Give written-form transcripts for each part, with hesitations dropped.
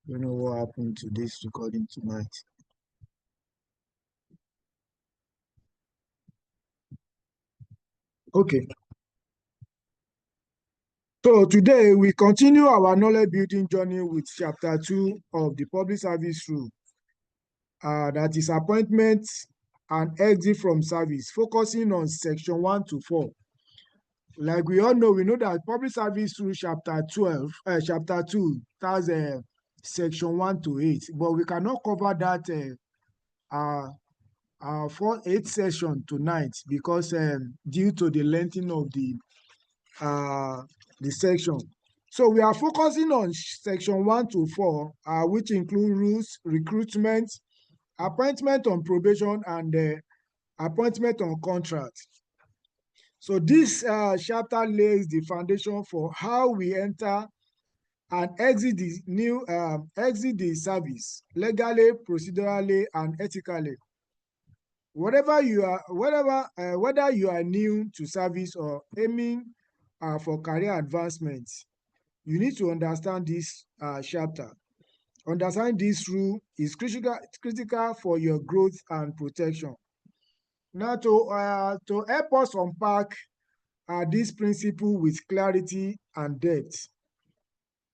Don't know what happened to this recording tonight. Okay. So today we continue our knowledge building journey with chapter 2 of the public service rule. That is appointment and exit from service, focusing on section 1 to 4. Like we all know, we know that public service rule chapter 2, that's section 1 to 8, but we cannot cover that for 8 session tonight because due to the lengthening of the section. So we are focusing on section 1 to 4, which include rules, recruitment, appointment on probation, and appointment on contract. So this chapter lays the foundation for how we enter and exit the service legally, procedurally, and ethically. Whether you are new to service or aiming for career advancement, you need to understand this chapter. Understanding this rule is critical for your growth and protection. Now, to help us unpack this principle with clarity and depth,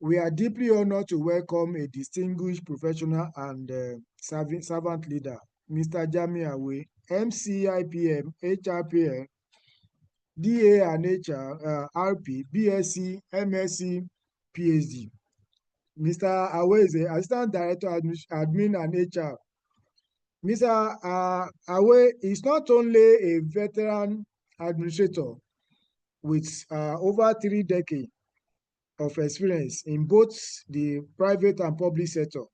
we are deeply honored to welcome a distinguished professional and servant leader, Mr. Jami Awe, MCIPM, HRPL, DA and HR, RP, BSc, MSc, PhD. Mr. Awe is the Assistant Director Admin and HR. Mr. Awe is not only a veteran administrator with over 3 decades of experience in both the private and public sector.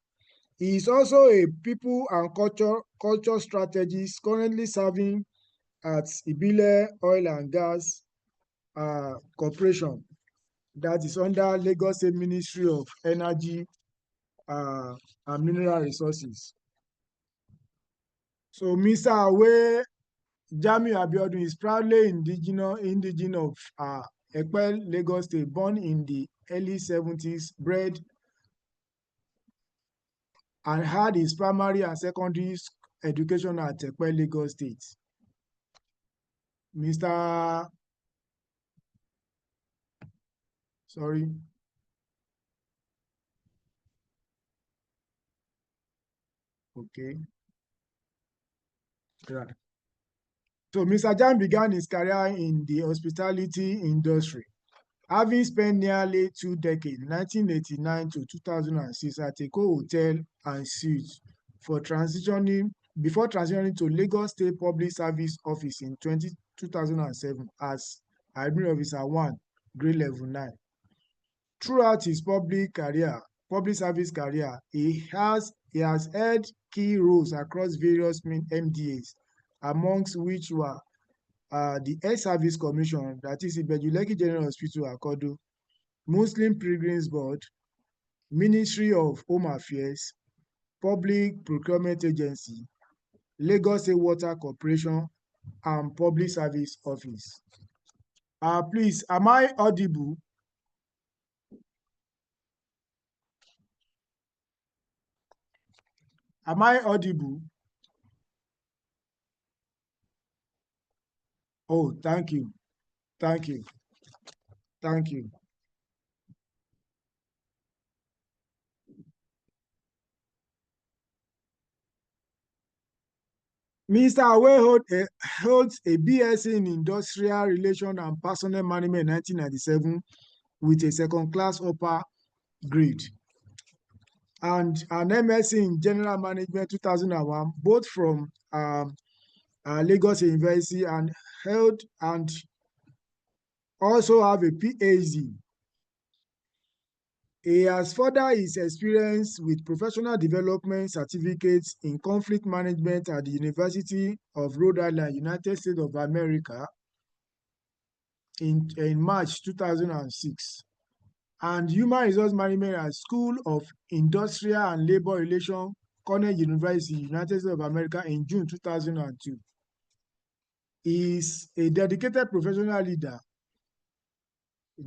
He is also a people and culture strategist currently serving at Ibile Oil and Gas Corporation, that is under Lagos State Ministry of Energy and Mineral Resources. So Mr. Awe Jamiu Abiodun is proudly indigenous of Epe, Lagos State, born in the early 70s, bred and had his primary and secondary education at Epe, Lagos State. Mr. Sorry. Okay. Right. So Mr. Jam began his career in the hospitality industry, having spent nearly 2 decades, 1989 to 2006, at Eko Hotel and Suites before transitioning to Lagos State Public Service Office in 2007 as Admin Officer 1, grade level 9. Throughout his public service career, he has held key roles across various MDAs, amongst which were the Health Service Commission, that is Ibeju Lekki General Hospital, Akodo, Muslim Pilgrims Board, Ministry of Home Affairs, Public Procurement Agency, Lagos State Water Corporation, and Public Service Office. Please, am I audible? Am I audible? Oh, thank you. Thank you. Thank you. Mr. Awe holds a BSc in Industrial Relations and Personnel Management in 1997 with a second-class upper grade, and an MSc in General Management 2001, both from Lagos University, and also have a PhD. He has furthered his experience with professional development certificates in conflict management at the University of Rhode Island, United States of America, in March 2006, and human resource management at School of Industrial and Labor Relations, Cornell University, United States of America, in June 2002. He is a dedicated professional leader.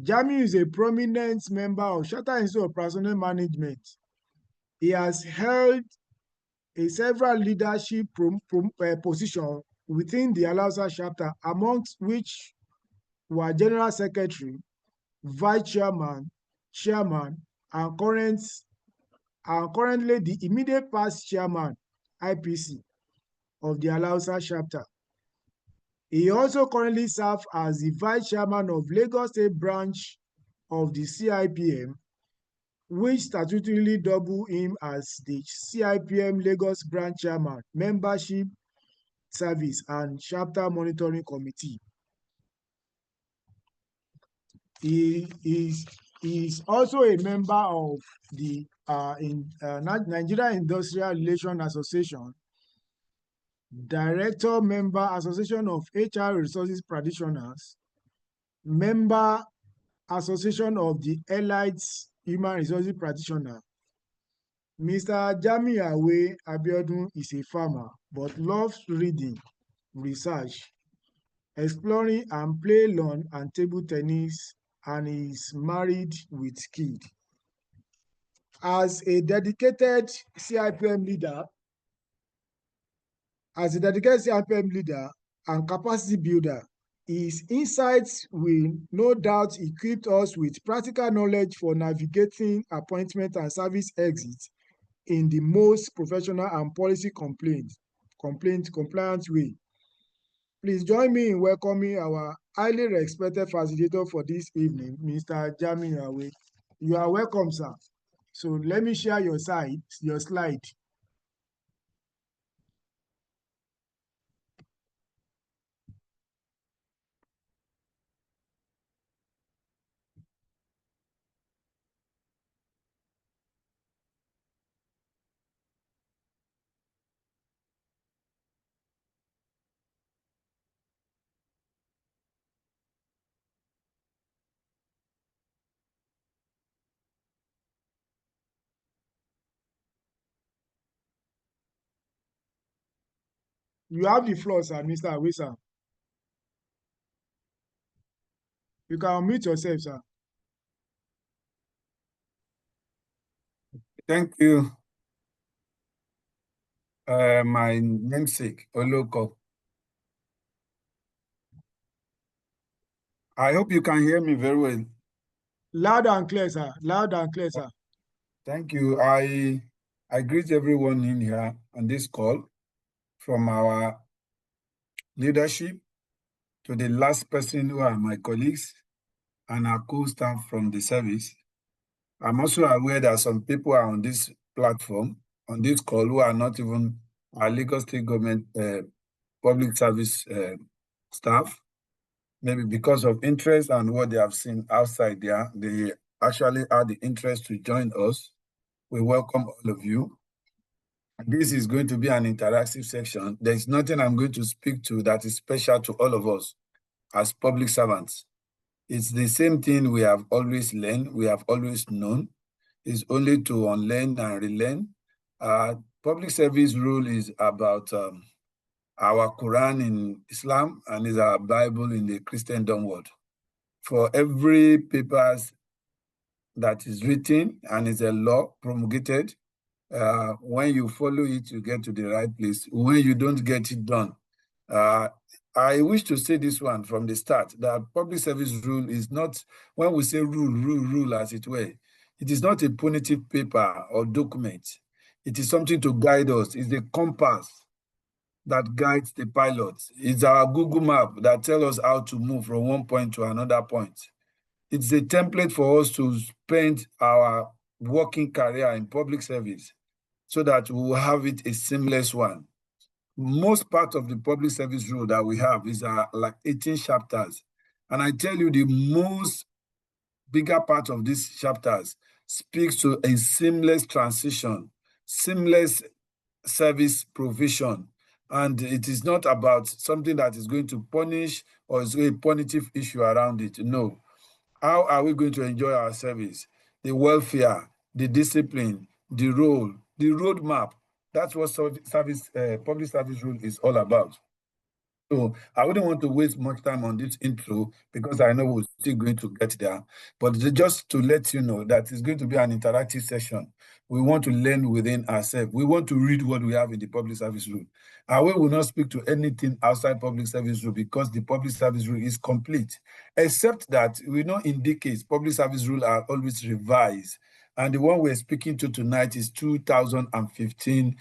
Jamiu is a prominent member of Chartered Institute of Personnel Management, He has held several leadership positions within the Alausa chapter, amongst which were General Secretary, Vice Chairman, Chairman, and currently the immediate past Chairman, IPC, of the Alausa chapter. He also currently serves as the Vice Chairman of Lagos State Branch of the CIPM, which statutorily double him as the CIPM Lagos Branch Chairman, Membership Service and Chapter Monitoring Committee. He is also a member of the Nigeria Industrial Relations Association, Director Member Association of HR Resources Practitioners, Member Association of the Elites Human Resources Practitioners. Mr. Jamiawe Abiodun is a farmer but loves reading, research, exploring and play lawn and table tennis, and is married with kids. As a dedicated CIPM leader, and capacity builder, his insights will no doubt equip us with practical knowledge for navigating appointment and service exits in the most professional and policy compliant way. Please join me in welcoming our highly respected facilitator for this evening, Mr. Jamiawe. You are welcome, sir. So let me share your slide. You have the floor, sir, Mr. Awe, sir. You can unmute yourself, sir. Thank you. My namesake, Oloko. I hope you can hear me very well. Loud and clear, sir. Loud and clear, sir. Thank you. I greet everyone in here on this call, from our leadership to the last person who are my colleagues and our co-staff from the service. I'm also aware that some people are on this platform, on this call, who are not even our Lagos State government public service staff. Maybe because of interest and what they have seen outside there, they actually had the interest to join us. We welcome all of you. This is going to be an interactive section. There's nothing I'm going to speak to that is special to all of us as public servants. It's the same thing we have always learned, we have always known. It's only to unlearn and relearn. Public service rule is about our Quran in Islam and is our Bible in the Christendom world. For every papers that is written and is a law promulgated, when you follow it, you get to the right place. When you don't get it done, I wish to say this one from the start, that public service rule is not, when we say rule as it were, it is not a punitive paper or document. It is something to guide us. It's the compass that guides the pilots. It's our Google map that tells us how to move from one point to another point. It's a template for us to spend our working career in public service so that we will have it a seamless one. Most part of the public service rule that we have is like 18 chapters. And I tell you, the most bigger part of these chapters speaks to a seamless transition, seamless service provision. And it is not about something that is going to punish or is a punitive issue around it. No. How are we going to enjoy our service? The welfare, the discipline, the role, the roadmap. That's what public service rule is all about. So I wouldn't want to waste much time on this intro because I know we're still going to get there. But just to let you know that it's going to be an interactive session. We want to learn within ourselves. We want to read what we have in the public service rule. And we will not speak to anything outside public service rule because the public service rule is complete, except that we know in decades, public service rule are always revised. And the one we're speaking to tonight is 2015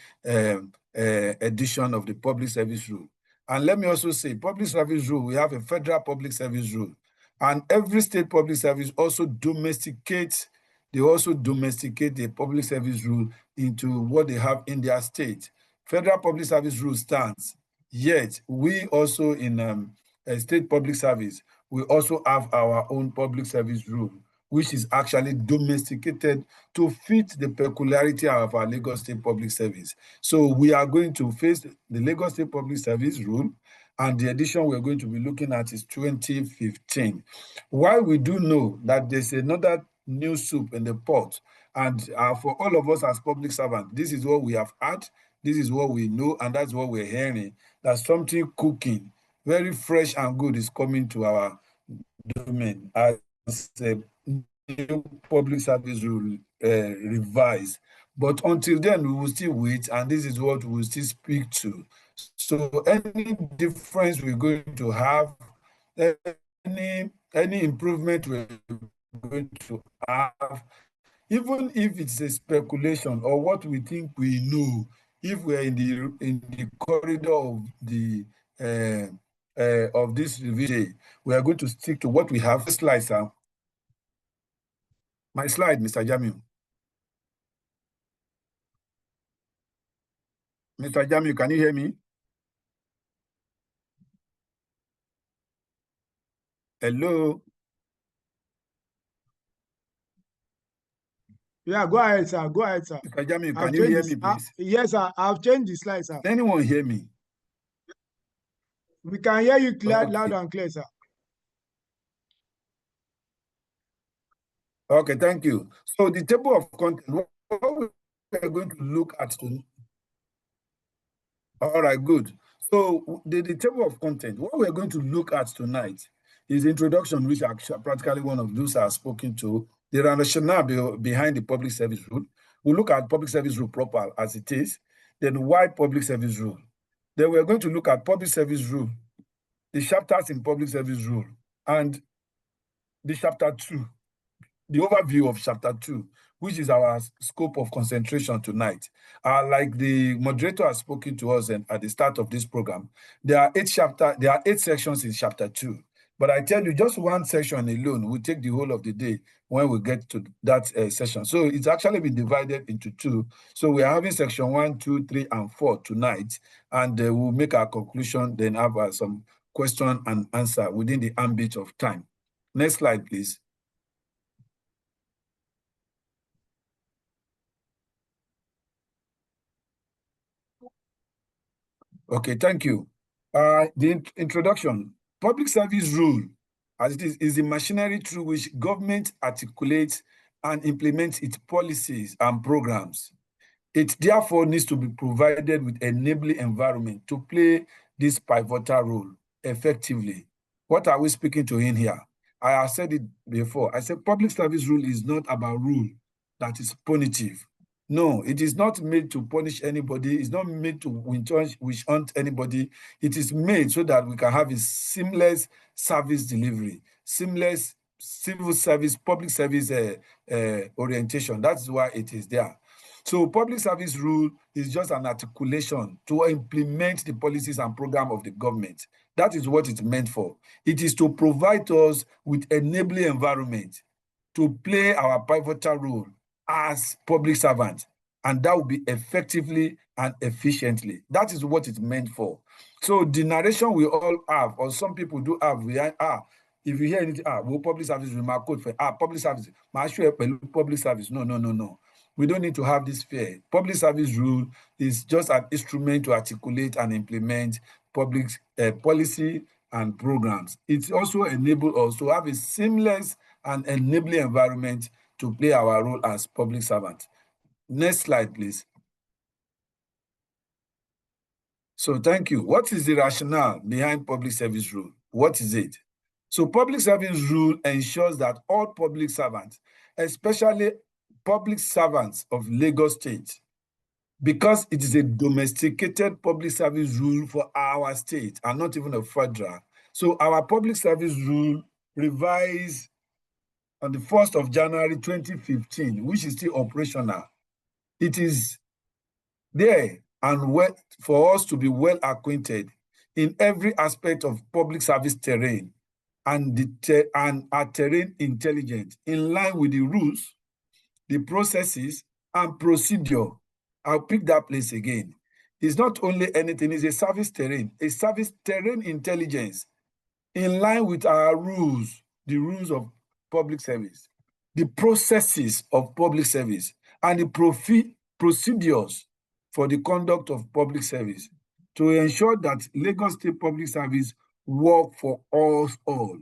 edition of the public service rule. And let me also say, public service rule, we have a federal public service rule. And every state public service also domesticates the public service rule into what they have in their state. Federal public service rule stands, yet we also in a state public service, we also have our own public service rule, which is actually domesticated to fit the peculiarity of our Lagos State Public Service. So we are going to face the Lagos State Public Service rule, and the edition we're going to be looking at is 2015. While we do know that there's another new soup in the pot, and for all of us as public servants, this is what we have had, this is what we know, and that's what we're hearing, that something cooking, very fresh and good is coming to our domain as a new public service rule revised. But until then, we will still wait, and this is what we will still speak to. So any difference we're going to have, any improvement we're going to have, even if it's a speculation or what we think we know, if we're in the corridor of this revision, we are going to stick to what we have. Slide, sir. My slide, Mr. Jamiu. Mr. Jamiu, can you hear me? Hello? Yeah, go ahead, sir. Go ahead, sir. Mr. Jamiu, I've can you hear changed me, please? yes, sir. I've changed the slide, sir. Can anyone hear me? We can hear you clear, Okay. loud and clear, sir. Okay, thank you. So the table of content, what we're going to look at tonight. All right, good. So the table of content, what we're going to look at tonight is introduction, which practically one of those are spoken to, the rationale behind the public service rule. We'll look at public service rule proper as it is, then why public service rule. Then we're going to look at public service rule, the chapters in public service rule, and the chapter 2, the overview of chapter 2, which is our scope of concentration tonight. Like the moderator has spoken to us at the start of this program, there are 8 sections in chapter 2. But I tell you, just one section alone will take the whole of the day when we get to that session. So it's actually been divided into 2. So we are having section 1, 2, 3, and 4 tonight, and we'll make our conclusion, then have some question and answer within the ambit of time. Next slide, please. Okay, thank you. The introduction. Public service rule, as it is the machinery through which government articulates and implements its policies and programs. It therefore needs to be provided with enabling environment to play this pivotal role effectively. What are we speaking to in here? I have said it before. I said public service rule is not about rule that is punitive. No, it is not made to punish anybody. It's not made to witch hunt anybody. It is made so that we can have a seamless service delivery, seamless civil service, public service orientation. That's why it is there. So public service rule is just an articulation to implement the policies and program of the government. That is what it's meant for. It is to provide us with enabling environment to play our pivotal role as public servants, and that will be effectively and efficiently. That is what it's meant for. So the narration we all have, or some people do have, if you hear anything, well, public service will mark code for public service, public service. No. We don't need to have this fear. Public service rule is just an instrument to articulate and implement public policy and programs. It also enables us to have a seamless and enabling environment to play our role as public servants. Next slide, please. So thank you. What is the rationale behind public service rule? What is it? So public service rule ensures that all public servants, especially public servants of Lagos State, because it is a domesticated public service rule for our state and not even a federal. So our public service rule revised on the 1st of January 2015, which is still operational. It is there and for us to be well acquainted in every aspect of public service terrain and our terrain intelligence in line with the rules, the processes, and procedure. I'll pick that place again. It's not only anything, it's a service terrain intelligence in line with our rules, the rules of public service, the processes of public service, and the procedures for the conduct of public service to ensure that Lagos State Public Service work for us all.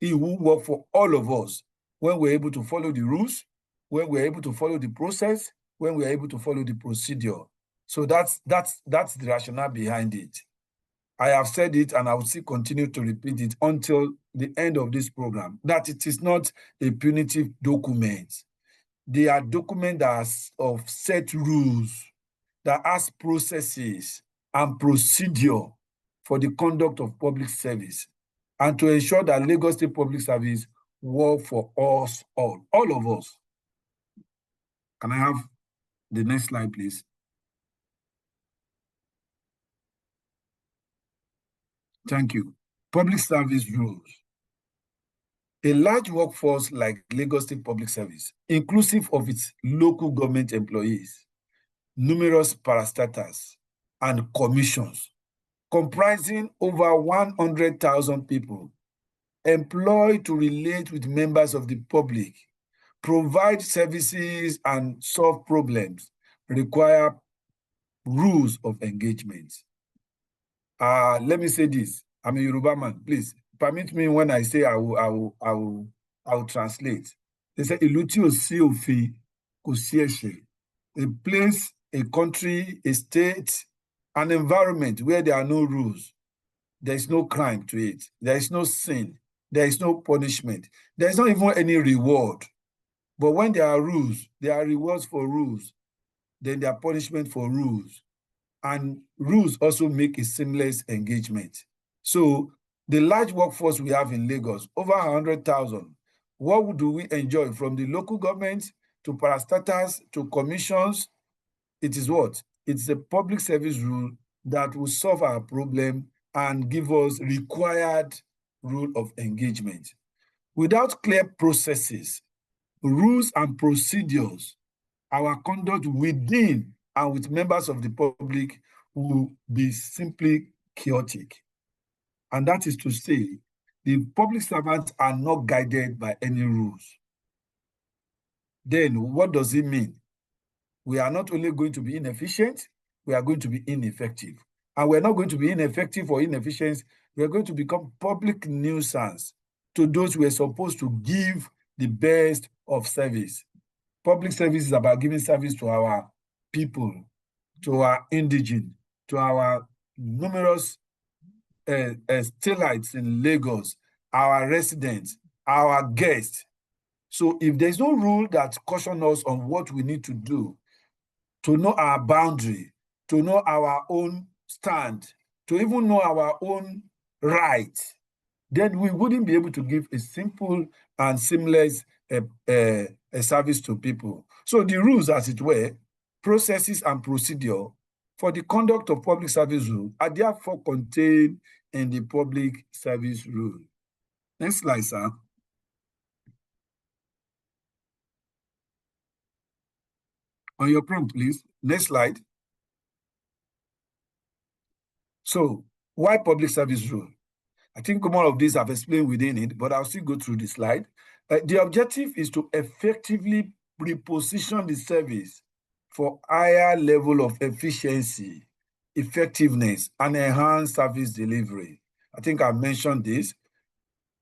It will work for all of us when we're able to follow the rules, when we're able to follow the process, when we're able to follow the procedure. So that's the rationale behind it. I have said it and I will still continue to repeat it until the end of this program, that it is not a punitive document. They are documents that are of set rules, that has processes and procedure for the conduct of public service and to ensure that Lagos State Public Service work for us all of us. Can I have the next slide, please? Thank you. Public service rules. A large workforce like Lagos State Public Service, inclusive of its local government employees, numerous parastatals, and commissions, comprising over 100,000 people, employed to relate with members of the public, provide services, and solve problems, require rules of engagement. Let me say this. I'm a Yoruba man. Please permit me when I say I will translate. They say ìlú tí ò sí òfin kò sí ẹ̀ṣẹ̀. A place, a country, a state, an environment where there are no rules, there is no crime to it. There is no sin. There is no punishment. There is not even any reward. But when there are rules, there are rewards for rules. Then there are punishment for rules. And rules also make a seamless engagement. So the large workforce we have in Lagos, over 100,000, what do we enjoy from the local government to parastatals to commissions? It is what? It's a public service rule that will solve our problem and give us required rule of engagement. Without clear processes, rules and procedures, our conduct within and with members of the public will be simply chaotic. And that is to say, the public servants are not guided by any rules. Then what does it mean? We are not only going to be inefficient, we are going to be ineffective. And we're not going to be ineffective or inefficient, we are going to become public nuisance to those who are supposed to give the best of service. Public service is about giving service to our people, to our indigent, to our numerous statelites in Lagos, our residents, our guests. So if there's no rule that cautions us on what we need to do, to know our boundary, to know our own stand, to even know our own rights, then we wouldn't be able to give a simple and seamless service to people. So the rules, as it were, processes and procedure for the conduct of public service rule are therefore contained in the public service rule. Next slide, sir. On your prompt, please. Next slide. So, why public service rule? I think more of these I've explained within it, but I'll still go through the slide. The objective is to effectively reposition the service for higher level of efficiency, effectiveness, and enhanced service delivery. I think I mentioned this.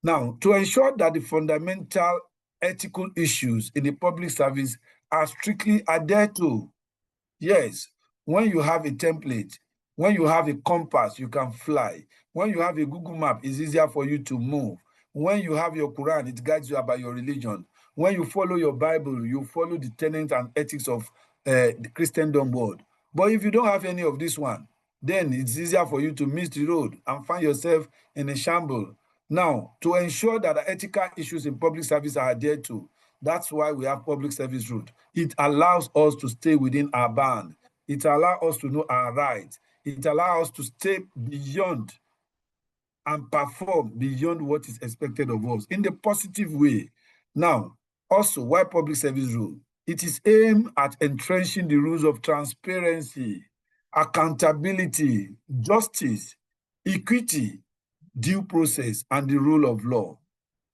Now, to ensure that the fundamental ethical issues in the public service are strictly adhered to. Yes, when you have a template, When you have a compass, you can fly. When you have a Google map, it's easier for you to move. When you have your Quran, it guides you about your religion. When you follow your Bible, you follow the tenets and ethics of the Christendom world. But if you don't have any of this one, then it's easier for you to miss the road and find yourself in a shamble. Now, to ensure that the ethical issues in public service are adhered to, that's why we have public service route. It allows us to stay within our band. It allows us to know our rights. It allows us to stay beyond and perform beyond what is expected of us in the positive way. Now, also, why public service rule? It is aimed at entrenching the rules of transparency, accountability, justice, equity, due process, and the rule of law.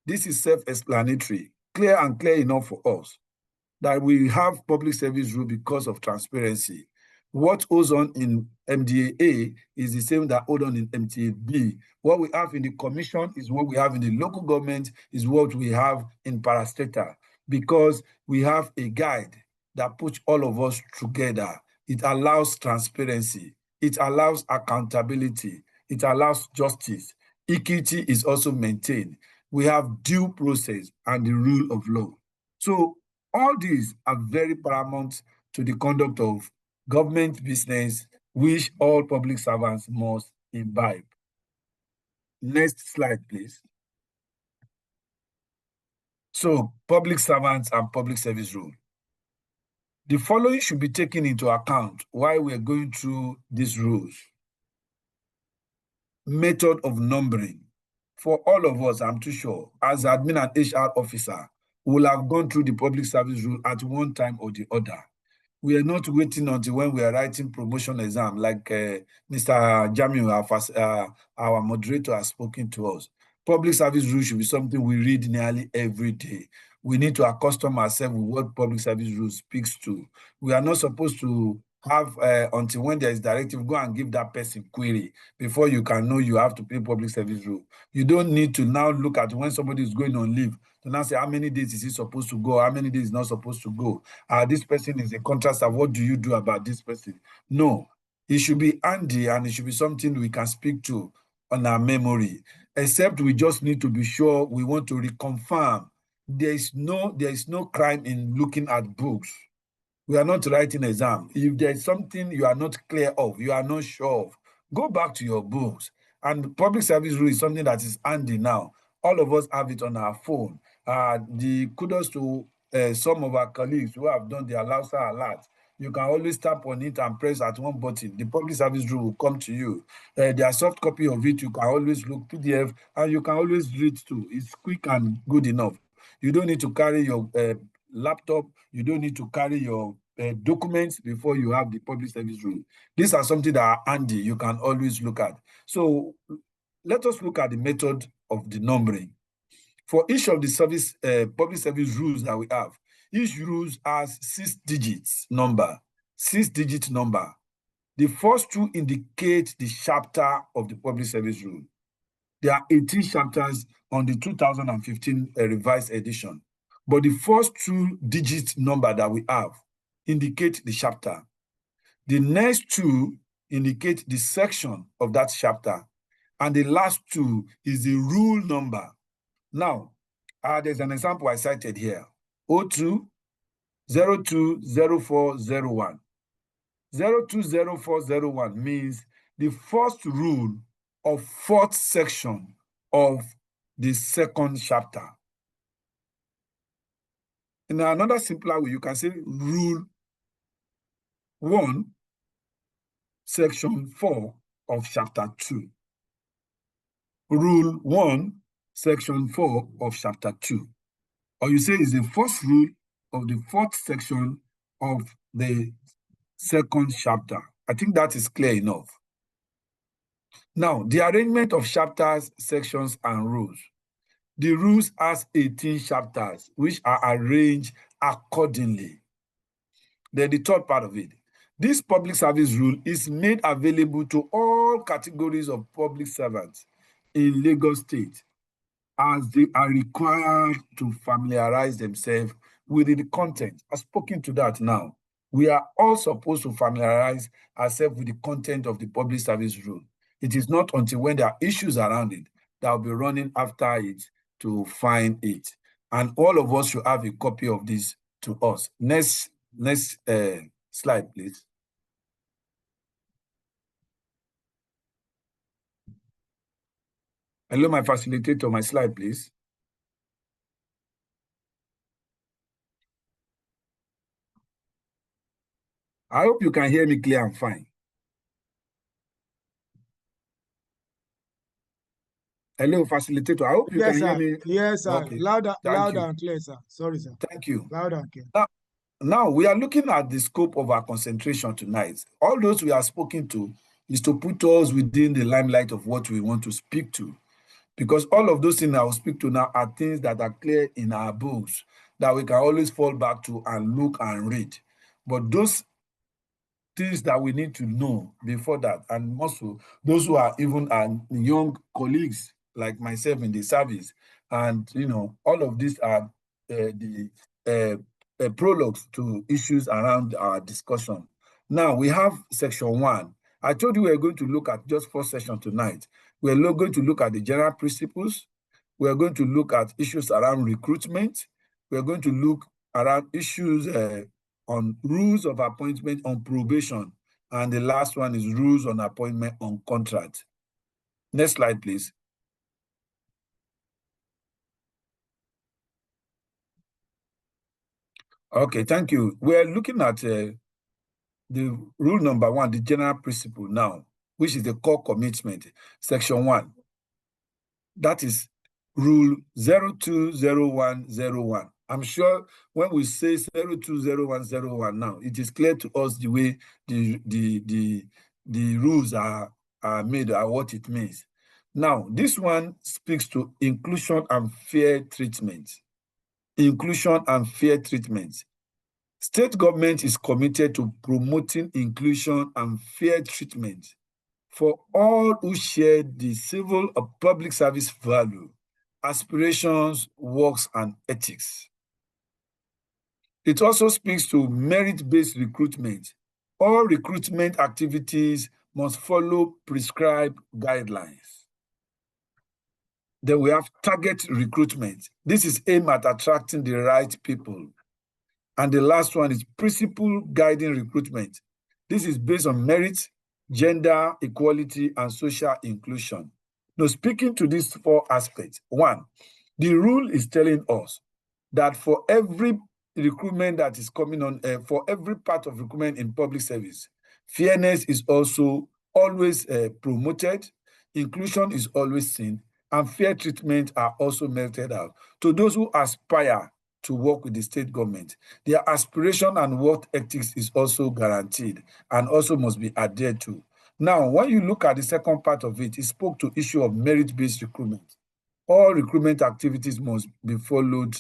This is self-explanatory, clear and clear enough for us that we have public service rule because of transparency. What goes on in MDA is the same that goes on in MTA-B. What we have in the commission is what we have in the local government, is what we have in parastatal, because we have a guide that puts all of us together. It allows transparency. It allows accountability. It allows justice. Equity is also maintained. We have due process and the rule of law. So all these are very paramount to the conduct of government business, which all public servants must imbibe. Next slide, please. So, public servants and public service rule. The following should be taken into account while we're going through these rules. Method of numbering. For all of us, I'm too sure, as admin and HR officer, will have gone through the public service rule at one time or the other. We are not waiting until when we are writing promotion exam, like Mr. Jamil, our moderator, has spoken to us. Public service rule should be something we read nearly every day. We need to accustom ourselves with what public service rule speaks to. We are not supposed to have until when there is directive, go and give that person query before you can know you have to pay public service rule. You don't need to now look at when somebody is going on leave to now say how many days is he supposed to go, how many days is not supposed to go. This person is a contract staff, what do you do about this person? No, it should be handy and it should be something we can speak to on our memory, except we just need to be sure we want to reconfirm. There is no crime in looking at books. We are not writing exam. If there's something you are not clear of, you are not sure of, go back to your books. And public service rule is something that is handy now. All of us have it on our phone. The kudos to some of our colleagues who have done the Alausa alert. You can always tap on it and press at one button. The public service rule will come to you. There are soft copy of it. You can always look PDF and you can always read too. It's quick and good enough. You don't need to carry your laptop. You don't need to carry your documents before you have the public service rule. These are something that are handy. You can always look at. So let us look at the method of the numbering. For each of the public service rules that we have, each rule has 6 digits number, 6-digit number. The first two indicate the chapter of the public service rule. There are 18 chapters on the 2015 revised edition. But the first 2-digit number that we have indicate the chapter. The next 2 indicate the section of that chapter. And the last 2 is the rule number. Now, there's an example I cited here. 02 02 0401. 020401 means the first rule of 4th section of the 2nd chapter. In another simpler way, you can say rule 1, section 4 of chapter 2. Rule 1, section 4 of chapter 2. Or you say it's the first rule of the 4th section of the 2nd chapter. I think that is clear enough. Now, the arrangement of chapters, sections, and rules. The rules has 18 chapters, which are arranged accordingly. Then the third part of it. This public service rule is made available to all categories of public servants in Lagos State, as they are required to familiarize themselves with the content. I've spoken to that now. We are all supposed to familiarize ourselves with the content of the public service rule. It is not until when there are issues around it that we'll be running after it to find it. And all of us should have a copy of this to us. Next slide, please. Hello, my facilitator, my slide, please. I hope you can hear me clear and fine. Hello, facilitator. I hope you can hear me. Yes, sir. Okay. Loud and clear, sir. Sorry, sir. Thank you. Loud and clear. Now, we are looking at the scope of our concentration tonight. All those we are spoken to is to put us within the limelight of what we want to speak to. Because all of those things I will speak to now are things that are clear in our books that we can always fall back to and look and read. But those things that we need to know before that, and also those who are even young colleagues like myself in the service, and all of these are the prologues to issues around our discussion. Now we have section 1. I told you we are going to look at just 4 sessions tonight. We are going to look at the general principles. We are going to look at issues around recruitment. We are going to look around issues on rules of appointment on probation. And the last one is rules on appointment on contract. Next slide, please. Okay, thank you. We're looking at the rule number 1, the general principle now, which is the core commitment, section 1. That is rule 020101. I'm sure when we say 020101 now, it is clear to us the way the rules are made and what it means. Now, this one speaks to inclusion and fair treatment. Inclusion and fair treatment. State government is committed to promoting inclusion and fair treatment for all who share the civil or public service value, aspirations, works, and ethics. It also speaks to merit-based recruitment. All recruitment activities must follow prescribed guidelines. Then we have target recruitment. This is aimed at attracting the right people. And the last one is principle guiding recruitment. This is based on merit, gender equality, and social inclusion. Now, speaking to these 4 aspects, 1, the rule is telling us that for every recruitment that is coming on, for every part of recruitment in public service, fairness is also always promoted, inclusion is always seen, and fair treatment are also meted out to those who aspire to work with the state government. Their aspiration and work ethics is also guaranteed and also must be adhered to. Now, when you look at the second part of it, it spoke to issue of merit-based recruitment. All recruitment activities must be followed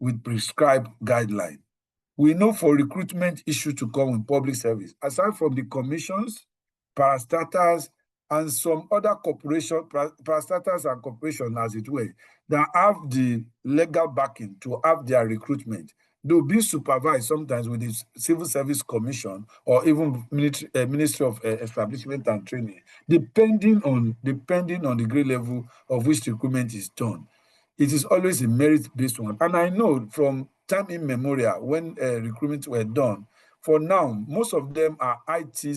with prescribed guidelines. We know for recruitment issue to come in public service, aside from the commissions, parastatals, and some other corporation, parastatals and corporations, as it were, that have the legal backing to have their recruitment. They'll be supervised sometimes with the Civil Service Commission or even Ministry of Establishment and Training, depending on the grade level of which recruitment is done. It is always a merit-based one. And I know from time immemorial when recruitment were done, for now, most of them are IT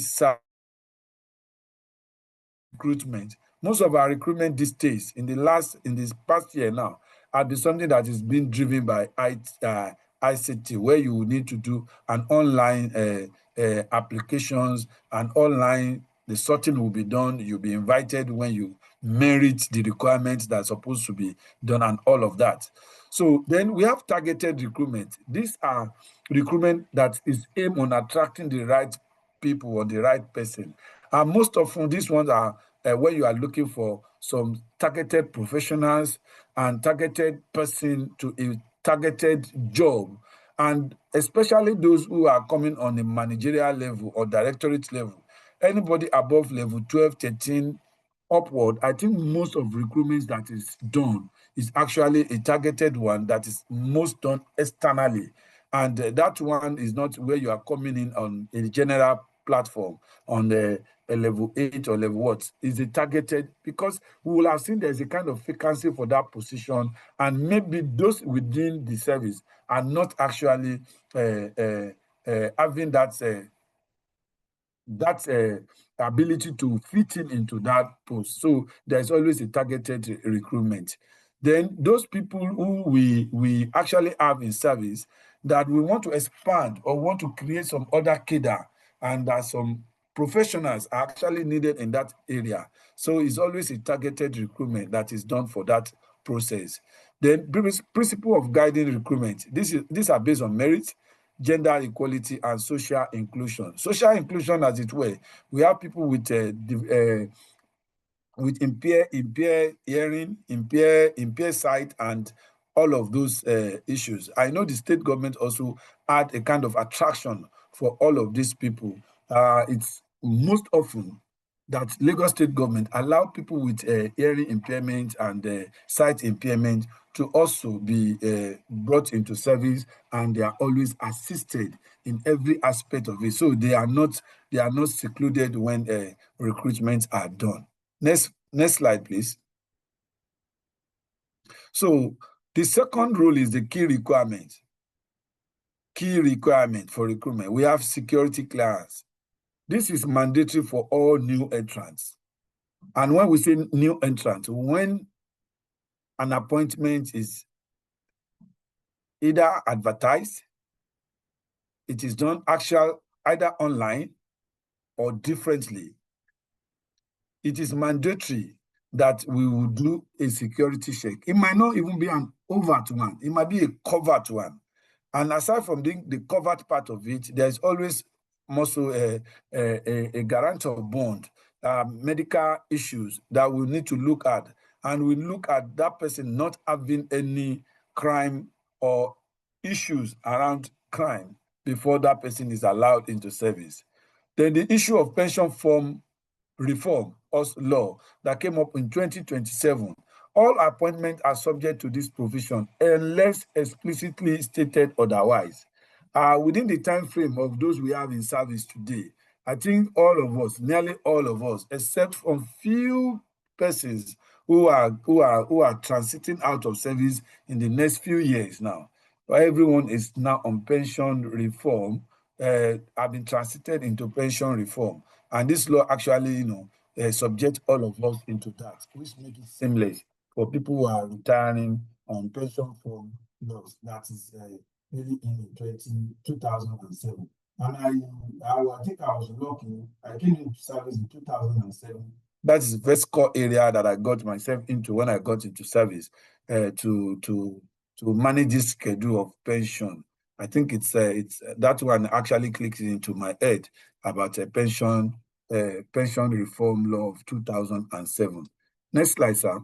recruitment. Most of our recruitment these days, in this past year now, have been something that is being driven by ICT, where you need to do an online applications and online, the sorting will be done. You'll be invited when you merit the requirements that are supposed to be done and all of that. So then we have targeted recruitment. These are recruitment that is aimed on attracting the right people or the right person. And most often these ones are when you are looking for some targeted professionals and targeted person to a targeted job, and especially those who are coming on a managerial level or directorate level. Anybody above level 12, 13 upward, I think most of recruitment that is done is actually a targeted one that is most done externally. And that one is not where you are coming in on a general platform on a level 8 or level what. Is it targeted? Because we will have seen there's a kind of vacancy for that position, and maybe those within the service are not actually having that ability to fit into that post. So there's always a targeted recruitment. Then those people who we actually have in service that we want to expand or want to create some other cadre, and that some professionals are actually needed in that area. So it's always a targeted recruitment that is done for that process. Then principle of guiding recruitment. These are based on merit, gender equality, and social inclusion. Social inclusion, as it were, we have people with impaired hearing, impaired sight, and all of those issues. I know the state government also had a kind of attraction for all of these people. It's most often that Lagos state government allow people with hearing impairment and sight impairment to also be brought into service, and they are always assisted in every aspect of it. So they are not secluded when recruitments are done. Next slide, please. So the second rule is the key requirement. Key requirement for recruitment. We have security clearance. This is mandatory for all new entrants. And when we say new entrant, when an appointment is either advertised, it is done either online or differently, it is mandatory that we will do a security check. It might not even be an overt one. It might be a covert one. And aside from the covert part of it, there's always also a guarantor bond, medical issues that we need to look at. And we look at that person not having any crime or issues around crime before that person is allowed into service. Then the issue of pension form reform or law that came up in 2027. All appointments are subject to this provision unless explicitly stated otherwise. Within the time frame of those we have in service today, I think all of us, nearly all of us, except from few persons who are transiting out of service in the next few years now, everyone is now on pension reform, have been transited into pension reform. And this law actually, subject all of us into that, which makes it seamless for people who are retiring on pension form laws. That is maybe in 2007. And I think I was lucky. I came into service in 2007. That is the first core area that I got myself into when I got into service to manage this schedule of pension. I think it's that one actually clicks into my head about a pension reform law of 2007. Next slide, sir.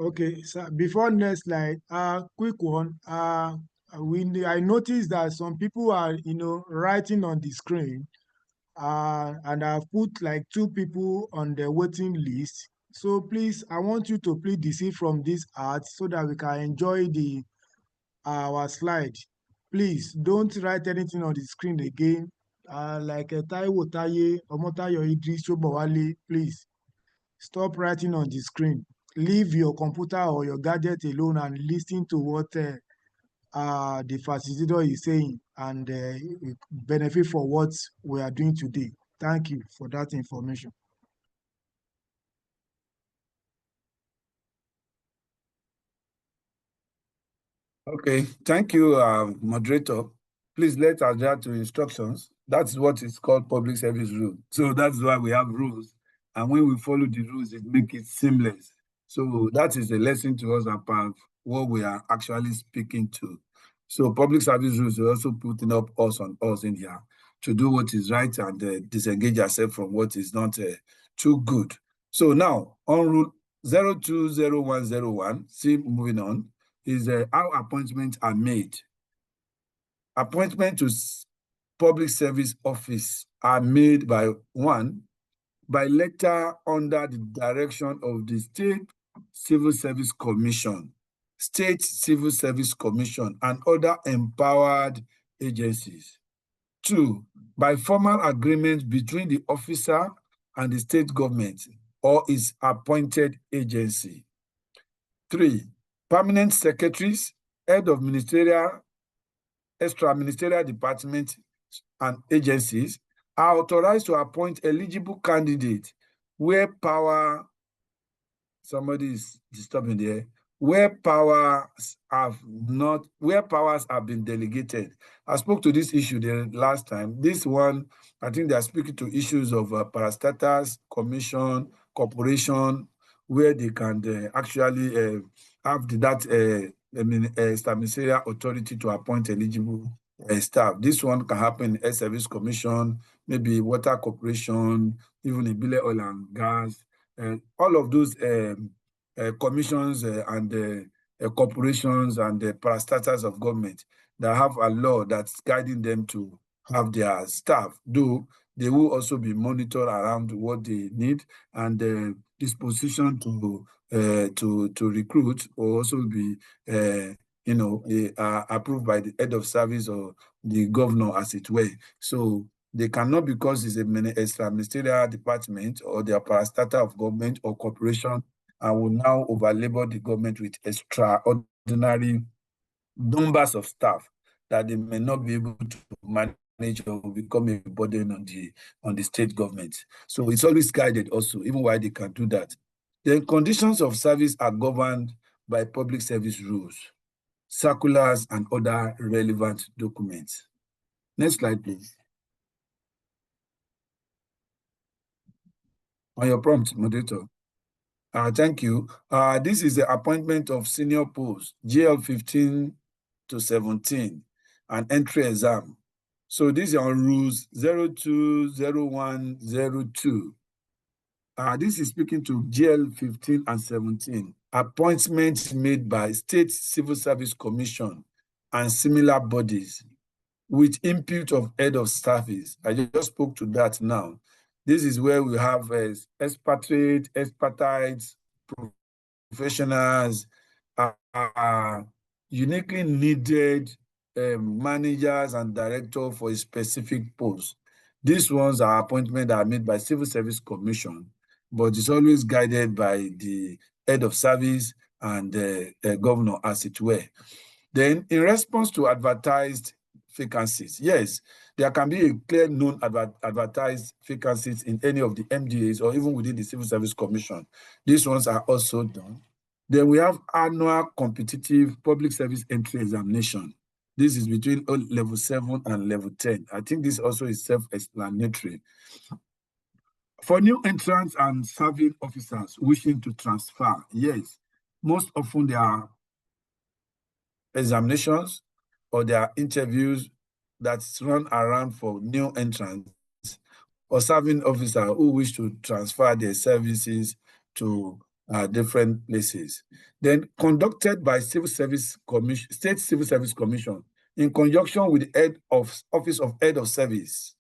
Okay, so before next slide, quick one. I noticed that some people are, writing on the screen, and I've put like 2 people on the waiting list. So please, I want you to please desist from this art so that we can enjoy our slide. Please don't write anything on the screen again. Like Taiwo Taye, Omotayo Idris Sobowale, please stop writing on the screen. Leave your computer or your gadget alone and listen to what the facilitator is saying, and benefit for what we are doing today. Thank you for that information. Okay, thank you, moderator. Please let's adhere to instructions. That's what is called public service rule. So that's why we have rules. And when we follow the rules, it makes it seamless. So that is a lesson to us about what we are actually speaking to. So public service rules are also putting up us on us in here to do what is right and disengage ourselves from what is not too good. So now on rule 020101, see moving on, is how appointments are made. Appointment to public service office are made by letter under the direction of the State Civil Service Commission, State Civil Service Commission, and other empowered agencies. 2, by formal agreement between the officer and the state government or its appointed agency. 3, permanent secretaries, head of ministerial, extra-ministerial departments and agencies are authorized to appoint eligible candidates where power, somebody is disturbing there, where powers have been delegated. I spoke to this issue the last time. This one, I think they are speaking to issues of parastatals, commission, corporation, where they can actually have that ministerial authority to appoint eligible staff. This one can happen in Air Service Commission, maybe Water Corporation, even in Bile Oil and Gas. All of those commissions and corporations and the parastatals of government that have a law that's guiding them to have their staff, though they will also be monitored around what they need, and the disposition to recruit will also be approved by the head of service or the governor, as it were. So they cannot, because it's a extra-ministerial department or they are parastatal of government or corporation, and will now overlabor the government with extraordinary numbers of staff that they may not be able to manage or become a burden on the state government. So it's always guided also, even while they can do that. The conditions of service are governed by public service rules, circulars, and other relevant documents. Next slide, please. On your prompt, moderator. Thank you. This is the appointment of senior post, GL 15 to 17, and entry exam. So these are on rules 020102. This is speaking to GL 15 and 17. Appointments made by State Civil Service Commission and similar bodies with input of head of service. I just spoke to that now. This is where we have expertise, professionals, uniquely needed managers and directors for a specific post. These ones are appointments that are made by Civil Service Commission, but it's always guided by the head of service and the governor, as it were. Then, in response to advertised vacancies, yes, there can be a clear known advertised vacancies in any of the MDAs or even within the Civil Service Commission. These ones are also done. Then we have annual competitive public service entry examination. This is between level 7 and level 10. I think this also is self-explanatory. For new entrants and serving officers wishing to transfer, yes, most often there are examinations or there are interviews that's run around for new entrants or serving officers who wish to transfer their services to different places. Then conducted by Civil Service Commission, State Civil Service Commission, in conjunction with the head of Office of Head of Service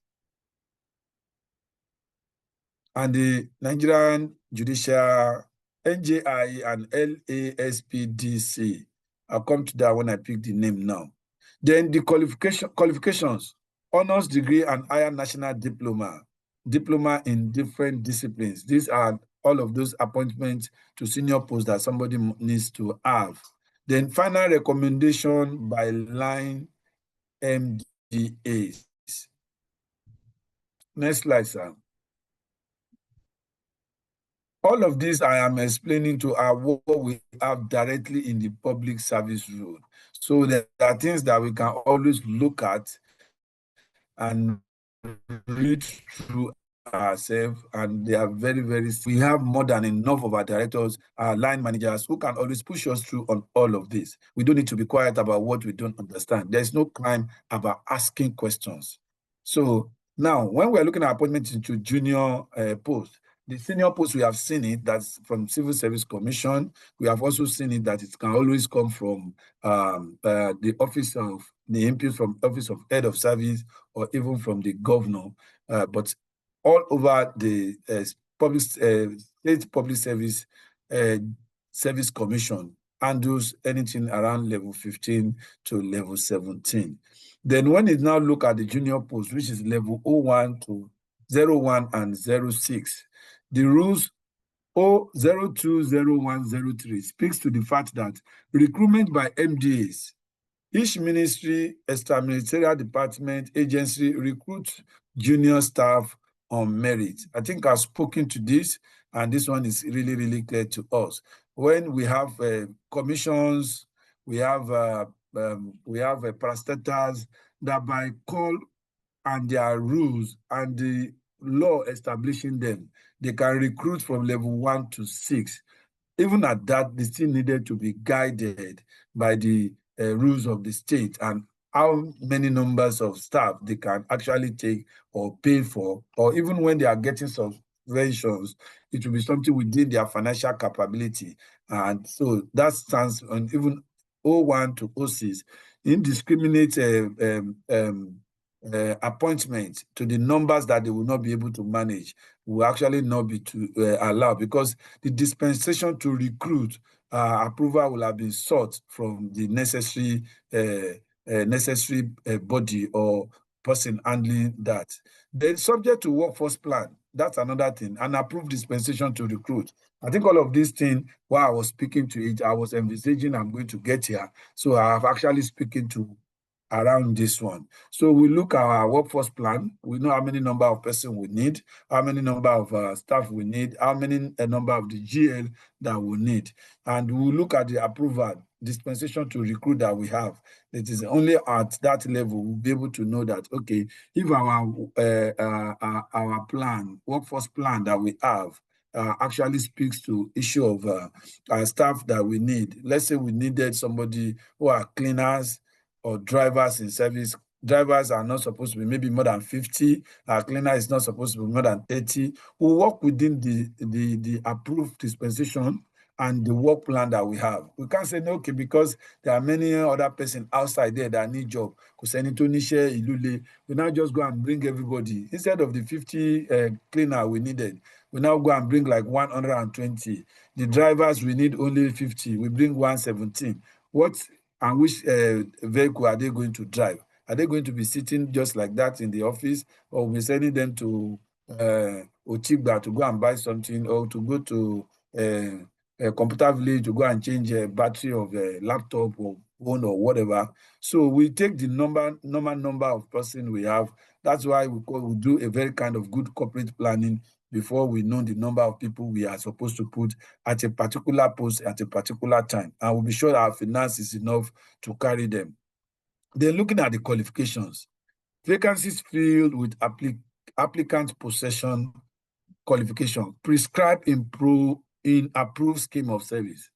and the Nigerian Judicial NJI and LASPDC. I'll come to that when I pick the name now. Then the qualifications, honors degree and higher national diploma in different disciplines. These are all of those appointments to senior posts that somebody needs to have. Then final recommendation by line MDAs. Next slide, sir. All of this I am explaining to are what we have directly in the public service rule. So there are things that we can always look at and read through ourselves, and they are very, very, we have more than enough of our directors, our line managers, who can always push us through on all of this. We don't need to be quiet about what we don't understand. There's no crime about asking questions. So now, when we're looking at appointments into junior posts, the senior posts, we have seen it, that's from Civil Service Commission. We have also seen it that it can always come from the office of the MP, from Office of Head of Service, or even from the governor. But all over the State Public Service Commission, handles anything around level 15 to level 17. Then when it now look at the junior post, which is level 01 to 01 and 06, the rules 02, 01, 03 speaks to the fact that recruitment by MDAs, each ministry, extraministerial department, agency recruits junior staff on merit. I think I've spoken to this, and this one is really, really clear to us. When we have commissions, we have parastatals that by call and their rules and the law establishing them, they can recruit from level 1 to 6. Even at that, they still needed to be guided by the rules of the state and how many numbers of staff they can actually take or pay for, or even when they are getting subventions, it will be something within their financial capability. And so that stands on even 01 to 06, indiscriminate appointment to the numbers that they will not be able to manage will actually not be allowed, because the dispensation to recruit approval will have been sought from the necessary body or person handling that. Then subject to workforce plan, that's another thing, an approved dispensation to recruit. I think all of these things, while I was speaking to it, I was envisaging I'm going to get here. So I have actually speaking to around this one. So we look at our workforce plan. We know how many number of person we need, how many number of staff we need, how many number of the GL that we need. And we look at the approval, dispensation to recruit that we have. It is only at that level we'll be able to know that, okay, if our plan, workforce plan that we have, actually speaks to issue of staff that we need. Let's say we needed somebody who are cleaners, or drivers in service. Drivers are not supposed to be maybe more than 50. Our cleaner is not supposed to be more than 30. We work within the approved dispensation and the work plan that we have. We can't say, no, okay, because there are many other persons outside there that need job. We now just go and bring everybody. Instead of the 50 cleaner we needed, we now go and bring like 120. The drivers, we need only 50. We bring 117. What and which vehicle are they going to drive? Are they going to be sitting just like that in the office, or we're sending them to Ochigba to go and buy something, or to go to a computer village to go and change a battery of a laptop or phone or whatever? So we take the normal number of person we have. That's why we do a very kind of good corporate planning before we know the number of people we are supposed to put at a particular post at a particular time. And we'll be sure our finance is enough to carry them. Then looking at the qualifications, vacancies filled with applicant possession qualification prescribed in approved scheme of service.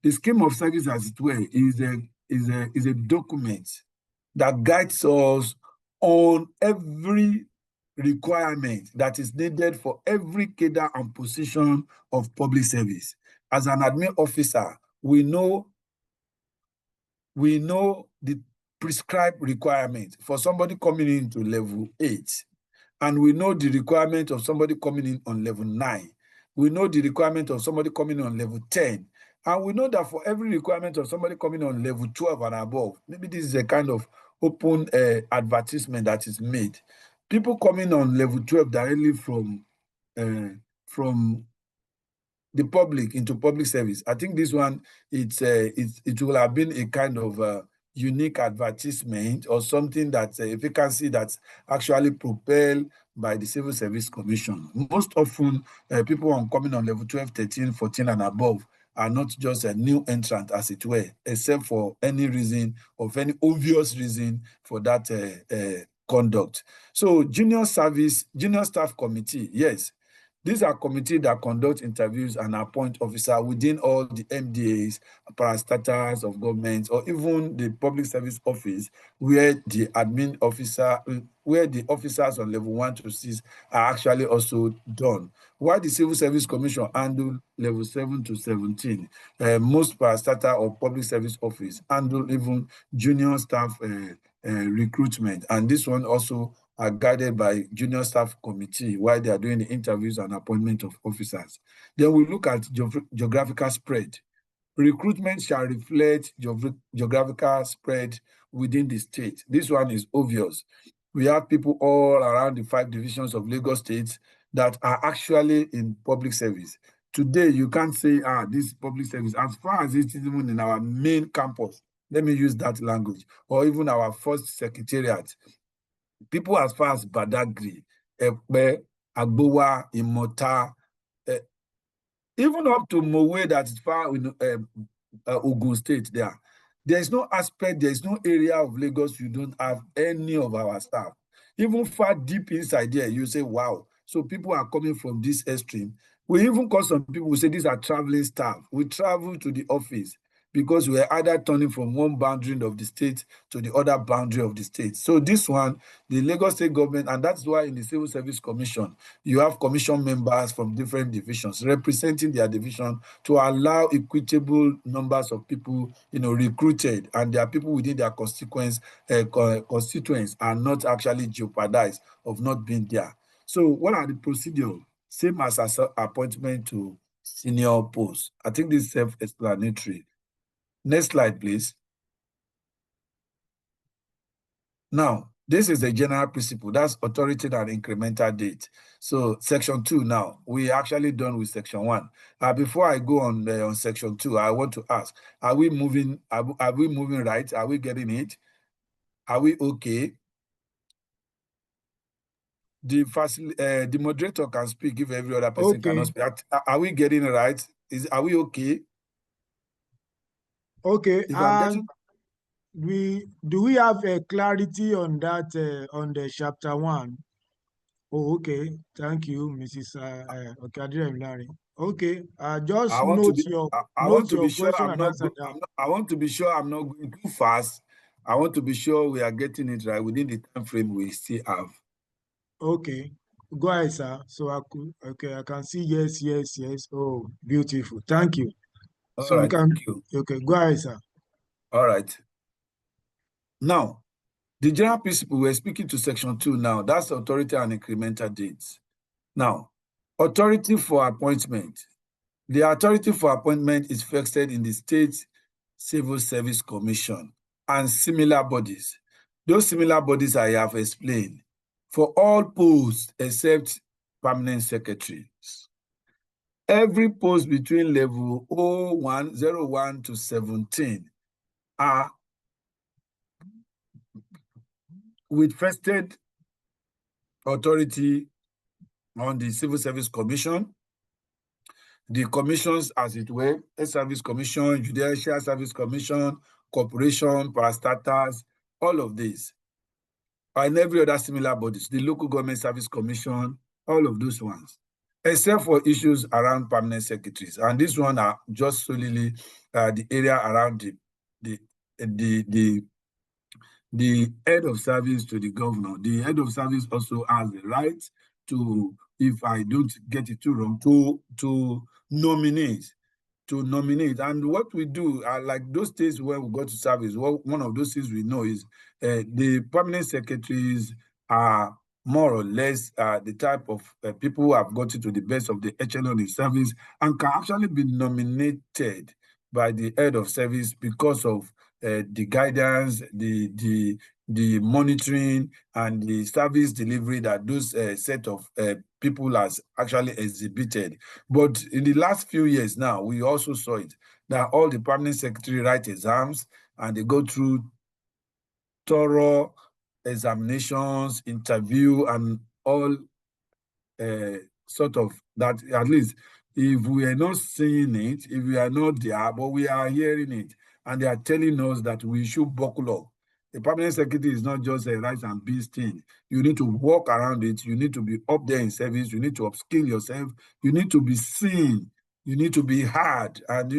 The scheme of service, as it were, is a document that guides us on every requirement that is needed for every cadre and position of public service. As an admin officer, we know the prescribed requirement for somebody coming into level 8, and we know the requirement of somebody coming in on level 9. We know the requirement of somebody coming on level 10. And we know that for every requirement of somebody coming on level 12 and above, maybe this is a kind of open advertisement that is made. People coming on level 12 directly from the public into public service. I think this one, it will have been a kind of unique advertisement or something that's a vacancy that's actually propelled by the Civil Service Commission. Most often, people coming on level 12, 13, 14 and above are not just a new entrant, as it were, except for any reason, of any obvious reason for that conduct. So junior staff committee, yes, these are committees that conduct interviews and appoint officers within all the MDAs, parastatals of government, or even the public service office, where the admin officer, where the officers on level 1 to 6 are actually also done. While the Civil Service Commission handle level 7 to 17, most parastatal or public service office handle even junior staff recruitment, and this one also are guided by junior staff committee while they are doing the interviews and appointment of officers. Then we look at geographical spread. Recruitment shall reflect geographical spread within the state. This one is obvious. We have people all around the 5 divisions of Lagos State that are actually in public service. Today, you can't say, this public service, as far as it is even in our main campus, let me use that language, or even our first secretariat. People as far as Badagry, Epe, Agbowa, Imota, even up to Mowe that is far in Ogun State there. There is no aspect, there is no area of Lagos you don't have any of our staff. Even far deep inside there, you say, wow. So people are coming from this extreme. We even call some people, we say these are traveling staff. We travel to the office because we're either turning from one boundary of the state to the other boundary of the state. So this one, the Lagos State government, and that's why in the Civil Service Commission, you have commission members from different divisions representing their division to allow equitable numbers of people, recruited, and there are people within their constituents are not actually jeopardized of not being there. So what are the procedures? Same as appointment to senior posts. I think this is self-explanatory. Next slide, please. Now, this is the general principle. That's authority and incremental date. So section 2 now, we actually done with section 1. Before I go on section 2, I want to ask, are we moving right? Are we getting it? Are we okay? The moderator can speak if every other person cannot speak. Are we getting it right? Are we okay? Okay, If I'm getting... do we have a clarity on that on the chapter 1? Oh, okay. Thank you, Mrs. Okadire. Okay, just I want to note be your sure question and answer down. I want to be sure I'm not going too fast. I want to be sure we are getting it right within the time frame we still have. Okay, go ahead, sir. So I can see yes, yes, yes. Oh, beautiful. Thank you. All So we right, can, thank you. okay, go ahead, sir. All right. Now, the general principle, we're speaking to section 2 now. That's authority and incremental dates. Now, authority for appointment. The authority for appointment is vested in the State Civil Service Commission and similar bodies. Those similar bodies I have explained for all posts except permanent secretaries. Every post between level 01 to 17 are with vested authority on the Civil Service Commission, the commissions, as it were, Service Commission, Judicial Service Commission, Corporation, Parastatals, all of these, and every other similar bodies, the Local Government Service Commission, all of those ones, except for issues around permanent secretaries. And this one are just solely the area around the head of service to the governor. The head of service also has the right to, if I don't get it too wrong, to nominate. And what we do, like those days when we go to service, one of those things we know is the permanent secretaries are more or less the type of people who have gotten to the best of the echelon in service and can actually be nominated by the head of service because of the guidance, the monitoring, and the service delivery that those set of people has actually exhibited. But in the last few years now, we also saw it, that all the permanent secretary write exams and they go through thorough examinations, interview, and all sort of that. At least if we are not seeing it, if we are not there, but we are hearing it, and they are telling us that we should buckle up. The permanent secretary is not just a rice and beans thing. You need to walk around it. You need to be up there in service. You need to upskill yourself. You need to be seen. You need to be heard. And,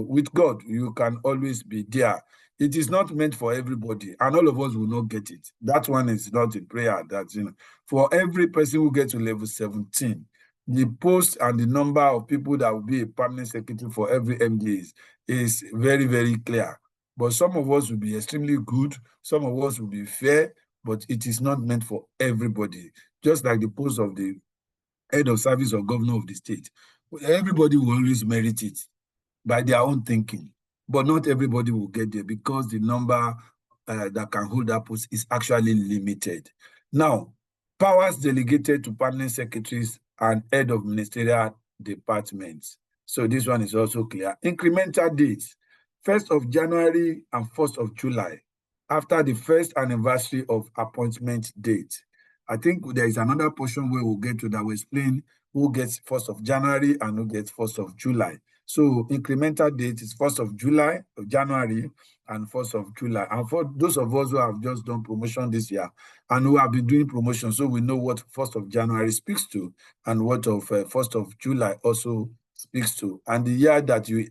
with God, you can always be there. It is not meant for everybody, and all of us will not get it. That one is not in prayer. For every person who gets to level 17, the post and the number of people that will be a permanent secretary for every MDs is very, very clear. But some of us will be extremely good, some of us will be fair, but it is not meant for everybody. Just like the post of the head of service or governor of the state. Everybody will always merit it by their own thinking, but not everybody will get there because the number that can hold that post is actually limited. Now, powers delegated to permanent secretaries and head of ministerial departments. So this one is also clear. Incremental dates, 1st of January and 1st of July, after the first anniversary of appointment date. I think there is another portion where we'll get to that will explain who gets 1st of January and who gets 1st of July. So incremental date is 1st of July, of January, and 1st of July. And for those of us who have just done promotion this year and who have been doing promotion, so we know what 1st of January speaks to and what of 1st of July also speaks to. And the year that you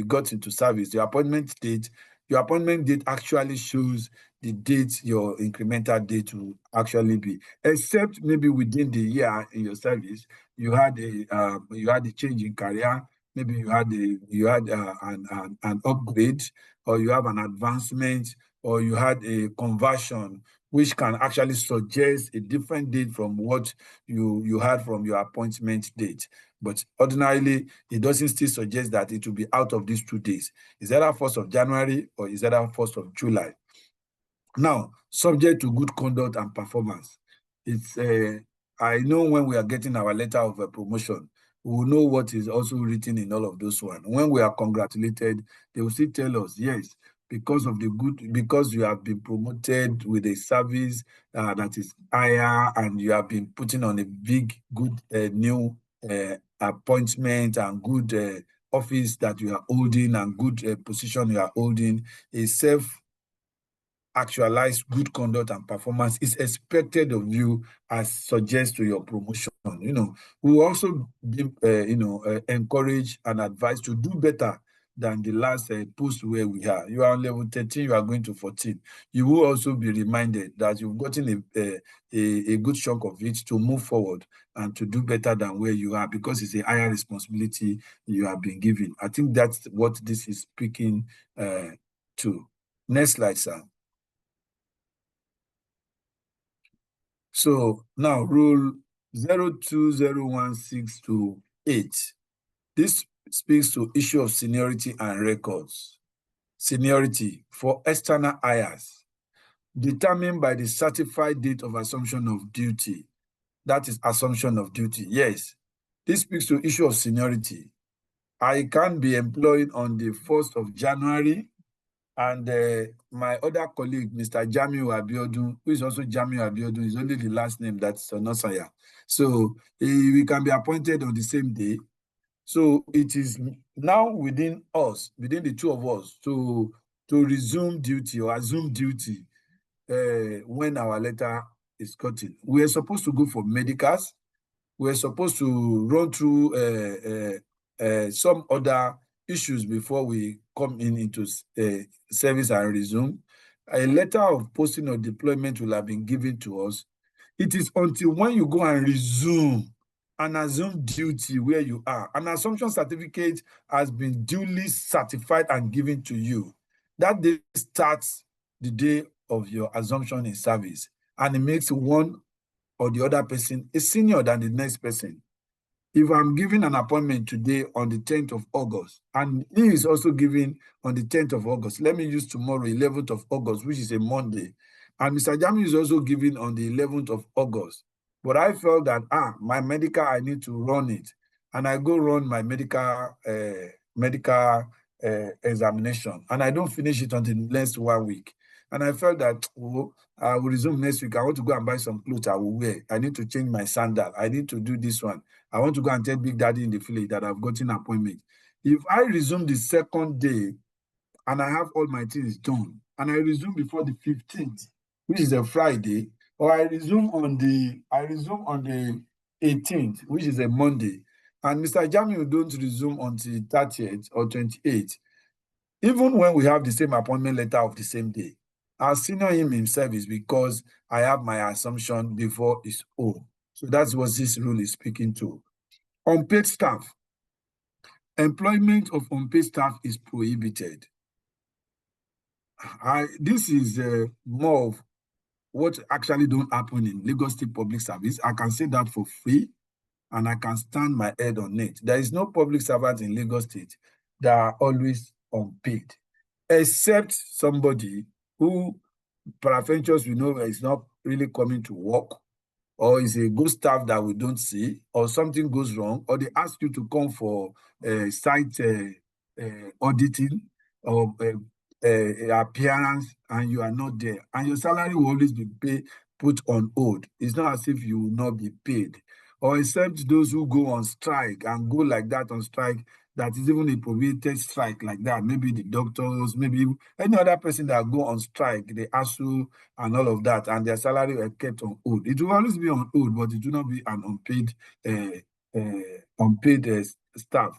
got into service, your appointment date actually shows the date your incremental date will actually be, except maybe within the year in your service, you had a change in career. Maybe you had an upgrade, or you have an advancement, or you had a conversion, which can actually suggest a different date from what you had from your appointment date. But ordinarily, it doesn't still suggest that it will be out of these 2 days. Is that 1st of January or is that 1st of July? Now, subject to good conduct and performance. It's I know when we are getting our letter of promotion, we will know what is also written in all of those ones. When we are congratulated, they will still tell us, yes, because you have been promoted with a service that is higher, and you have been putting on a big, good new appointment and good office that you are holding and good position you are holding, a actualize good conduct and performance is expected of you as suggest to your promotion. We will also be, encourage and advise to do better than the last post where we are. You are on level 13, you are going to 14. You will also be reminded that you've gotten a good chunk of it to move forward and to do better than where you are, because it's a higher responsibility you have been given. I think that's what this is speaking to. Next slide, sir. So now rule 02016 to 8. This speaks to issue of seniority and records. Seniority for external hires, determined by the certified date of assumption of duty. That is assumption of duty. Yes, this speaks to issue of seniority. I can be employed on the 1st of January, and my other colleague, Mr. Jamiu Abiodun, who is also Jamiu Abiodun, is only the last name that's Onosanya. So we can be appointed on the same day. So it is now within us, within the two of us, to resume duty or assume duty when our letter is gotten. We are supposed to go for medicals. We're supposed to run through some other issues before we come into service and resume. A letter of posting or deployment will have been given to us. It is until when you go and resume and assume duty where you are, an assumption certificate has been duly certified and given to you. That day starts the day of your assumption in service, and it makes one or the other person is senior than the next person. If I'm giving an appointment today on the 10th of August, and he is also giving on the 10th of August, let me use tomorrow, 11th of August, which is a Monday, and Mr. Jami is also giving on the 11th of August. But I felt that, my medical, I need to run it. And I go run my medical examination, and I don't finish it until the next 1 week. And I felt that, I will resume next week. I want to go and buy some clothes I will wear. I need to change my sandal. I need to do this one. I want to go and tell Big Daddy in the village that I've gotten an appointment. If I resume the second day and I have all my things done, and I resume before the 15th, which is a Friday, or I resume on the 18th, which is a Monday, and Mr. Jamiu don't resume until 30th or 28th, even when we have the same appointment letter of the same day, I'll senior him in service because I have my assumption before his own. So that's what this rule is speaking to. Unpaid staff. Employment of unpaid staff is prohibited. This is more of what actually don't happen in Lagos State Public Service. I can say that for free. and I can stand my head on it. There is no public servant in Lagos State that are always unpaid, except somebody who peradventure we know is not really coming to work, or is a good staff that we don't see, or something goes wrong, or they ask you to come for site auditing or appearance, and you are not there, and your salary will always be put on hold. It's not as if you will not be paid, or except those who go on strike and go like that on strike, that is even a prohibited strike like that. Maybe the doctors, maybe any other person that go on strike, the ASU and all of that, and their salary were kept on hold. It will always be on hold, but it will not be an unpaid staff.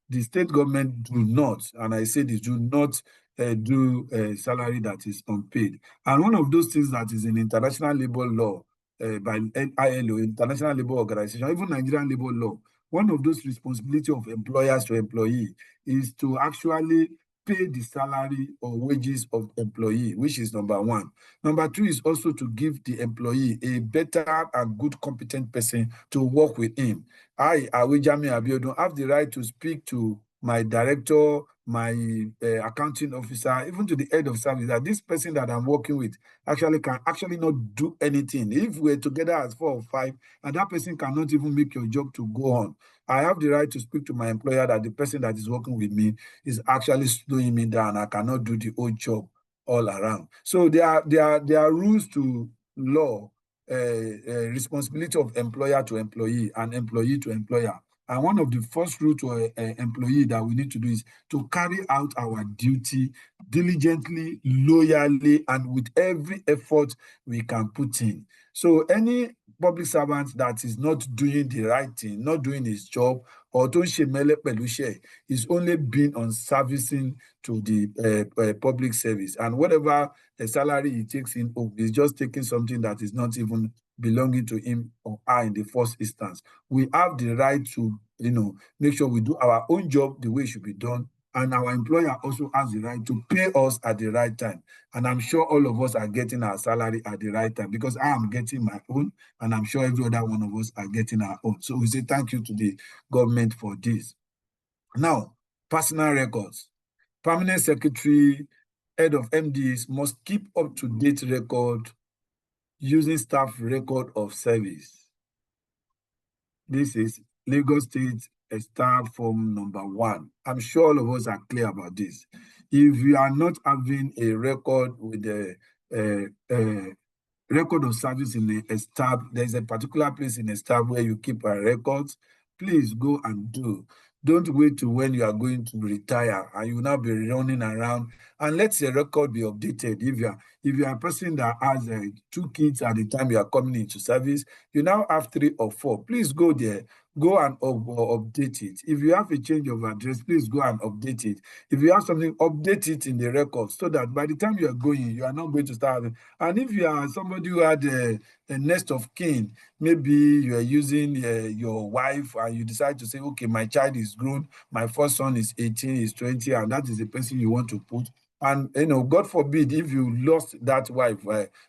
The state government do not, and I say this, do not do salary that is unpaid. And one of those things that is in international labor law by ILO, International Labour Organization, even Nigerian labor law, one of those responsibility of employers to employee is to actually pay the salary or wages of employee, which is number one. Number two is also to give the employee a better and good competent person to work with him. I, Awijami Abiodun, have the right to speak to my director, my accounting officer, even to the head of service, that this person that I'm working with actually can actually not do anything. If we're together as 4 or 5, and that person cannot even make your job to go on, I have the right to speak to my employer that the person that is working with me is actually slowing me down. I cannot do the whole job all around. So there are rules to law, responsibility of employer to employee and employee to employer. And one of the first rules to an employee that we need to do is to carry out our duty diligently, loyally, and with every effort we can put in. So any public servant that is not doing the right thing, not doing his job, or tó ń ṣe mẹ́lẹ́ pẹ̀lú iṣẹ́, is only being on servicing to the public service. And whatever salary he takes in, is just taking something that is not even belonging to him or her in the first instance. We have the right to, make sure we do our own job the way it should be done. And our employer also has the right to pay us at the right time. And I'm sure all of us are getting our salary at the right time, because I am getting my own, and I'm sure every other one of us are getting our own. So we say thank you to the government for this. Now, personal records. Permanent secretary, head of MDs must keep up-to-date record using staff record of service. This is Lagos State staff form number 1. I'm sure all of us are clear about this. If you are not having a record with the record of service in a staff, there's a particular place in a staff where you keep our records, please go and do. Don't wait to when you are going to retire and you will now be running around, and let your record be updated. If you are a person that has 2 kids at the time you are coming into service, you now have 3 or 4, please go there, go and update it. If you have a change of address, please go and update it. If you have something, update it in the record, so that by the time you are going, you are not going to start having. And if you are somebody who had a nest of kin, maybe you are using your wife, and you decide to say, okay, my child is grown, my first son is 18, is 20, and that is the person you want to put. And God forbid if you lost that wife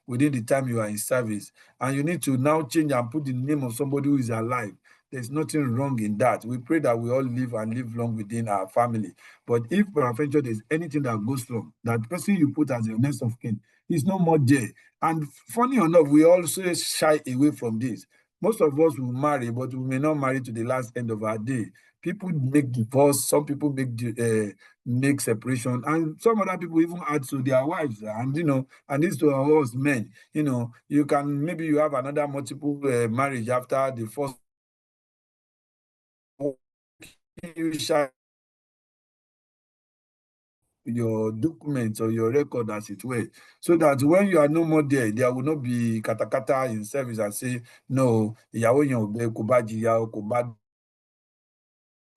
within the time you are in service, and you need to now change and put the name of somebody who is alive. There's nothing wrong in that. We pray that we all live and live long within our family. But if peradventure there's anything that goes wrong, that person you put as your next of kin is no more there. And funny enough, we also shy away from this. Most of us will marry, but we may not marry to the last end of our day. People make divorce, some people make separation, and some other people even add to their wives. And and this to us men, you can, maybe you have another multiple marriage after the first. You share your documents or your record, as it were, so that when you are no more there, there will not be katakata in service and say, no,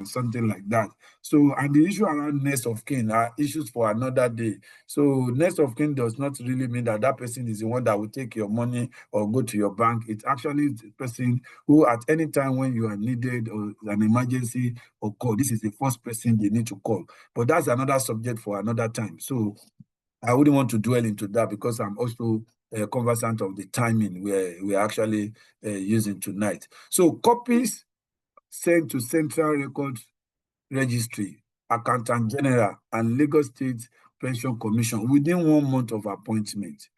something like that. So, and the issue around next of kin are issues for another day. So next of kin does not really mean that that person is the one that will take your money or go to your bank. It's actually the person who at any time when you are needed or an emergency or call, this is the first person they need to call. But that's another subject for another time. So I wouldn't want to dwell into that, because I'm also conversant of the timing we're actually using tonight. So copies sent to Central Record Registry, Accountant General, and Lagos State Pension Commission within 1 month of appointment.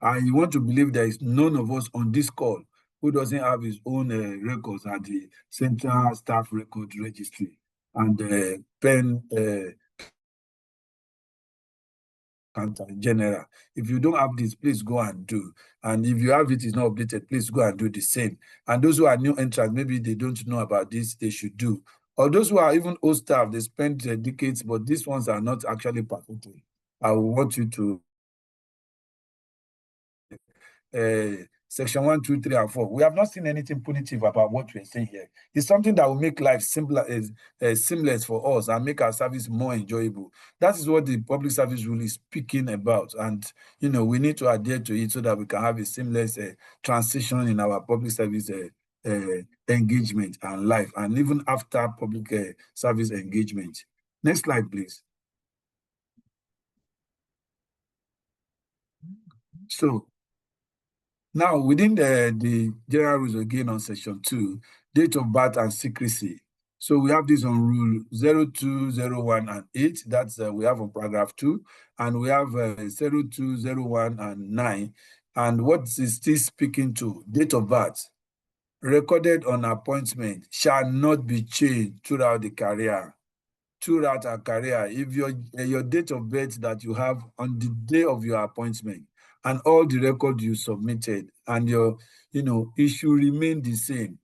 And you want to believe there is none of us on this call who doesn't have his own records at the Central Staff Record Registry and Pen Accountant General. If you don't have this, please go and do. And if you have it, is not updated, please go and do the same. And those who are new entrants, maybe they don't know about this, they should do. Or those who are even old staff, they spend decades, but these ones are not actually perfected. I want you to section 1, 2, 3, and 4. We have not seen anything punitive about what we're saying here. It's something that will make life simpler, seamless for us and make our service more enjoyable. That is what the public service rule is speaking about. And, we need to adhere to it so that we can have a seamless transition in our public service engagement and life, and even after public service engagement. Next slide, please. So, now, within the general rules again on section 2, date of birth and secrecy. So we have this on rule 02, 01, and 8. That's we have on paragraph 2. And we have 02, 01, and 9. And what is this speaking to? Date of birth recorded on appointment shall not be changed throughout the career. Throughout our career, if your date of birth that you have on the day of your appointment and all the records you submitted and your issue remain the same.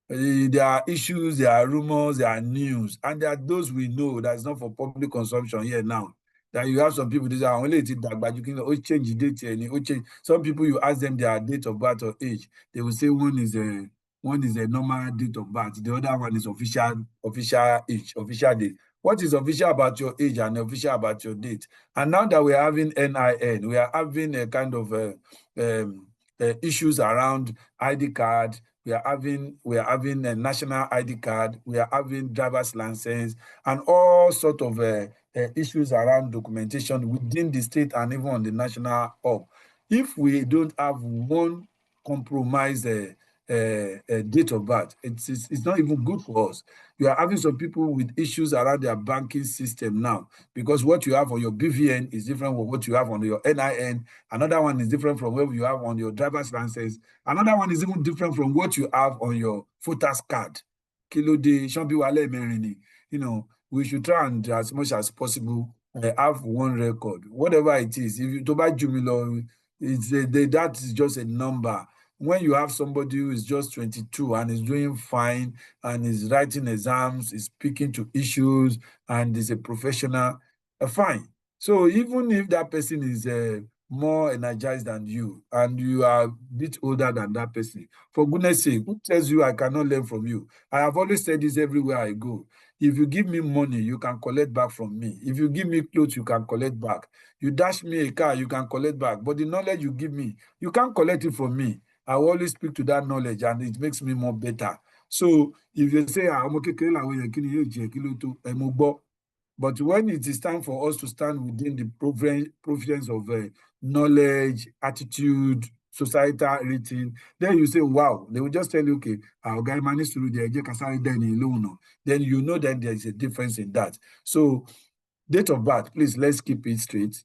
There are issues, there are rumors, there are news, and there are those we know that's not for public consumption here now. That you have some people that are only but you can change the date and change. Some people you ask them their date of birth or age, they will say one is a normal date of birth, the other one is official age, official date. What is official about your age and official about your date? And now that we are having NIN, we are having a kind of issues around ID card. We are having a national ID card. We are having driver's license and all sort of issues around documentation within the state and even on the national hub. If we don't have one compromised date of birth, it's not even good for us. You are having some people with issues around their banking system now, because what you have on your BVN is different from what you have on your NIN. Another one is different from what you have on your driver's license. Another one is even different from what you have on your voter's card. We should try and, as much as possible, have one record, whatever it is. If you to buy Jumilo, that is just a number. When you have somebody who is just 22 and is doing fine and is writing exams, is speaking to issues, and is a professional, fine. So even if that person is more energized than you and you are a bit older than that person, for goodness sake, who tells you I cannot learn from you? I have always said this everywhere I go. If you give me money, you can collect back from me. If you give me clothes, you can collect back. You dash me a car, you can collect back. But the knowledge you give me, you can't collect it from me. I will always speak to that knowledge and it makes me more better. So if you say, but when it is time for us to stand within the provisions of knowledge, attitude, societal rating, then you say, wow, they will just tell you, okay, our guy managed to do the then you know that there is a difference in that. So date of birth, please, let's keep it straight.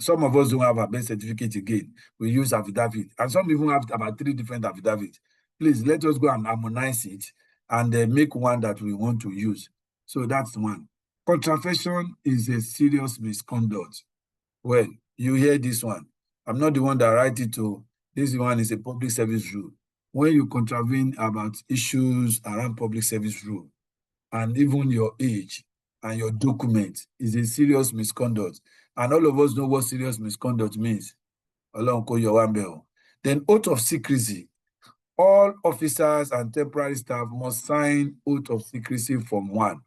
Some of us don't have our birth certificate again. We use affidavit. And some even have about 3 different affidavits. Please, let us go and harmonize it and make one that we want to use. So that's one. Contravention is a serious misconduct. Well, you hear this one. I'm not the one that write it to. This one is a public service rule. When you contravene about issues around public service rule, and even your age and your document is a serious misconduct. And all of us know what serious misconduct means. Then oath of secrecy. All officers and temporary staff must sign oath of secrecy Form 1.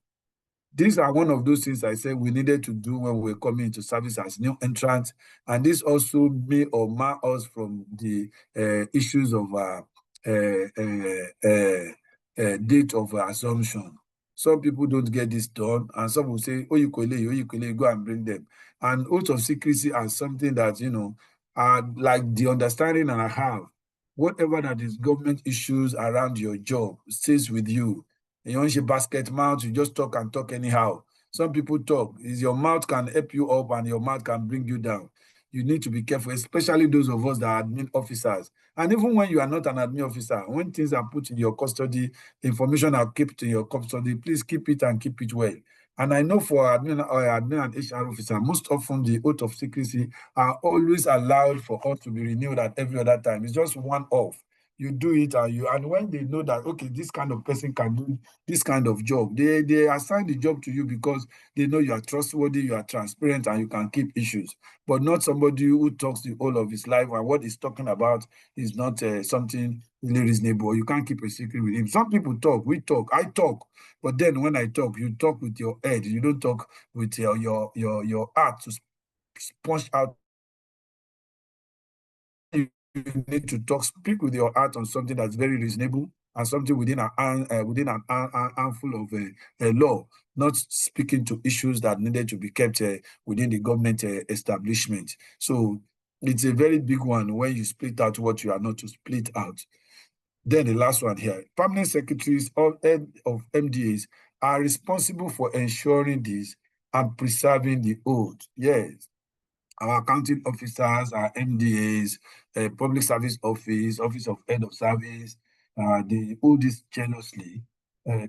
These are one of those things I said we needed to do when we were coming into service as new entrants. And this also may or mar us from the issues of date of assumption. Some people don't get this done, and some will say, oh, you go and bring them. And oath of secrecy are something that, are like the understanding that I have. Whatever that is government issues around your job stays with you. You don't use basket mouth, you just talk and talk anyhow. Some people talk. Your mouth can help you up and your mouth can bring you down. You need to be careful, especially those of us that are admin officers. And even when you are not an admin officer, when things are put in your custody, information are kept in your custody, please keep it and keep it well. And I know for admin and HR officer, most often the oath of secrecy are always allowed for us to be renewed at every other time. It's just one off. You do it and when they know that, okay, this kind of person can do this kind of job, they assign the job to you because they know you are trustworthy, you are transparent, and you can keep issues. But not somebody who talks the whole of his life and what he's talking about is not something really reasonable. You can't keep a secret with him. Some people talk, we talk, I talk. But then when I talk, you talk with your head. You don't talk with your heart to sponge out. You need to speak with your heart on something that's very reasonable and something within an handful of law, not speaking to issues that needed to be kept within the government establishment. So it's a very big one when you split out what you are not to split out. Then the last one here, permanent secretaries of MDAs are responsible for ensuring this and preserving the oath. Yes, our accounting officers, our MDAs, public service office, office of head of service, they hold this jealously,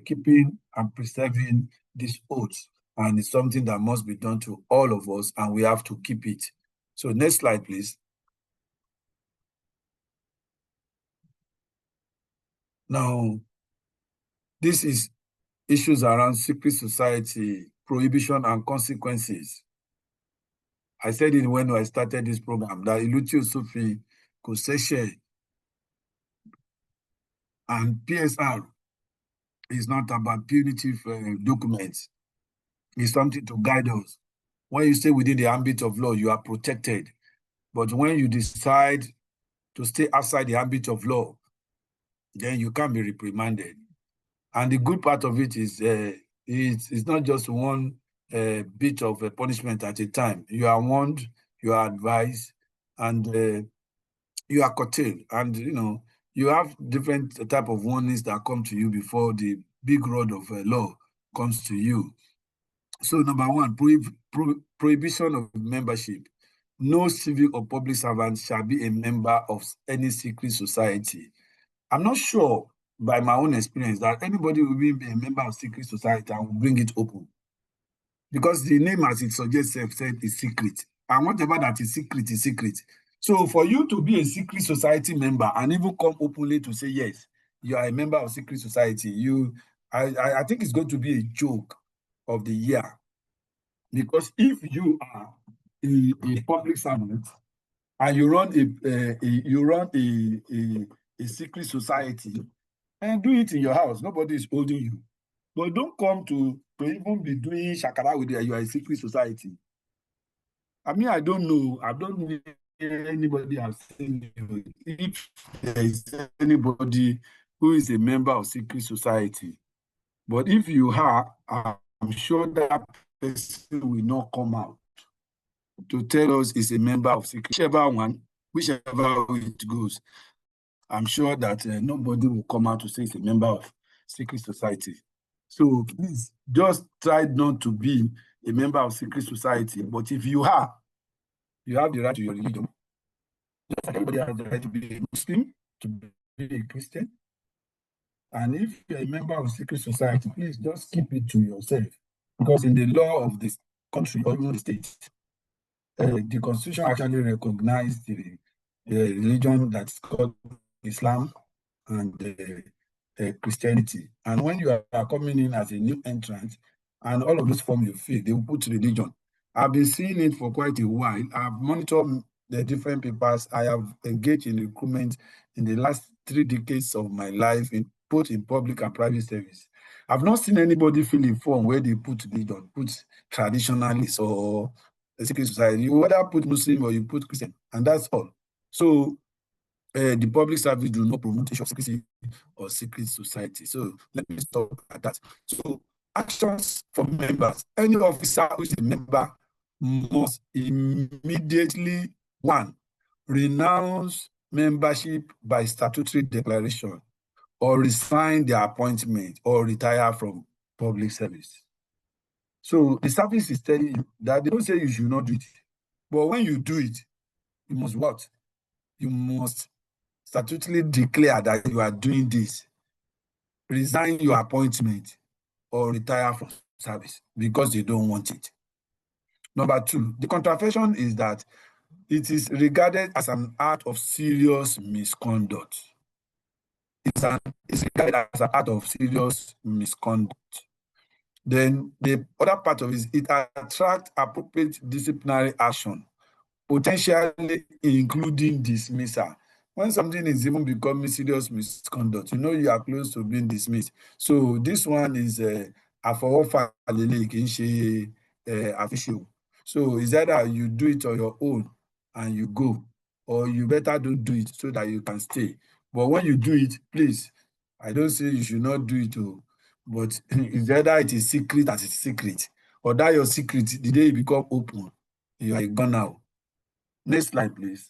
keeping and preserving this oath. And it's something that must be done to all of us, and we have to keep it. So next slide, please. Now, this is issues around secret society, prohibition and consequences. I said it when I started this program, that Iluti Sophie, Koseshe, and PSR is not about punitive documents. It's something to guide us. When you stay within the ambit of law, you are protected. But when you decide to stay outside the ambit of law, then you can be reprimanded. And the good part of it is it's not just one bit of a punishment at a time. You are warned, you are advised, and you are curtailed. And, you have different type of warnings that come to you before the big rod of law comes to you. So number one, prohibition of membership. No civil or public servant shall be a member of any secret society. I'm not sure by my own experience that anybody will be a member of secret society and will bring it open. Because the name, as it suggests, said is secret. And whatever that is secret is secret. So for you to be a secret society member and even come openly to say, yes, you are a member of secret society, I think it's going to be a joke of the year. Because if you are a public servant and you run a secret society, and do it in your house, nobody is holding you. But don't come to even be doing shakara with you are a secret society. I mean, I don't know. I don't hear anybody has seen you. If there is anybody who is a member of secret society, but if you are, I'm sure that person will not come out to tell us is a member of secret. Whichever way it goes, I'm sure that nobody will come out to say it's a member of secret society. So please just try not to be a member of secret society. But if you are, you have the right to your religion. Just like everybody has the right to be a Muslim, to be a Christian. And if you're a member of secret society, please just keep it to yourself. Because in the law of this country or even the state, the constitution actually recognized the religion that's called Islam and Christianity. And when you are coming in as a new entrant, and all of those forms you fill, they will put religion. I've been seeing it for quite a while. I've monitored the different papers. I have engaged in recruitment in the last 3 decades of my life, both in public and private service. I've not seen anybody fill a form where they put religion, put traditionalists or a secret society. You either put Muslim or you put Christian, and that's all. So the public service do not promote secrecy or secret society. So let me stop at that. So actions for members. Any officer who is a member must immediately, one, renounce membership by statutory declaration or resign their appointment or retire from public service. So the service is telling you that they don't say you should not do it. But when you do it, you must what? You must statutorily declare that you are doing this, resign your appointment, or retire from service because they don't want it. Number two, the contravention is that it is regarded as an act of serious misconduct. It's regarded as an act of serious misconduct. Then the other part of it is it attracts appropriate disciplinary action, potentially including dismissal. When something is even becoming serious misconduct, you know you are close to being dismissed. So this one is àfọwọ́fà lélẹ́yìí kì í ṣe àfiṣe. So it's either you do it on your own and you go, or you better don't do it so that you can stay. But when you do it, please, I don't say you should not do it, but it's either it is secret as it's secret, or that your secret, the day it become open, you are gone now. Next slide, please.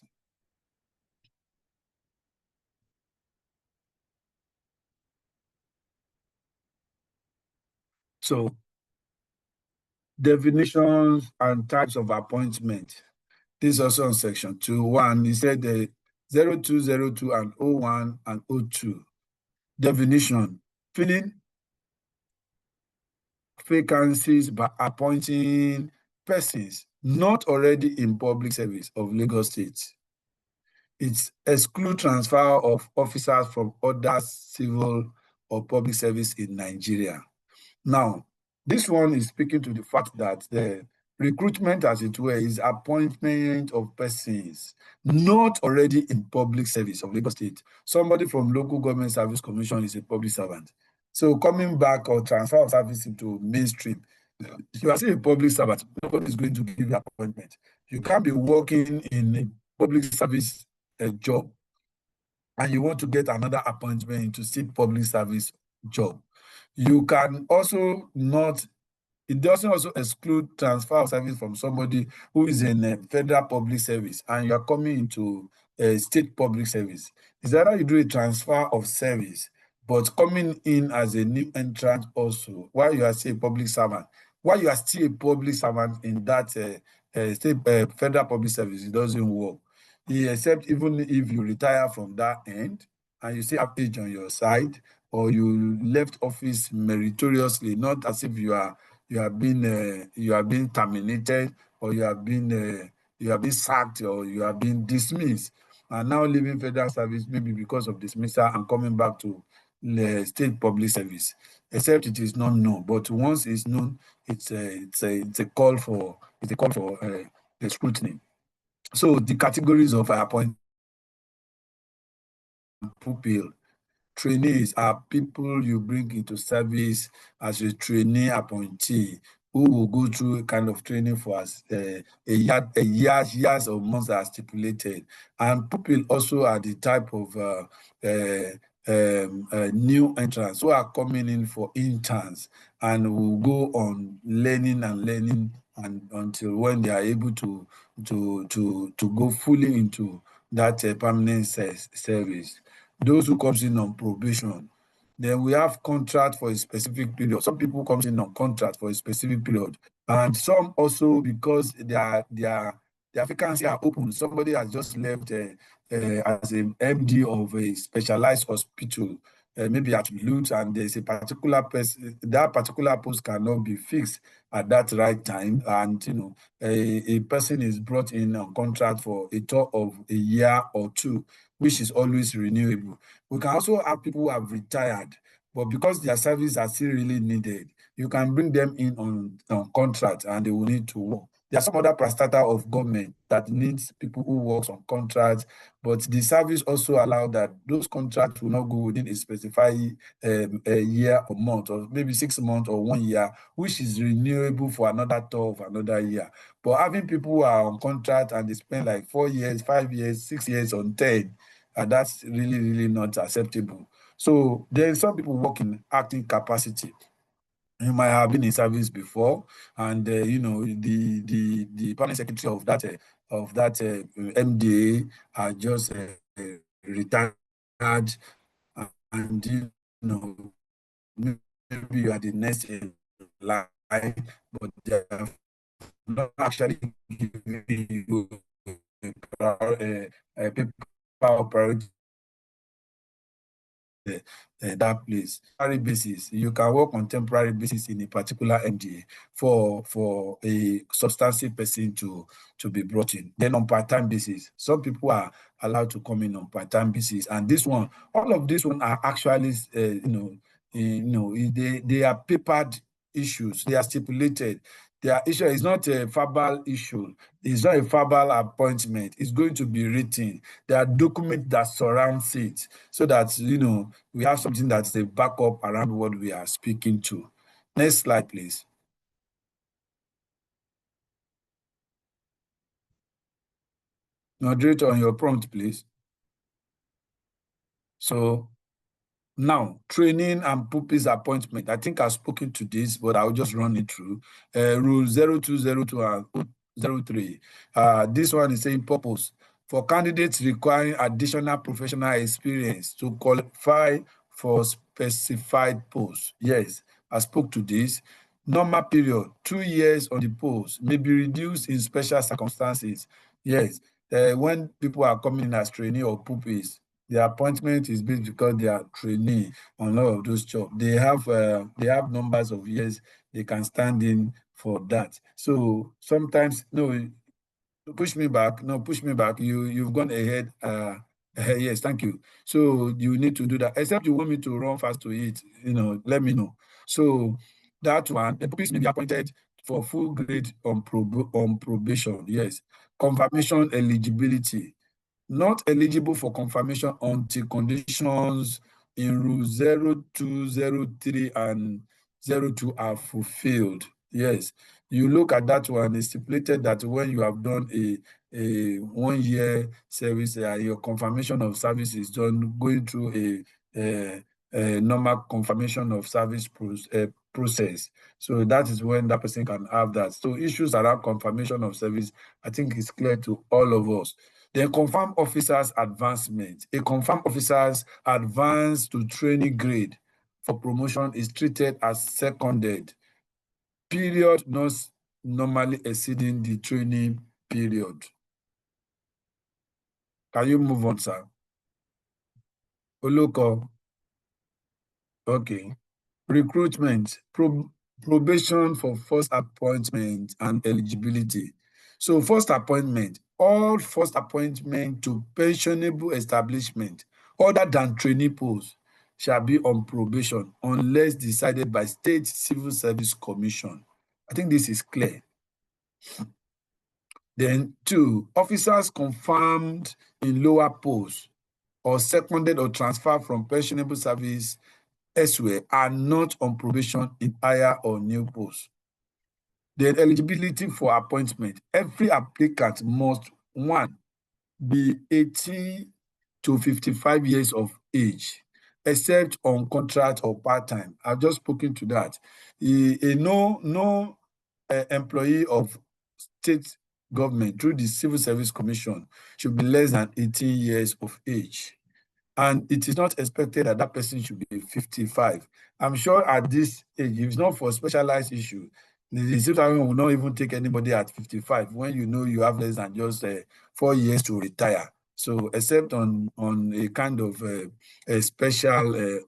So, definitions and types of appointment. This is also on section 2.1. He said the 0202 and 01 and 02. Definition: filling vacancies by appointing persons not already in public service of Lagos State. It excludes transfer of officers from other civil or public service in Nigeria. Now, this one is speaking to the fact that the recruitment, as it were, is appointment of persons not already in public service of Lagos State. Somebody from local government service commission is a public servant. So coming back or transfer of service into mainstream, you are still a public servant. Nobody is going to give you appointment. You can't be working in a public service job and you want to get another appointment into state public service job. You can also not, it doesn't also exclude transfer of service from somebody who is in a federal public service and you are coming into a state public service. It's either you do a transfer of service, but coming in as a new entrant also, while you are still a public servant, while you are still a public servant in that state federal public service, it doesn't work. Except even if you retire from that end and you still have age on your side, or you left office meritoriously, not as if you have been terminated, or you have been sacked, or you have been dismissed, and now leaving federal service maybe because of dismissal and coming back to the state public service. Except it is not known, but once it's known, it's a call for the scrutiny. So the categories of appointment: pupil. Trainees are people you bring into service as a trainee appointee who will go through a kind of training for us years or months as stipulated. And pupil also are the type of new entrants who are coming in for interns and will go on learning and until when they are able to go fully into that permanent service. Those who comes in on probation. Then we have contract for a specific period. Some people comes in on contract for a specific period, and some also because their vacancy are open. Somebody has just left as an MD of a specialized hospital, maybe at Lutz, and there's a particular person. That particular post cannot be fixed at that right time, and a person is brought in on contract for a tour of a year or two, which is always renewable. We can also have people who have retired, but because their services are still really needed, you can bring them in on contract and they will need to work. There are some other prestata of government that needs people who work on contracts, but the service also allow that those contracts will not go within a specified a year or month, or maybe 6 months or 1 year, which is renewable for another tour of another year. But having people who are on contract and they spend like 4 years, 5 years, 6 years on 10, that's really, really not acceptable. So there are some people work in acting capacity. You might have been in service before, and the permanent secretary of that MDA are just retired, and maybe you are the next in line, but they have not actually giving you a paper or priority that place. Temporary basis, you can work on temporary basis in a particular MDA for a substantive person to be brought in. Then on part-time basis, some people are allowed to come in on part-time basis, and this one, all of this one are actually they are papered issues. They are stipulated. Their issue is not a verbal issue. It's not a verbal appointment. It's going to be written. There are documents that surrounds it, so that we have something that's a backup around what we are speaking to. Next slide, please. Moderator, on your prompt, please. So now, training and pupils appointment. I think I've spoken to this, but I'll just run it through. Rule 0202 and 03. This one is saying purpose. For candidates requiring additional professional experience to qualify for specified posts. Yes, I spoke to this. Normal period, 2 years on the post, may be reduced in special circumstances. Yes, when people are coming in as trainee or pupils, the appointment is based because they are trainee on all of those jobs. They have numbers of years they can stand in for that. So sometimes, no, push me back. No, push me back. You've gone ahead. Yes, thank you. So you need to do that. Except you want me to run fast to it, let me know. So that one, the pupils may be appointed for full grade on probation. Yes. Confirmation eligibility. Not eligible for confirmation until conditions in Rule 0203 and 02 are fulfilled. Yes, you look at that one, it's stipulated that when you have done a 1 year service, your confirmation of service is done going through a normal confirmation of service process. So that is when that person can have that. So issues around confirmation of service, I think it's clear to all of us. Then confirmed officers advancement. A confirmed officer's advance to training grade for promotion is treated as seconded. Period not normally exceeding the training period. Can you move on, sir? Oloko. Okay. Recruitment. Probation for first appointment and eligibility. So first appointment, all first appointment to pensionable establishment other than trainee posts shall be on probation unless decided by State Civil Service Commission. I think this is clear. Then 2, officers confirmed in lower posts or seconded or transferred from pensionable service elsewhere are not on probation in higher or new posts. Then eligibility for appointment. Every applicant must, 1, be 18 to 55 years of age, except on contract or part-time. I've just spoken to that. No employee of state government through the Civil Service Commission should be less than 18 years of age. And it is not expected that that person should be 55. I'm sure at this age, if it's not for specialized issue, the Civil Service will not even take anybody at 55 when you have less than just 4 years to retire. So except on a kind of a special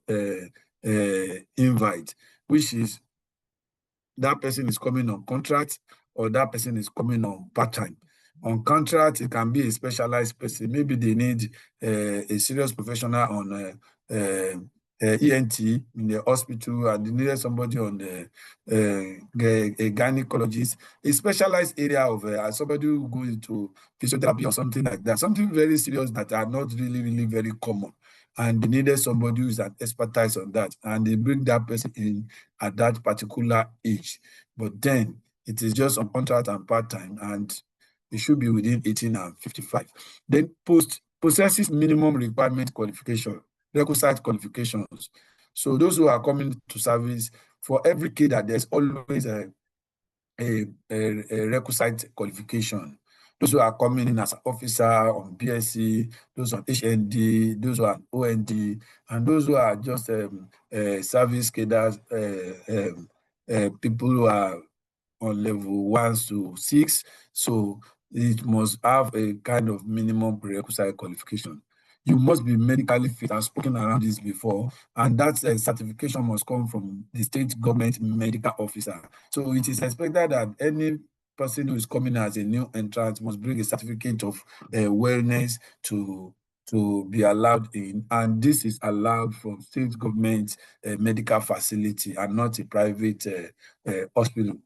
invite, which is that person is coming on contract or that person is coming on part-time. On contract, it can be a specialized person. Maybe they need a serious professional on ENT in the hospital, and they needed somebody on a gynecologist, a specialized area of somebody who goes into physiotherapy or something like that, something very serious that are not really very common. And they needed somebody who's an expertise on that, and they bring that person in at that particular age. But then it is just on contract and part-time, and it should be within 18 and 55. Then possesses minimum requirement qualification, requisite qualifications. So those who are coming to service, for every cadre, there's always a requisite qualification. Those who are coming in as officer on BSc, those on HND, those who are on OND, and those who are just service cadres, people who are on level 1 to 6. So it must have a kind of minimum prerequisite qualification. You must be medically fit. I've spoken around this before, and that certification must come from the state government medical officer. So it is expected that any person who is coming as a new entrant must bring a certificate of wellness to be allowed in, and this is allowed from state government medical facility and not a private hospital.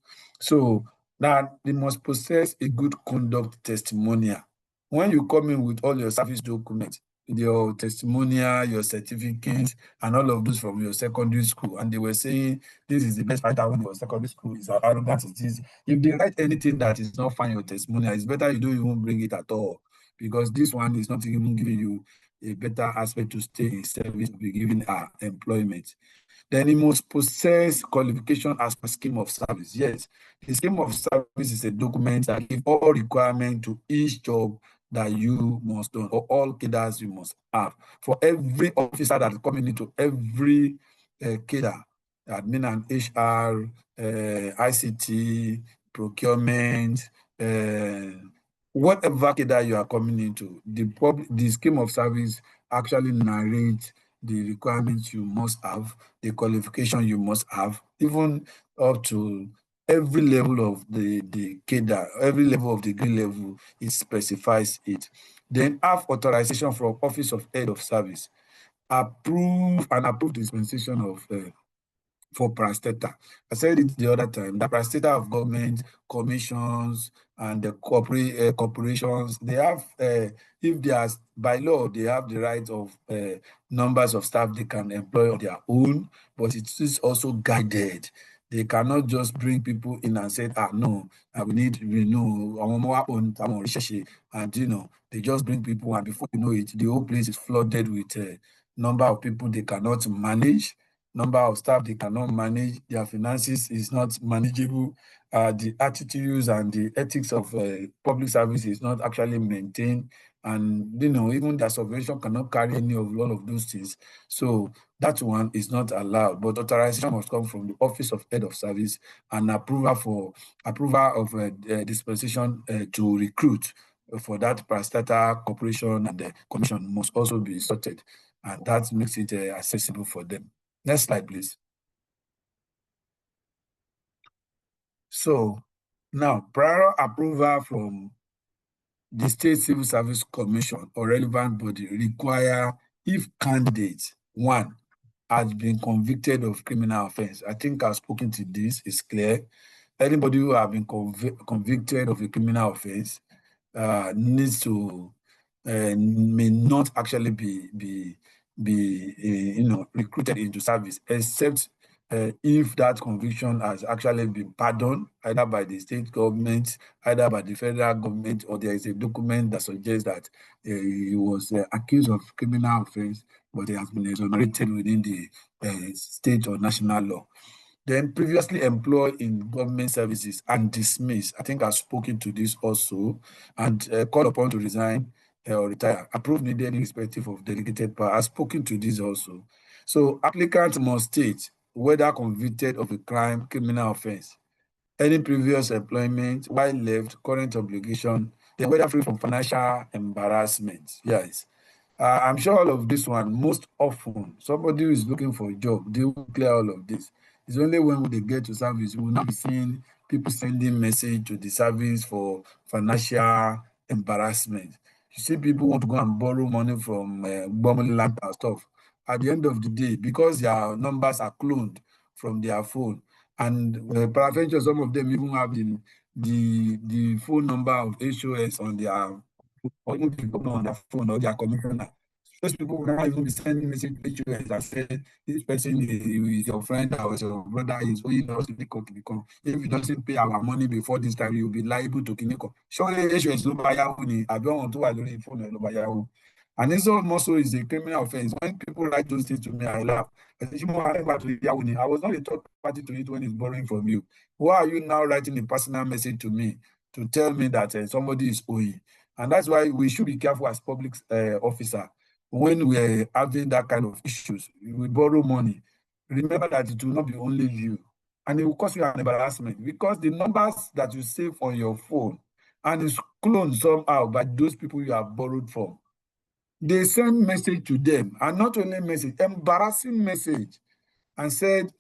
So now they must possess a good conduct testimonial. When you come in with all your service documents, your testimonial, your certificate, and all of those from your secondary school, and they were saying this is the best fighter when your secondary school is arrogant as this. If they write anything that is not fine, your testimonial, it's better you don't even bring it at all, because this one is not even giving you a better aspect to stay in service, to be given employment. Then he must possess qualification as per scheme of service. Yes, the scheme of service is a document that gives all requirements to each job that you must do, or all cadres you must have. For every officer that is coming into every cadre, admin and HR, ICT, procurement, whatever cadre you are coming into, the scheme of service actually narrates the requirements you must have, the qualification you must have, even up to every level of the cadre, every level of the grade level, it specifies it. Then have authorization from Office of Head of Service, approve and approve dispensation of for parastatal. I said it the other time, the parastatal of government, commissions, and the corporations, they have, if they are, by law, they have the right of numbers of staff they can employ on their own, but it is also guided. They cannot just bring people in and say, no, we need, and they just bring people, and before you know it, the whole place is flooded with number of people they cannot manage, number of staff they cannot manage, their finances is not manageable, the attitudes and the ethics of public service is not actually maintained, and even their subvention cannot carry any of all of those things. So that one is not allowed, but authorization must come from the Office of Head of Service, and approval of dispensation to recruit for that parastatal corporation and the commission must also be sorted, and that makes it accessible for them. Next slide, please. So now, prior approval from the State Civil Service Commission or relevant body require, if candidate one has been convicted of criminal offense. I think I've spoken to this, it's clear. Anybody who has been convicted of a criminal offense needs to may not actually be recruited into service, except if that conviction has actually been pardoned either by the state government, either by the federal government, or there is a document that suggests that he was accused of criminal offense, but he has been exonerated within the state or national law. Then previously employed in government services and dismissed. I think I've spoken to this also, and called upon to resign or retire. Approved needed irrespective of delegated power. I've spoken to this also. So applicant must state whether convicted of a criminal offense, any previous employment, while left, current obligation, then whether free from financial embarrassment. Yes. I'm sure all of this one, most often, somebody who is looking for a job, they will clear all of this. It's only when they get to service, we will not be seeing people sending message to the service for financial embarrassment. You see people want to go and borrow money from Land and stuff. At the end of the day, because their numbers are cloned from their phone, and peradventure, some of them even have the phone number of HOS on their, or even the governor on their phone, or their commissioner. Those people will not even be sending message to HOS that say this person is your friend or is your brother, is owing us to become. If you doesn't pay our money before this time, you'll be liable to Kiniko. Surely HOS ló bá yáwó ni, àbí ọ̀hún tó wà lórí fóònù ẹ̀ ló bá yáwó. And this also is a criminal offense. When people write those things to me, I laugh. I was not a third party to it when it's borrowing from you. Why are you now writing a personal message to me to tell me that somebody is owing. And that's why we should be careful as public officer when we're having that kind of issues. We borrow money. Remember that it will not be only you, and it will cause you an embarrassment because the numbers that you save on your phone and is cloned somehow by those people you have borrowed from. They send message to them, and not only message, embarrassing message, and said,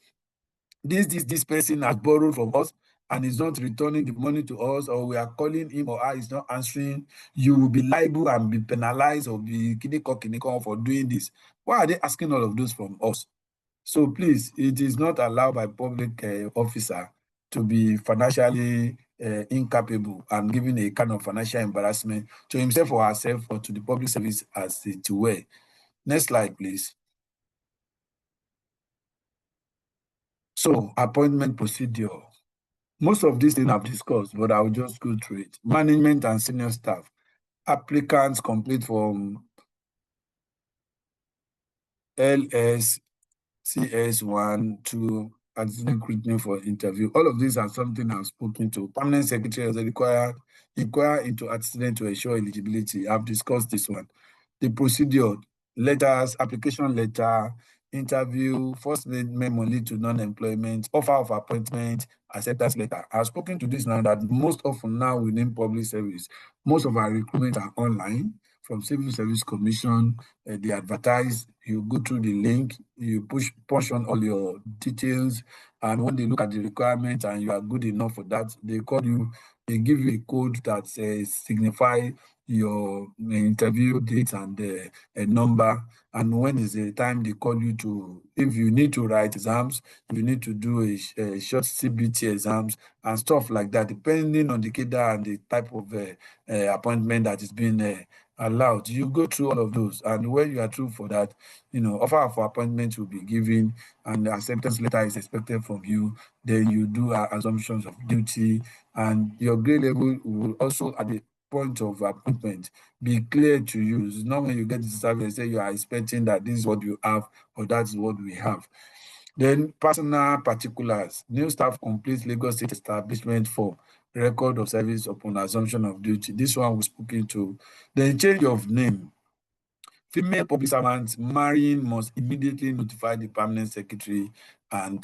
this person has borrowed from us and is not returning the money to us, or we are calling him or her is not answering. You will be liable and be penalized or be kiniko for doing this. Why are they asking all of those from us? So please, it is not allowed by public officer to be financially incapable and giving a kind of financial embarrassment to himself or herself or to the public service as it were. Next slide, please. So, appointment procedure. Most of these things I've discussed, but I'll just go through it. Management and senior staff. Applicants complete from LS, CS1 to recruitment for interview. All of these are something I've spoken to. Permanent secretary is required, inquire into antecedent to ensure eligibility. I've discussed this one. The procedure, letters, application letter, interview, first memo lead to non-employment, offer of appointment, acceptance letter. I've spoken to this now that most often now within public service, most of our recruitment are online from Civil Service Commission. They advertise, you go through the link, you push on all your details, and when they look at the requirement and you are good enough for that, they call you, they give you a code that signify your interview date and a number, and when is the time they call you to, if you need to write exams, you need to do a short CBT exams and stuff like that, depending on the cadre and the type of appointment that is being allowed. You go through all of those, and when you are through for that, offer for appointment will be given and the acceptance letter is expected from you. Then you do assumptions of duty, and your grade level will also at the point of appointment be clear to you. It's not when you get the service say you are expecting that this is what you have or that's what we have. Then personal particulars. New staff completes Lagos State establishment form, record of service upon assumption of duty. This one was spoken to. Then change of name. Female public servants marrying must immediately notify the permanent secretary and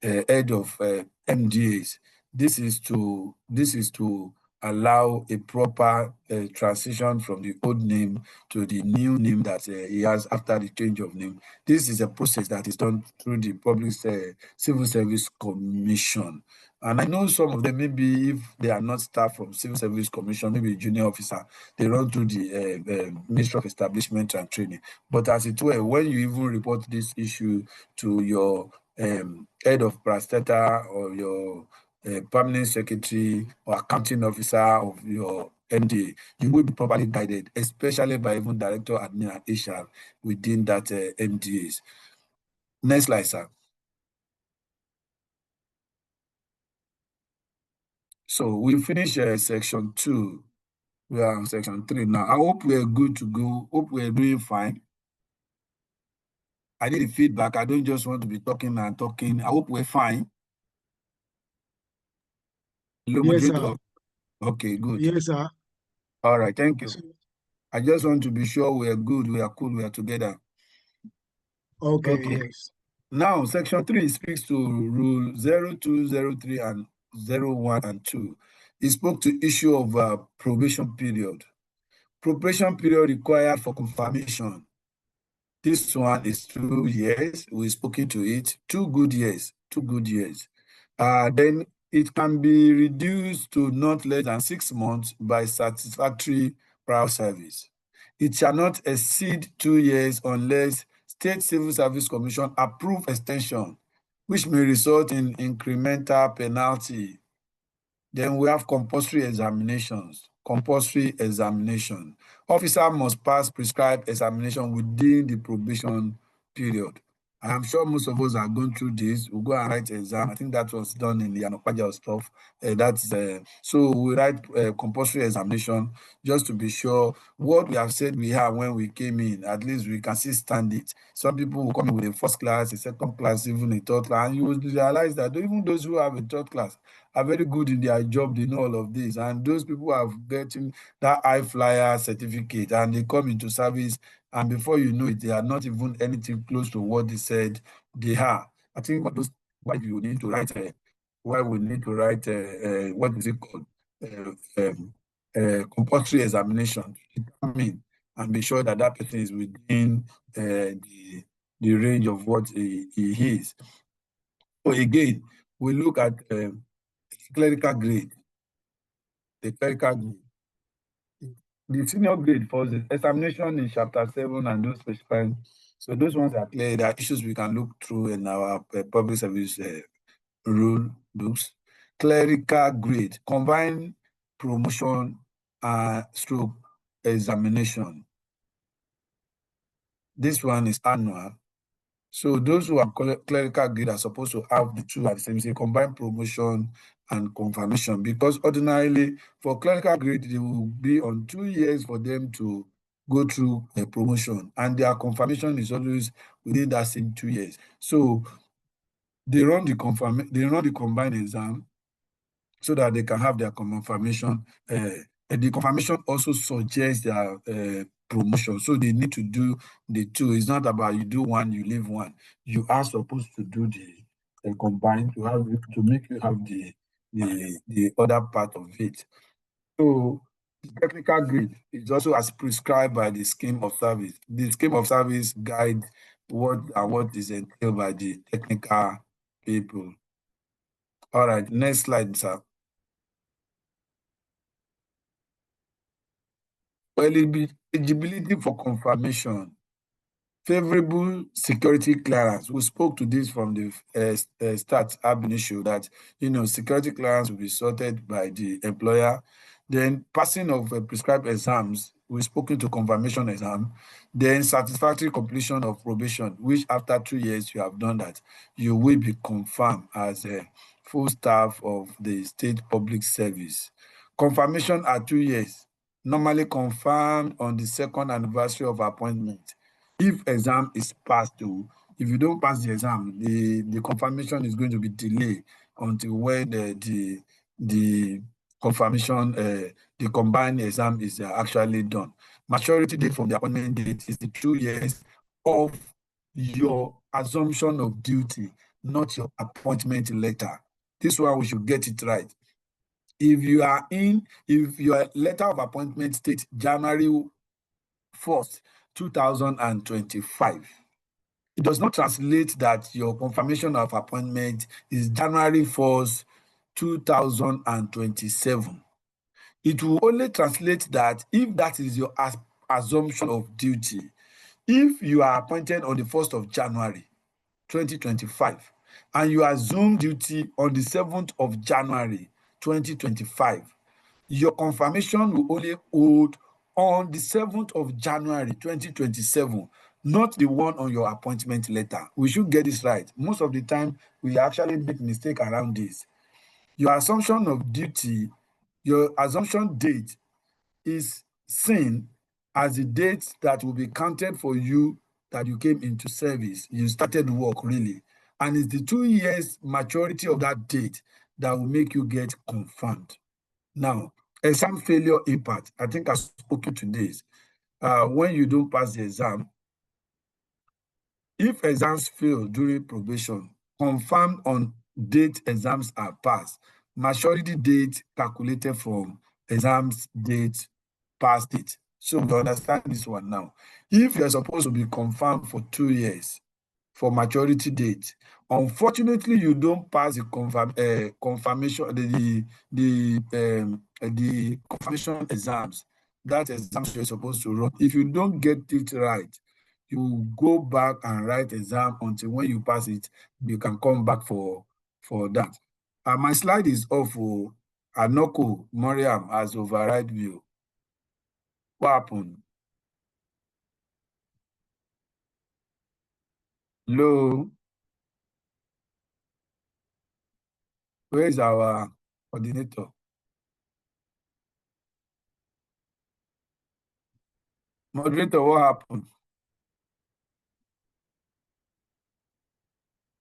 head of MDAs. This is to allow a proper transition from the old name to the new name that he has after the change of name. This is a process that is done through the Public Civil Service Commission. And I know some of them, maybe if they are not staff from Civil Service Commission, maybe a junior officer, they run through the Ministry of Establishment and Training. But as it were, when you even report this issue to your head of Prastata or your permanent secretary or accounting officer of your MDA, you will be properly guided, especially by even director, admin, and HR within that MDAs. Next slide, sir. So we finish section 2. We are on section 3 now. I hope we are good to go. Hope we are doing fine. I need the feedback. I don't just want to be talking and talking. I hope we're fine. Hello, Yes, moderator. sir. Okay, good. Yes, sir. All right, thank you. So, I just want to be sure we are good, we are cool, we are together. okay, Okay. yes. Now, section 3 speaks to rule 0203 and 01 and 2. It spoke to issue of probation period. Probation period required for confirmation. This one is 2 years. We've spoken to it. 2 good years. 2 good years. Then it can be reduced to not less than 6 months by satisfactory prior service. It shall not exceed 2 years unless State Civil Service Commission approve extension, which may result in incremental penalty. Then we have compulsory examinations. Compulsory examination. Officer must pass prescribed examination within the probation period. I'm sure most of us are going through this. We'll go and write exam. I think that was done in the Yanokwaja stuff. So we write compulsory examination just to be sure what we have said we have when we came in. At least we can still stand it. Some people will come in with a first class, a second class, even a third class, and you will realize that even those who have a third class are very good in their job, they know all of this. And those people have getting that high flyer certificate and they come into service, and before you know it, they are not even anything close to what they said they are. I think what those why you need to write why we need to write what is it called? Compulsory examination to determine and be sure that that person is within the range of what he is. So again, we look at clerical grade, the clerical grade. The senior grade for the examination in chapter 7 and those specified. So those ones are clear. There are issues we can look through in our public service rule books. Clerical grade, combine promotion stroke examination. This one is annual. So those who are clerical grade are supposed to have the two at the same time, combined promotion and confirmation, because ordinarily for clerical grade, they will be on 2 years for them to go through a promotion, and their confirmation is always within that same 2 years. So they run the combined exam so that they can have their confirmation. And the confirmation also suggests their promotion. So they need to do the two. It's not about you do one, you leave one. You are supposed to do the combined to make you have the other part of it. So the technical grade is also as prescribed by the scheme of service. The scheme of service guide what is entailed by the technical people. All right, next slide, sir. Eligibility for confirmation. Favorable security clearance. We spoke to this from the start ab initio that security clearance will be sorted by the employer. Then passing of prescribed exams. We've spoken to confirmation exam. Then satisfactory completion of probation, which after 2 years you have done that, you will be confirmed as a full staff of the state public service. Confirmation at 2 years, normally confirmed on the second anniversary of appointment. If exam is passed though, if you don't pass the exam, the confirmation is going to be delayed until when the confirmation, the combined exam is actually done. Maturity date from the appointment date is the 2 years of your assumption of duty, not your appointment letter. This one we should get it right. If your letter of appointment states January 1st, 2025, it does not translate that your confirmation of appointment is January 1st, 2027. It will only translate that if that is your assumption of duty. If you are appointed on the 1st of January, 2025, and you assume duty on the 7th of January, 2025, your confirmation will only hold on the 7th of January 2027, not the one on your appointment letter. We should get this right. Most of the time, we actually make mistake around this. Your assumption of duty, your assumption date is seen as the date that will be counted for you that you came into service, you started work really. And it's the 2 years maturity of that date that will make you get confirmed. Now, exam failure impact. I think I've spoken to this. When you don't pass the exam, if exams fail during probation, confirmed on date exams are passed, maturity date calculated from exams date past date. So we understand this one now. If you're supposed to be confirmed for 2 years for maturity date, unfortunately, you don't pass the confirmation, the confirmation exams. That exams you're supposed to run. If you don't get it right, you go back and write exam until when you pass it, you can come back for that. My slide is off. Anoko Mariam has override view. What happened? Hello, where is our coordinator? Moderator, what happened?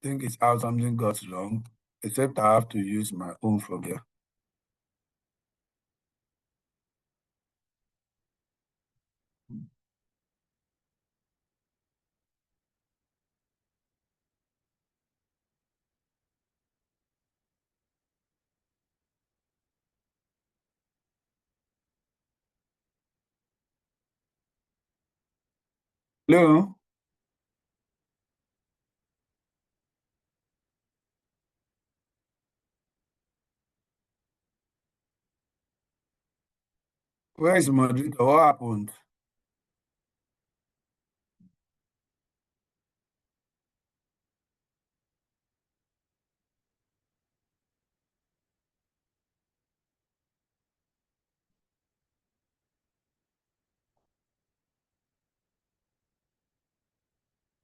Think it's how something got wrong. except I have to use my own from here. Hello? Where is Madrid? What happened?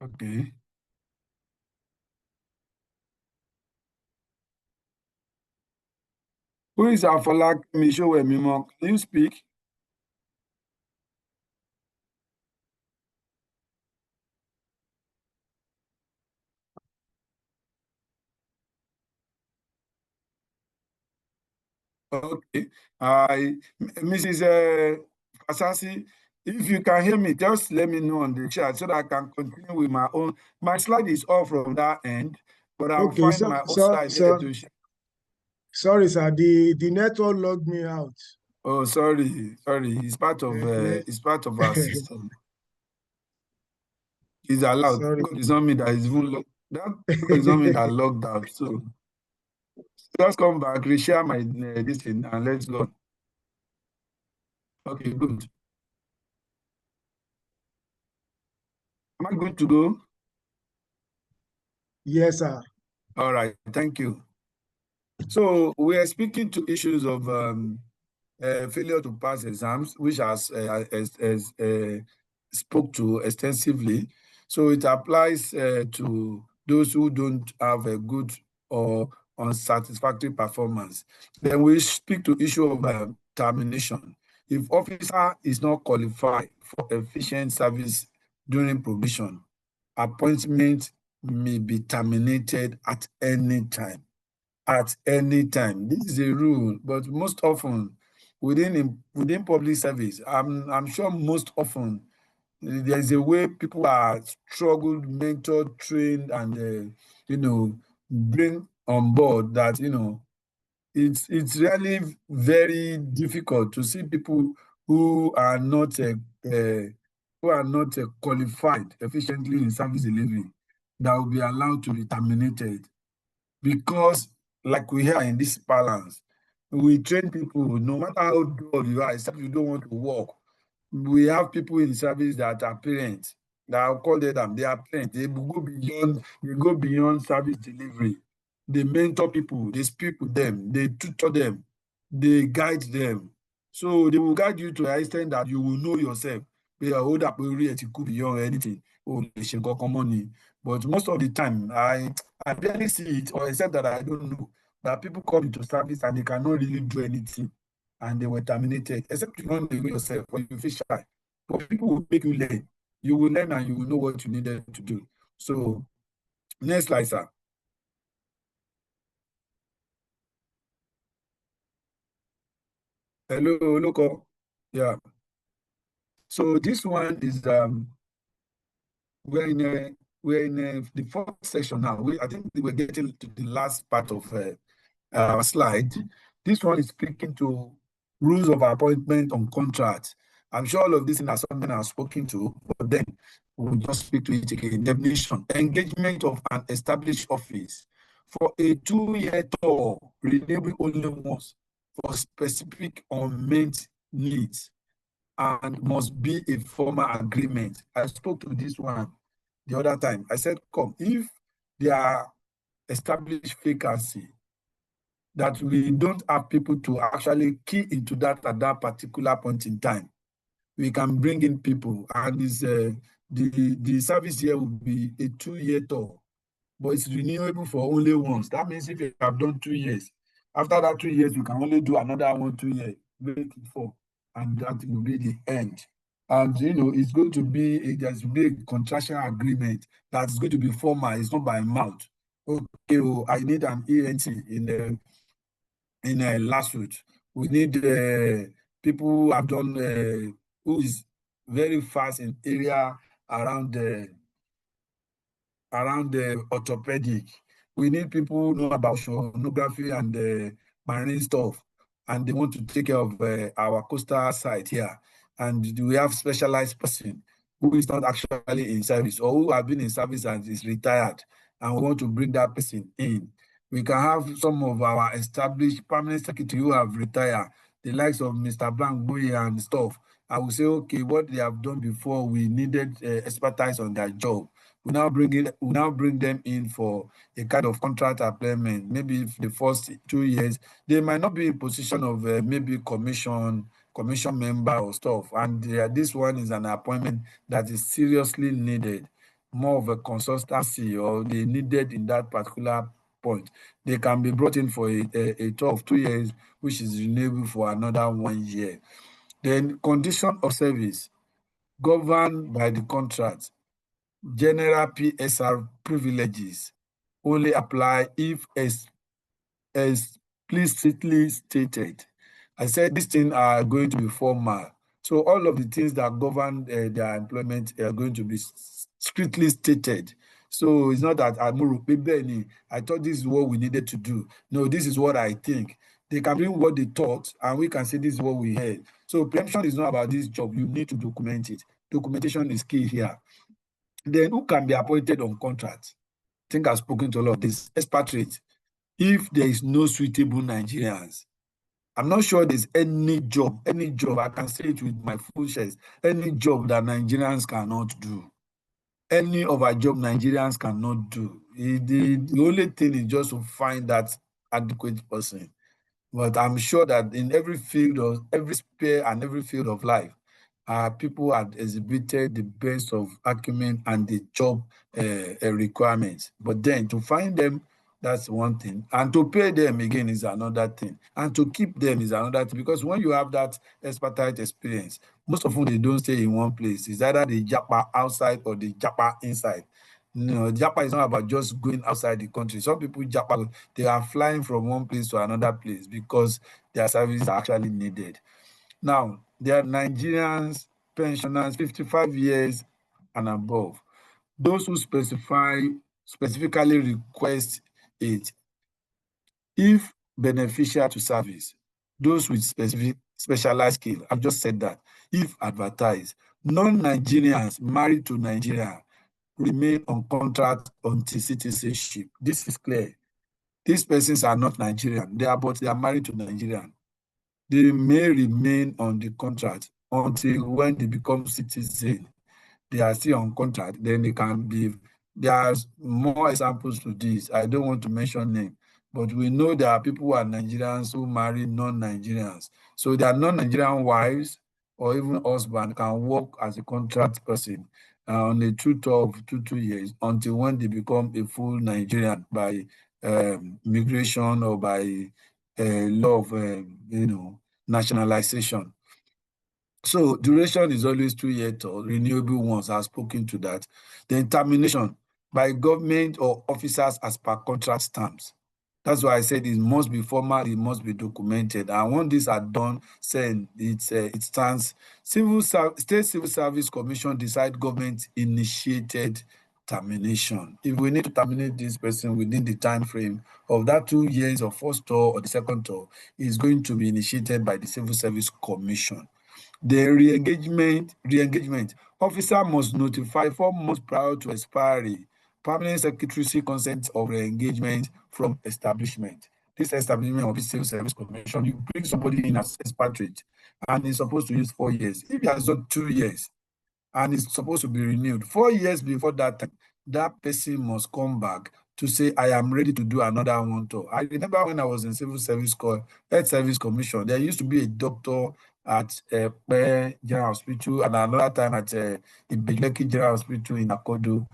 Okay. Who is Afolak Mishowemimo? Can you speak? Okay. Mrs. Fasasi, if you can hear me, just let me know on the chat so that I can continue with my own. My slide is off from that end, but I'll Okay, find my own slide here to share. sorry, sir. The network logged me out. Oh, sorry. It's Uh-huh. it's part of our system. It's allowed. Sorry. God is not me that is even that God is not me that logged out. So just come back, reshare my this thing, and let's go. Okay, good. Am I good to go? Yes, sir. All right, thank you. So we are speaking to issues of failure to pass exams, which has spoke to extensively. So it applies to those who don't have a good or unsatisfactory performance. Then we speak to issue of termination. If officer is not qualified for efficient service during probation, appointment may be terminated at any time. At any time. This is a rule, but most often within public service, I'm sure most often there is a way people are struggled, mentored, trained, and bring on board that it's really very difficult to see people who are not qualified efficiently in service delivery that will be allowed to be terminated because, like we hear in this balance, we train people no matter how dull you are, except you don't want to work. We have people in service that are parents, that I'll call them, they are parents. They go beyond service delivery. They mentor people, they speak with them, they tutor them, they guide them. So they will guide you to an extent that you will know yourself. They are older, it could beyond anything. Oh, they should go money. But most of the time, I barely see it, or except that I don't know that people come into service and they cannot really do anything and they were terminated, except you don't know yourself or you feel shy. But people will make you learn. You will learn and you will know what you needed to do. So, next slide, sir. Hello, local. Yeah. So this one is we're in the fourth section now. I think we're getting to the last part of our slide. This one is speaking to rules of appointment on contract. I'm sure all of this are something I've spoken to, but then we'll just speak to it again. Definition: engagement of an established office for a 2-year tour, renewable only once for specific unmet needs and must be a formal agreement. I spoke to this one the other time. I said, come, if there are established vacancy that we don't have people to actually key into that at that particular point in time, we can bring in people, and the service here will be a 2-year tour, but it's renewable for only once. That means if you have done 2 years, after that 2 years, you can only do another 2 year, break it for, and that will be the end. And it's going to be there's be a contractual agreement that's going to be formal. It's not by mouth. okay, oh, I need an ENT in a lawsuit. We need people who have done who is very fast in area around the orthopedic. We need people who know about sonography and marine stuff, and they want to take care of our coastal side here. And we have specialized person who is not actually in service or who have been in service and is retired, and we want to bring that person in. We can have some of our established permanent secretary who have retired, the likes of Mr. Blank Boye and stuff. I will say, okay, what they have done before, we needed expertise on their job. We now bring them in for a kind of contract employment. Maybe the first 2 years, they might not be in position of maybe commission member or stuff. And this one is an appointment that is seriously needed, more of a consultancy or they needed in that particular point. They can be brought in for a tour of 2 years, which is renewable for another 1 year. Then condition of service governed by the contract. General PSR privileges only apply if explicitly stated. I said these things are going to be formal. So all of the things that govern their employment are going to be strictly stated. So it's not that I thought this is what we needed to do. No, this is what I think. They can bring what they thought, and we can say this is what we heard. So preemption is not about this job. You need to document it. Documentation is key here. Then who can be appointed on contract? I think I've spoken to all of this. Expatriate. If there is no suitable Nigerians, I'm not sure there's any job, I can say it with my full chest, any job that Nigerians cannot do. Any of our job Nigerians cannot do. The only thing is just to find that adequate person. But I'm sure that in every field of every sphere and every field of life, people have exhibited the best of acumen and the job requirements. But then to find them, that's one thing. And to pay them again is another thing. And to keep them is another thing. Because when you have that expertise experience, most often they don't stay in one place. It's either the japa outside or the japa inside. No, japa is not about just going outside the country. Some people japa, they are flying from one place to another place because their services are actually needed. Now, there are Nigerians, pensioners, 55 years and above. Those who specifically request it, if beneficial to service, those with specialized skill, I've just said that, if advertised, non-Nigerians married to Nigeria remain on contract until citizenship. This is clear. These persons are not Nigerian, but they are married to Nigerian. They may remain on the contract until when they become citizen. They are still on contract, then they can be. There are more examples to this. I don't want to mention name, but we know there are people who are Nigerians who marry non-Nigerians. So their non-Nigerian wives or even husband can work as a contract person on a tutor of 2 years until when they become a full Nigerian by migration or by law of nationalization. So duration is always 2 years or renewable ones. I've spoken to that. Then termination by government or officers as per contract terms. That's why I said it must be formal, it must be documented. And when these are done, saying it stands. State Civil Service Commission decide government initiated termination. If we need to terminate this person within the time frame of that 2 years of first tour or the second tour, is going to be initiated by the Civil Service Commission. The re-engagement. Officer must notify 4 months prior to expiry. Permanent secretary seek consent of re-engagement from establishment. This establishment of the Civil Service Commission, you bring somebody in as expatriate and he's supposed to use 4 years. If he has done 2 years and it's supposed to be renewed, 4 years before that time, that person must come back to say, I am ready to do another one tour. I remember when I was in Health Service Commission, there used to be a doctor at General Hospital and another time at Ibejleki General Hospital in Akodo.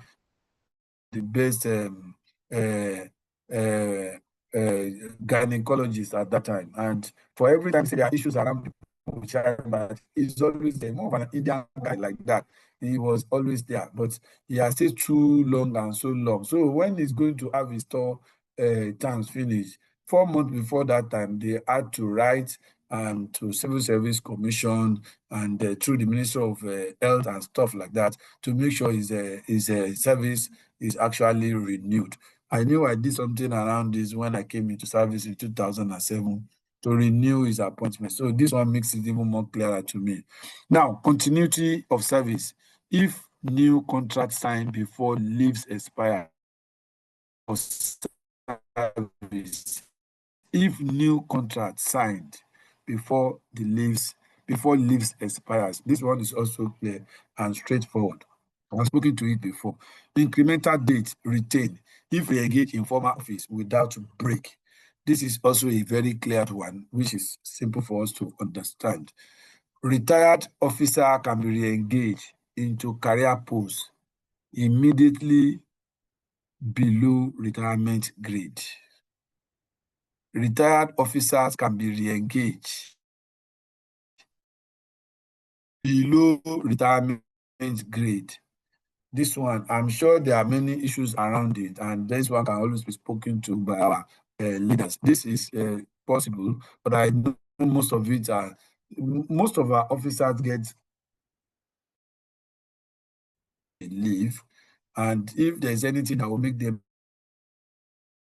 They were the best gynecologists at that time. And for every time, say there are issues around but he's always there, more of an Indian guy like that. He was always there, but he has stayed too long and so long. So when he's going to have his tour terms finished, 4 months before that time, they had to write to Civil Service Commission and through the Minister of Health and stuff like that to make sure his service is actually renewed. I knew I did something around this when I came into service in 2007 to renew his appointment. So this one makes it even more clearer to me. Now, continuity of service. If new contract signed before leaves expire or service, if new contract signed before leaves expires, this one is also clear and straightforward. I've spoken to it before. Incremental date retained if we engage in former office without break. This is also a very clear one, which is simple for us to understand. Retired officer can be re-engaged into career post immediately below retirement grade. Retired officers can be re-engaged below retirement grade. This one, I'm sure there are many issues around it, and this one can always be spoken to by our leaders. This is possible, but I know most of our officers get leave, and if there's anything that will make them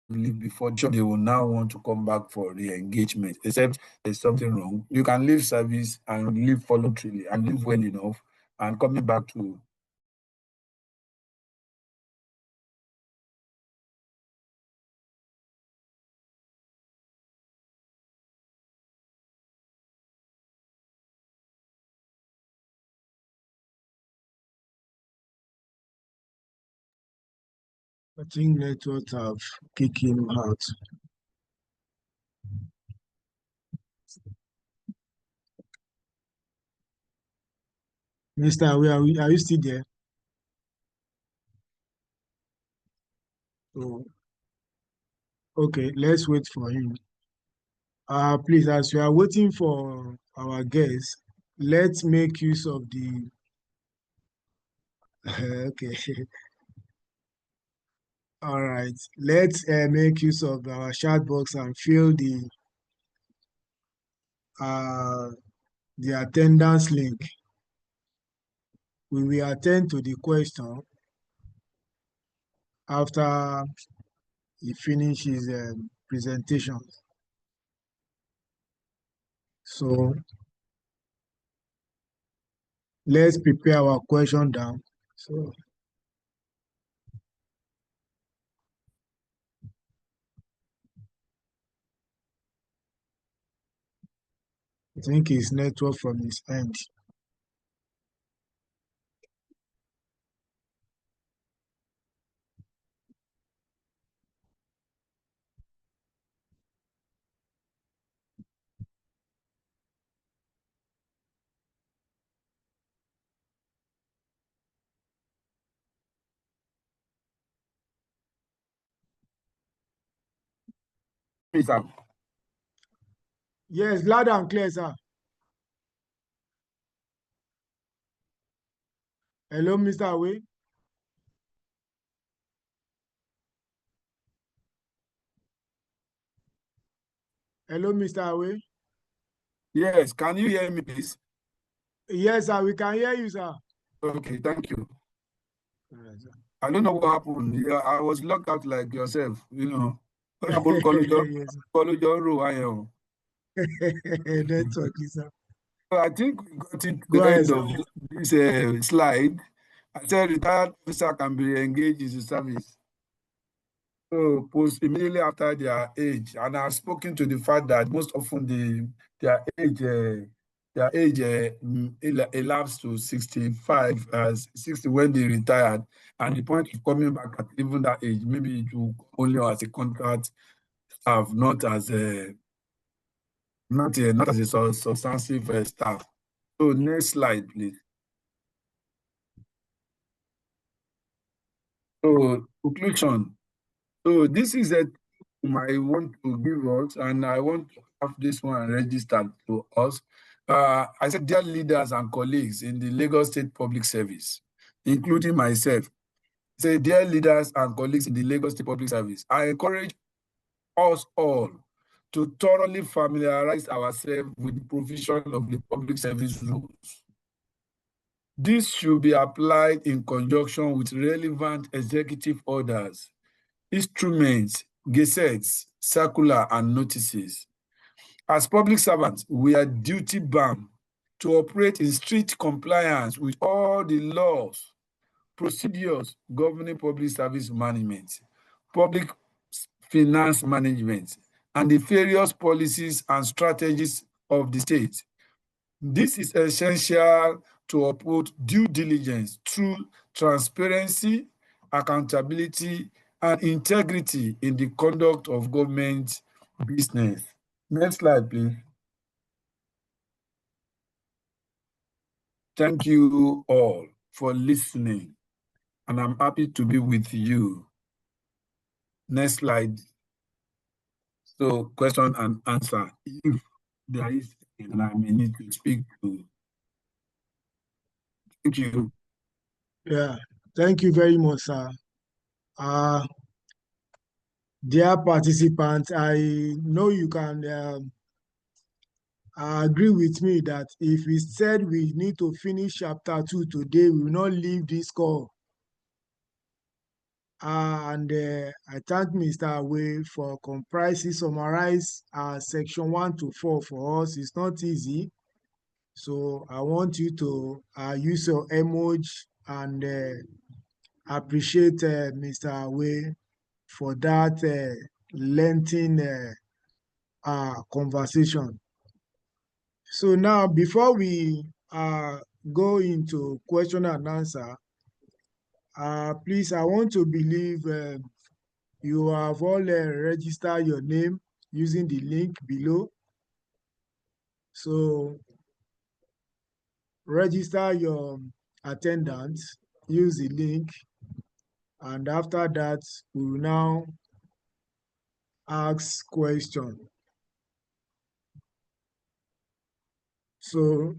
leave before job, they will now want to come back for re-engagement, except there's something wrong. You can leave service and leave voluntarily and leave well enough and coming back to I think networks have kicked him out. Mister, are you still there? Oh, okay, let's wait for him. Please, as we are waiting for our guests, let's make use of the okay. All right. Let's make use of our chat box and fill uh the attendance link. We will attend to the question after he finishes presentation. So let's prepare our question down. So I think his network from his end. Peter. Yes, loud and clear, sir. Hello, Mr. Away. Hello, Mr. Away. Yes, can you hear me, please? Yes, sir, we can hear you, sir. Okay, thank you. All right, sir. I don't know what happened. Yeah, I was locked out like yourself, you know. Yes, network, sir. So I think we got it to Go the ahead, end sir. of this slide. I said retired officer can be engaged in the service. So post immediately after their age, and I've spoken to the fact that most often their age elapsed to 65 as 60 when they retired, and the point of coming back at even that age, maybe it will only as a contract staff, not as a substantive staff. So next slide, please. So conclusion. So this is a I want to give us, and I want to have this one registered to us. I said, dear leaders and colleagues in the Lagos State Public Service, including myself, say, dear leaders and colleagues in the Lagos State Public Service, I encourage us all to thoroughly familiarize ourselves with the provision of the public service rules. This should be applied in conjunction with relevant executive orders, instruments, gazettes, circular, and notices. As public servants, we are duty-bound to operate in strict compliance with all the laws, procedures governing public service management, public finance management, and the various policies and strategies of the state. This is essential to uphold due diligence through transparency, accountability, and integrity in the conduct of government business. Next slide, please. Thank you all for listening, and I'm happy to be with you. Next slide. So, question and answer. If there is, and I may need to speak to. Thank you. Yeah, thank you very much, sir. Dear participants, I know you can agree with me that if we said we need to finish chapter 2 today, we will not leave this call. And I thank Mr. Awe for summarize section 1 to 4 for us. It's not easy. So I want you to use your emoji and appreciate Mr. Awe for that lengthy conversation. So now, before we go into question and answer, please, I want to believe you have all registered your name using the link below. So register your attendance, use the link, and after that, we will now ask question. So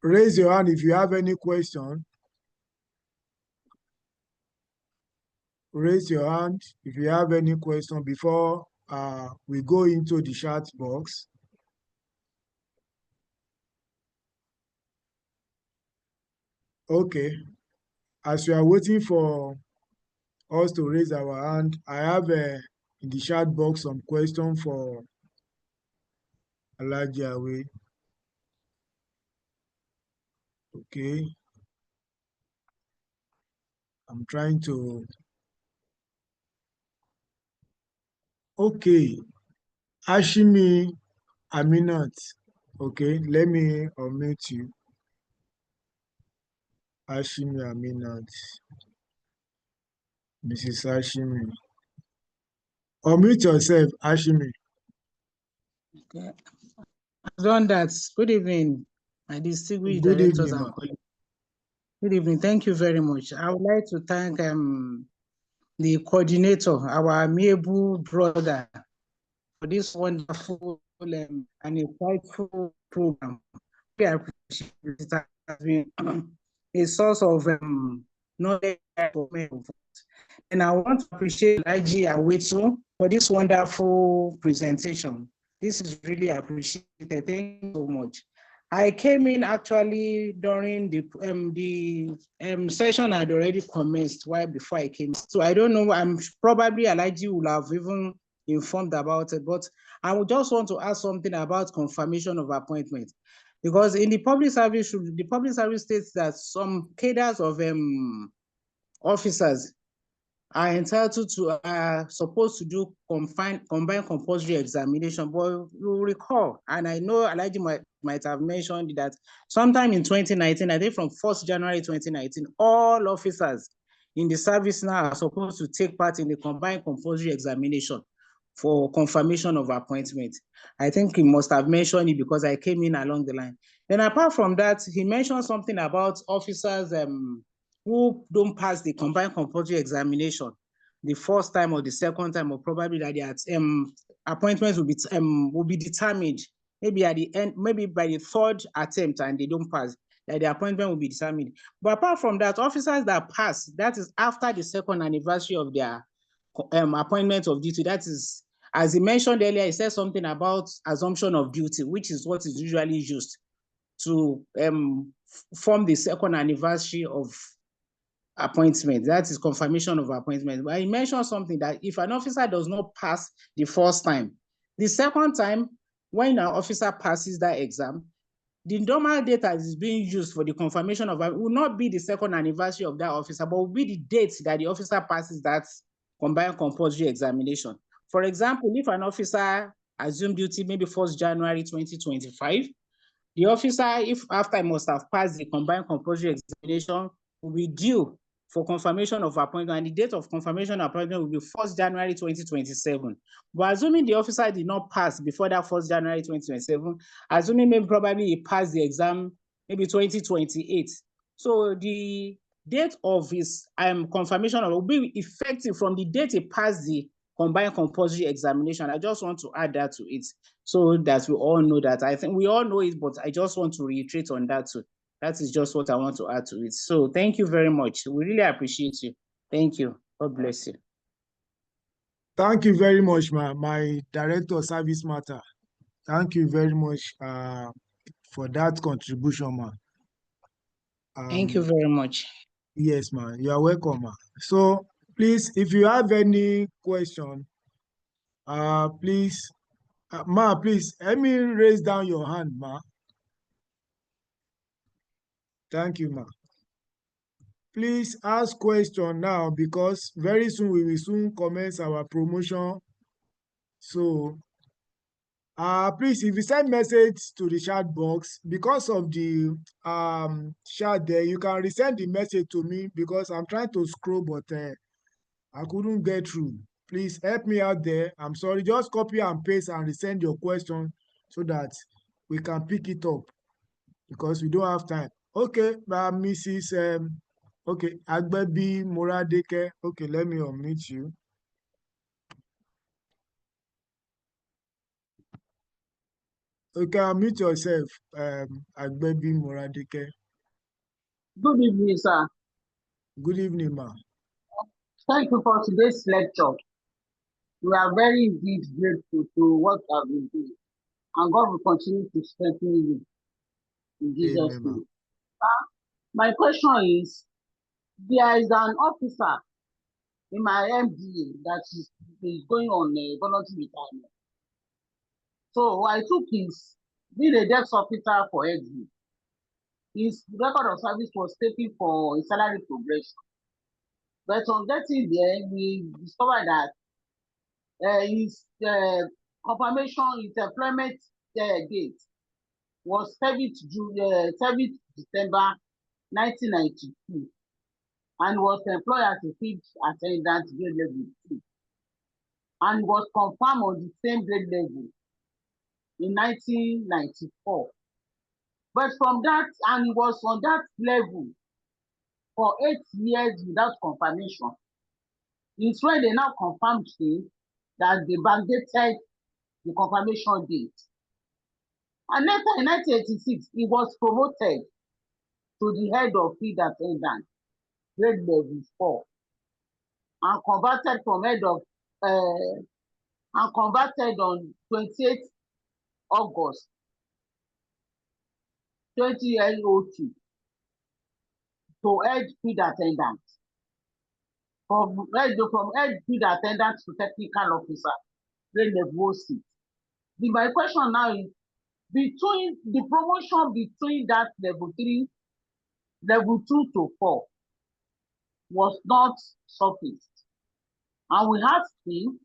raise your hand if you have any question. Raise your hand if you have any question before we go into the chat box. Okay, as we are waiting for us to raise our hand, I have in the chat box some question for Alhaji Awe. Okay, I'm trying to. Okay, Ashimi Aminat. Okay, let me unmute you. Ashimi Aminat. Mrs. Ashimi. Unmute yourself, Ashimi. Okay. I've done that. Good evening, my distinguished Good directors evening, and colleagues. Good evening. Thank you very much. I would like to thank the coordinator, our amiable brother, for this wonderful and insightful program. I appreciate it. It has been a source of knowledge for me. And I want to appreciate Alhaji Awe for this wonderful presentation. This is really appreciated. Thank you so much. I came in actually during the session had already commenced before I came. So I don't know, I'm probably Alhaji will have even informed about it, but I would just want to ask something about confirmation of appointment. Because in the public service states that some cadres of officers are entitled to, supposed to do combined compulsory examination. But you recall, and I know Alhaji might have mentioned that sometime in 2019, I think from 1st January 2019, all officers in the service now are supposed to take part in the combined compulsory examination for confirmation of appointment. I think he must have mentioned it because I came in along the line. Then apart from that, he mentioned something about officers who don't pass the combined compulsory examination the first time or the second time, or probably that their appointments will be determined maybe at the end, maybe by the third attempt and they don't pass, that the appointment will be determined. But apart from that, officers that pass, that is after the second anniversary of their appointment of duty, that is, as he mentioned earlier, he said something about assumption of duty, which is what is usually used to form the second anniversary of appointment. That is confirmation of appointment. But he mentioned something that if an officer does not pass the first time, the second time, when an officer passes that exam, the normal date that is being used for the confirmation of it will not be the second anniversary of that officer, but will be the date that the officer passes that combined compulsory examination. For example, if an officer assumed duty maybe 1st January 2025, the officer, if after he must have passed the combined compulsory examination, will be due for confirmation of appointment, and the date of confirmation of appointment will be 1st January 2027. But assuming the officer did not pass before that 1st January 2027, assuming maybe probably he passed the exam maybe 2028. So the date of his confirmation will be effective from the date he passed the combined compulsory examination. I just want to add that to it so that we all know that. I think we all know it, but I just want to reiterate on that too. That is just what I want to add to it. So thank you very much. We really appreciate you. Thank you. God bless you. Thank you very much, my Director of Service Matter. Thank you very much for that contribution, ma. Thank you very much. Yes, ma. You are welcome, ma. So please, if you have any question, please, ma, please let me raise down your hand, ma. Thank you, ma. Please ask question now because very soon we will soon commence our promotion. So please, if you send message to the chat box, because of the chat there, you can resend the message to me because I'm trying to scroll, but I couldn't get through. Please help me out there. I'm sorry, just copy and paste and resend your question so that we can pick it up because we don't have time. Okay, Mrs. Okay, Agbebi Moradeke. Okay, let me unmute you. Okay, unmute yourself, Agbebi Moradeke. Good evening, sir. Good evening, ma. Thank you for today's lecture. We are very indeed grateful to what you have been doing, and God will continue to strengthen you in Jesus' Amen, ma. name. My question is, there is an officer in my MDA that is going on a voluntary retirement. So I took his, being a desk officer for exit. His record of service was taken for a salary progression. But on getting there, we discovered that his confirmation, his employment date was 7th December 1992, and was employed as a field attendant grade level 2, and was confirmed on the same grade level in 1994. But from that, and he was on that level for 8 years without confirmation. It's when they now confirmed him that they backdated the confirmation date. And later in 1986, he was promoted to the head of field attendant, grade level 4, and converted from head of and converted on 28th August 2002 to head field attendant. From head field attendant to technical officer, grade level 6. My question now is, between the promotion between that level 3, level 2 to 4 was not surfaced. And we asked him,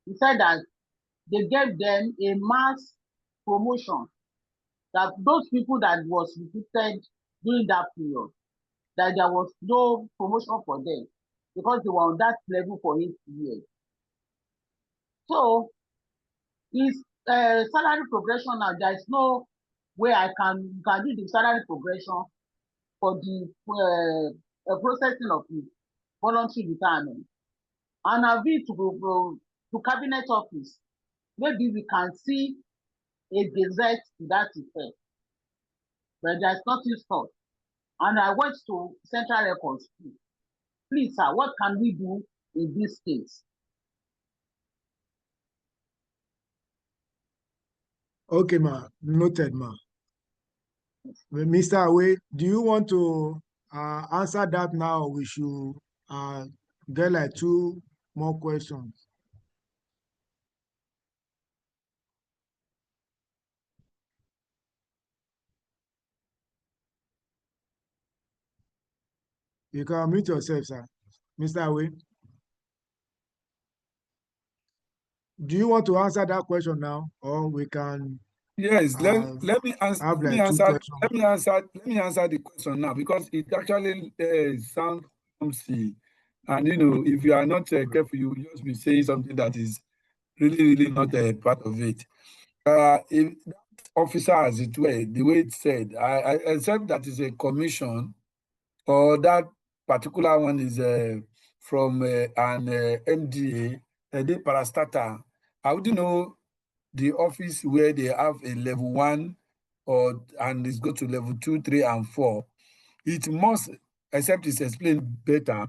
he said that they gave them a mass promotion, that those people that was recruited during that period, that there was no promotion for them because they were on that level for 8 years. So is salary progression now, there is no way I can do the salary progression for the processing of the voluntary retirement. And I've been to cabinet office. Maybe we can see a gazette to that effect, but there's nothing stored. And I went to Central Records. Please, sir, what can we do in this case? Okay, ma. Noted, ma. Mr. Awe, do you want to answer that now? We should get like 2 more questions. You can unmute yourself, sir. Mr. Awe, do you want to answer that question now, or we can Yes, let me answer. have Let me like 2 answer. questions? Let me answer. Let me answer the question now because it actually sounds clumsy, and if you are not careful, you will just be saying something that is really not a part of it. If that officer, as it were, the way it said, I accept that is a commission, or that particular one is from an MDA, a day parastatal. I wouldn't know the office where they have a level 1 and it's go to level 2, 3, and 4. It must, except it's explained better,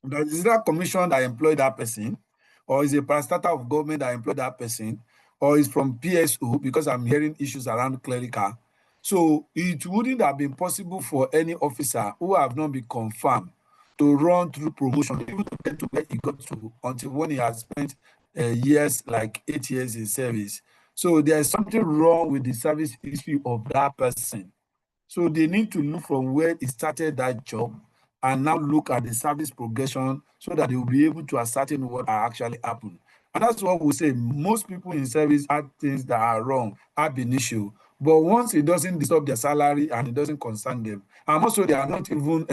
that is that commission that employed that person, or is a parastatal of government that employed that person, or is from PSO, because I'm hearing issues around clerical. So it wouldn't have been possible for any officer who have not been confirmed to run through promotion, even to get to where he got to, until when he has spent years, like 8 years in service. So there's something wrong with the service history of that person. So they need to look from where he started that job and now look at the service progression so that they will be able to ascertain what actually happened. And that's what we say. Most people in service have things that are wrong, ab initio. But once it doesn't disturb their salary and it doesn't concern them, and also they are not even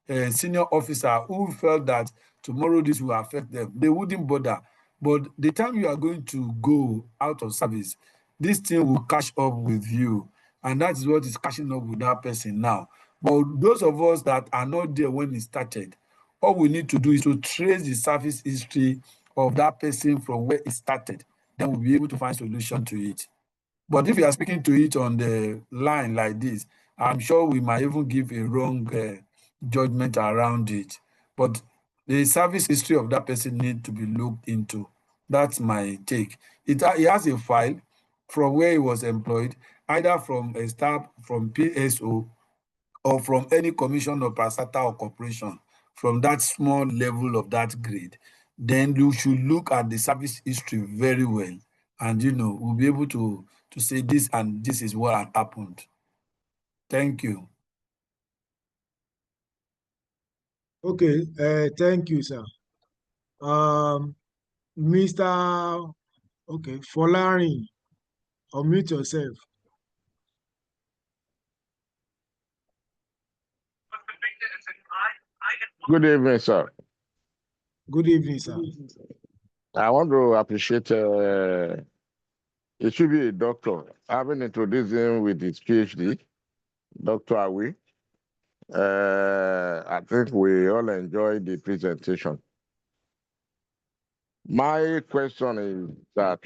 a senior officer who felt that tomorrow this will affect them, they wouldn't bother. But the time you are going to go out of service, this thing will catch up with you. And that is what is catching up with that person now. But those of us that are not there when it started, all we need to do is to trace the service history of that person from where it started. Then we'll be able to find solution to it. But if you are speaking to it on the line like this, I'm sure we might even give a wrong judgment around it. But the service history of that person needs to be looked into. That's my take. It has a file from where he was employed, either from a staff, from PSO, or from any commission or parastatal or corporation, from that small level of that grade. Then you should look at the service history very well, and we'll be able to say this and this is what had happened. Thank you. Okay, thank you, sir. Mr. Okay, Folarin, unmute yourself. Good evening, sir. Good evening, sir. I want to appreciate it should be a doctor. Having introduced him with his PhD, Dr. Awi. I think we all enjoyed the presentation. My question is that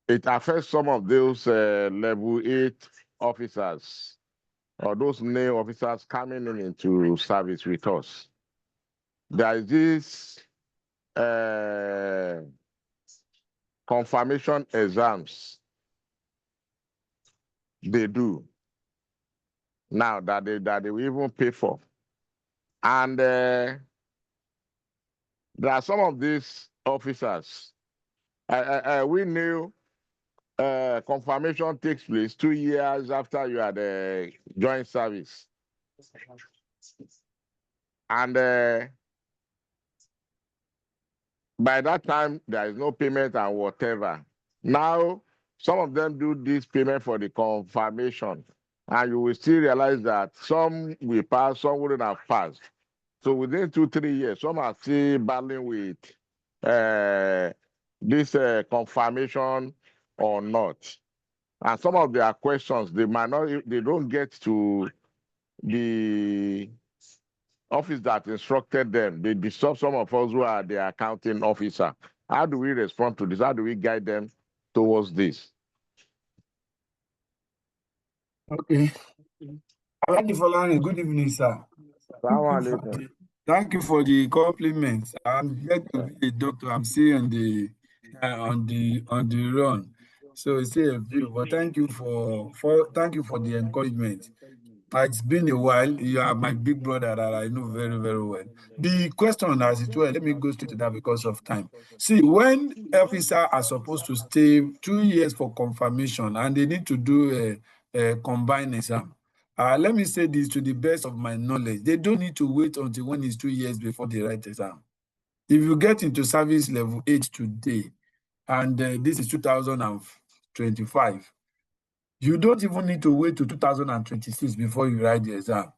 it affects some of those level 8 officers, or those new officers coming into service with us. There is this confirmation exams they do now that they will even pay for. And there are some of these officers, we knew confirmation takes place 2 years after you had joined service. And by that time, there is no payment and whatever. Now, some of them do this payment for the confirmation, and you will still realize that some will pass, some wouldn't have passed. So within 2-3 years, some are still battling with this confirmation or not. And some of their questions, they don't get to the office that instructed them. They disturb some of us who are the accounting officer. How do we respond to this? How do we guide them towards this? Okay. Alhaji Folani, good evening, sir. Thank you for the compliments. I'm glad to be a doctor. I'm still on the run. So it's still a few, but thank you for the encouragement. It's been a while. You are my big brother that I know very, very well. The question as it were, let me go straight to that because of time. See, when officers are supposed to stay 2 years for confirmation and they need to do a combined exam, let me say this to the best of my knowledge. They don't need to wait until when it's 2 years before they write exam. If you get into service level 8 today, and this is 2025, you don't even need to wait to 2026 before you write the exam.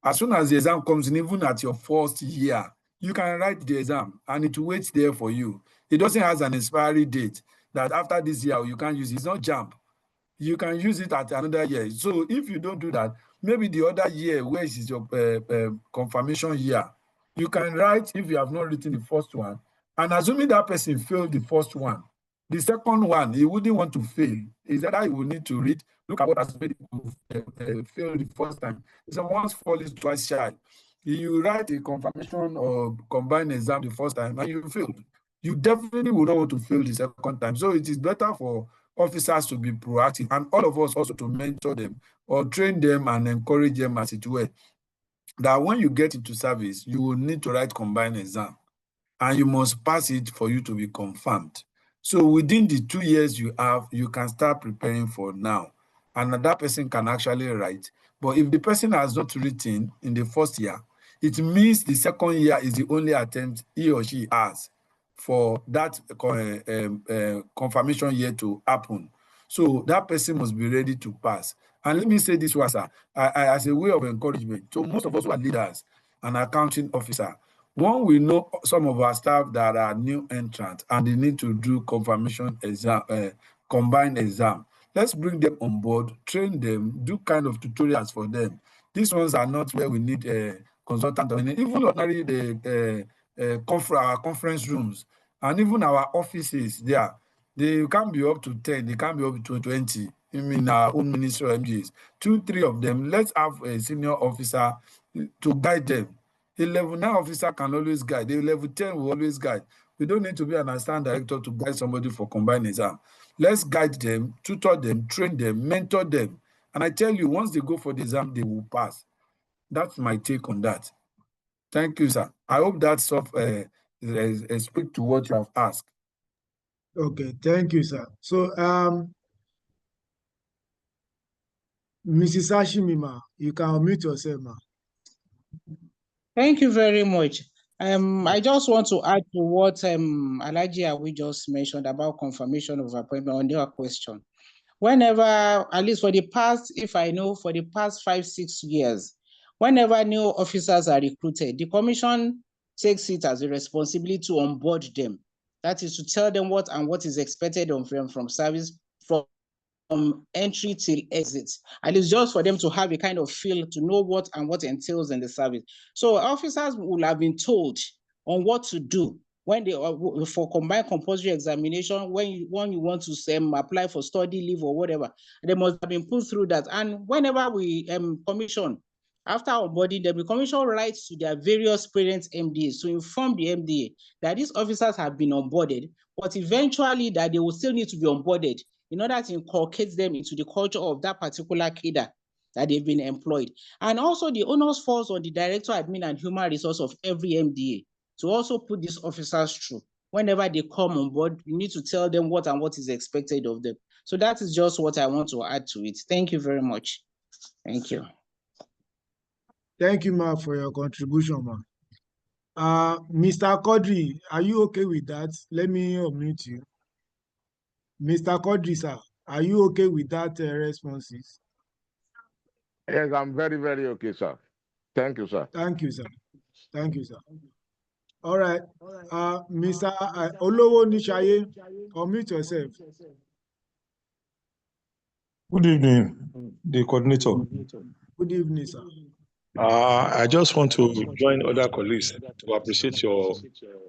As soon as the exam comes in, even at your first year, you can write the exam and it waits there for you. It doesn't have an expiry date that after this year you can't use it. It's not jump. You can use it at another year. So if you don't do that, maybe the other year, where is your confirmation year, you can write if you have not written the first one. And assuming that person failed the first one, the second one, he wouldn't want to fail. Is that he will need to read, look at what has made him fail the first time. So once fall is twice shy. You write a confirmation or combined exam the first time and you failed. You definitely would not want to fail the second time. So it is better for officers to be proactive and all of us also to mentor them or train them and encourage them as it were, that when you get into service, you will need to write combined exam and you must pass it for you to be confirmed. So within the 2 years you have, you can start preparing for now. And that person can actually write. But if the person has not written in the first year, it means the second year is the only attempt he or she has for that confirmation year to happen. So that person must be ready to pass. And let me say this one, sir, as a way of encouragement. So most of us who are leaders and accounting officer, one, we know some of our staff that are new entrants and they need to do confirmation exam, combined exam. Let's bring them on board, train them, do kind of tutorials for them. These ones are not where we need a consultant. Even ordinary our conference rooms and even our offices there, they can't be up to 10, they can't be up to 20. I mean, our own ministry of MGs, 2, 3 of them. Let's have a senior officer to guide them. A level 9 officer can always guide. A level 10 will always guide. We don't need to be an assistant director to guide somebody for combined exam. Let's guide them, tutor them, train them, mentor them. And I tell you, once they go for the exam, they will pass. That's my take on that. Thank you, sir. I hope that speak to what you have asked. Okay, thank you, sir. So, Mrs. Ashimima, you can unmute yourself, ma. Thank you very much. I just want to add to what Alhaji Awi just mentioned about confirmation of appointment on your question. Whenever, at least for the past, if I know, for the past 5-6 years, whenever new officers are recruited, the commission takes it as a responsibility to onboard them. That is to tell them what is expected of them from service, from entry till exit. And it's just for them to have a kind of feel to know what entails in the service. So officers will have been told on what to do when they for combined compulsory examination, when you want to apply for study leave or whatever, they must have been put through that. And whenever we commission, after onboarding them, the commission writes to their various parent MDAs to inform the MDA that these officers have been onboarded, but eventually that they will still need to be onboarded in order to inculcate them into the culture of that particular cadre that they've been employed. And also the onus falls on the director, admin, and human resource of every MDA to also put these officers through. Whenever they come on board, you need to tell them what is expected of them. So that is just what I want to add to it. Thank you very much. Thank you. Thank you, ma, for your contribution, ma. Mr. Kodri, are you okay with that? Let me unmute you. Mr. Kodri, sir, are you okay with that responses? Yes, I'm very, very okay, sir. Thank you, sir. Thank you, sir. Thank you, sir. All right. Mr. Olowo Nishaye, unmute yourself. Good evening, the coordinator. Good evening, sir. I just want to join other colleagues to appreciate your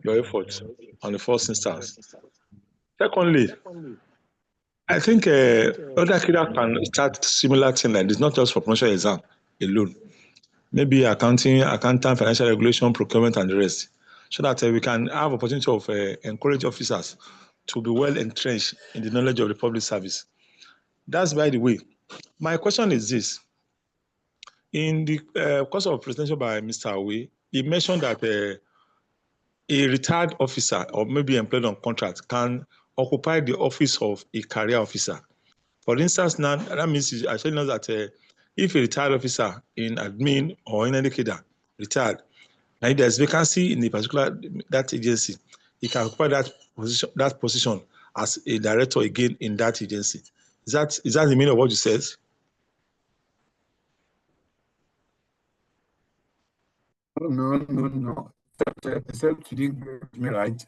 efforts on the first instance. Secondly, I think other kiddos can start similar thing like this, not just for promotion exam alone. Maybe accountant, financial regulation, procurement, and the rest, so that we can have opportunity of encourage officers to be well entrenched in the knowledge of the public service. That's by the way. My question is this. In the course of presentation by Mr. Awe, he mentioned that a retired officer or maybe employed on contract can occupy the office of a career officer. For instance, now that means he's actually knows that if a retired officer in admin or in any cadre retired, and there's vacancy in a particular that agency, he can occupy that position as a director again in that agency. Is that the meaning of what you said? No. Except you didn't get me right.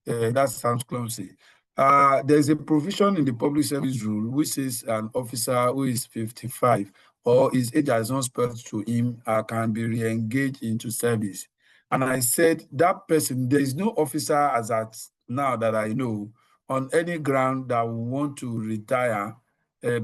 That sounds clumsy. There's a provision in the public service rule which says an officer who is 55 or his age has not spelled to him can be re-engaged into service. And I said that person, there is no officer as at now that I know on any ground that will want to retire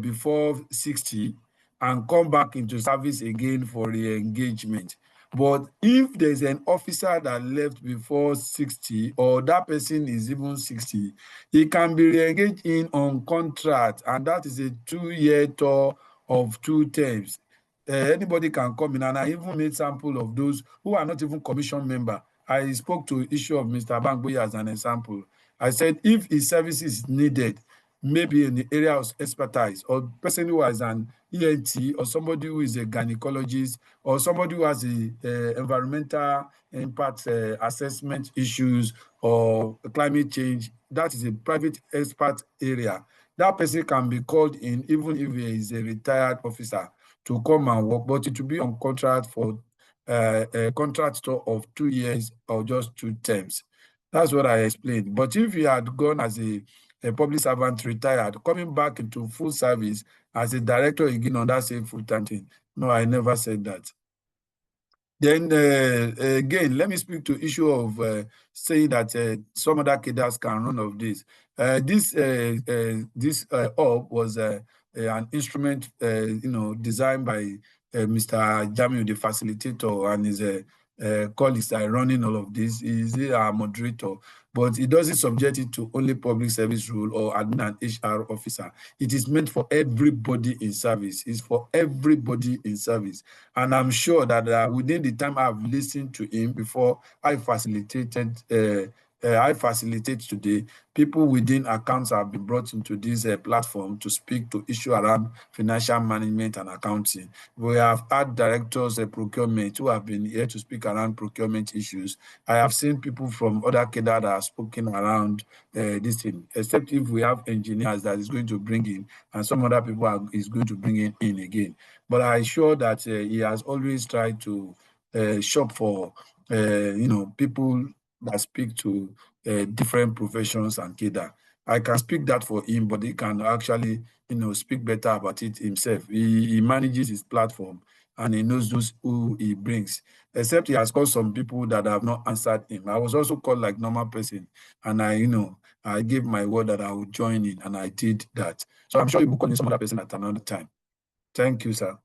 before 60 and come back into service again for re-engagement. But if there's an officer that left before 60 or that person is even 60, he can be re-engaged in on contract, and that is a 2-year tour of 2 terms. Anybody can come in, and I even made sample of those who are not even commission member. I spoke to issue of Mr. Bangboy as an example. I said if his service is needed, maybe in the area of expertise, or person who has an ENT, or somebody who is a gynecologist, or somebody who has a environmental impact assessment issues or climate change, that is a private expert area. That person can be called in even if he is a retired officer to come and work, but it will be on contract for a contract tour of 2 years or just 2 terms. That's what I explained. But if you had gone as a public servant retired, coming back into full service as a director again on that same full-time thing, no, I never said that. Then again, let me speak to issue of saying that some other cadres can run of this. This org was an instrument, designed by Mr. Jamiu, the facilitator, and his colleagues are running all of this. He's our moderator, but it doesn't subject it to only public service rule or admin and HR officer. It is meant for everybody in service. It's for everybody in service. And I'm sure that within the time I've listened to him before I facilitate today, people within accounts have been brought into this platform to speak to issue around financial management and accounting. We have had directors of procurement who have been here to speak around procurement issues. I have seen people from other cadre that are spoken around this thing, except if we have engineers that is going to bring in, and some other people is going to bring in again. But I'm sure that he has always tried to shop for people that speak to different professions and cadre. I can speak that for him, but he can actually speak better about it himself. He manages his platform and he knows those who he brings. Except he has called some people that have not answered him. I was also called like normal person, and I gave my word that I would join in, and I did that. So I'm sure you will call in some other person at another time. Thank you, sir.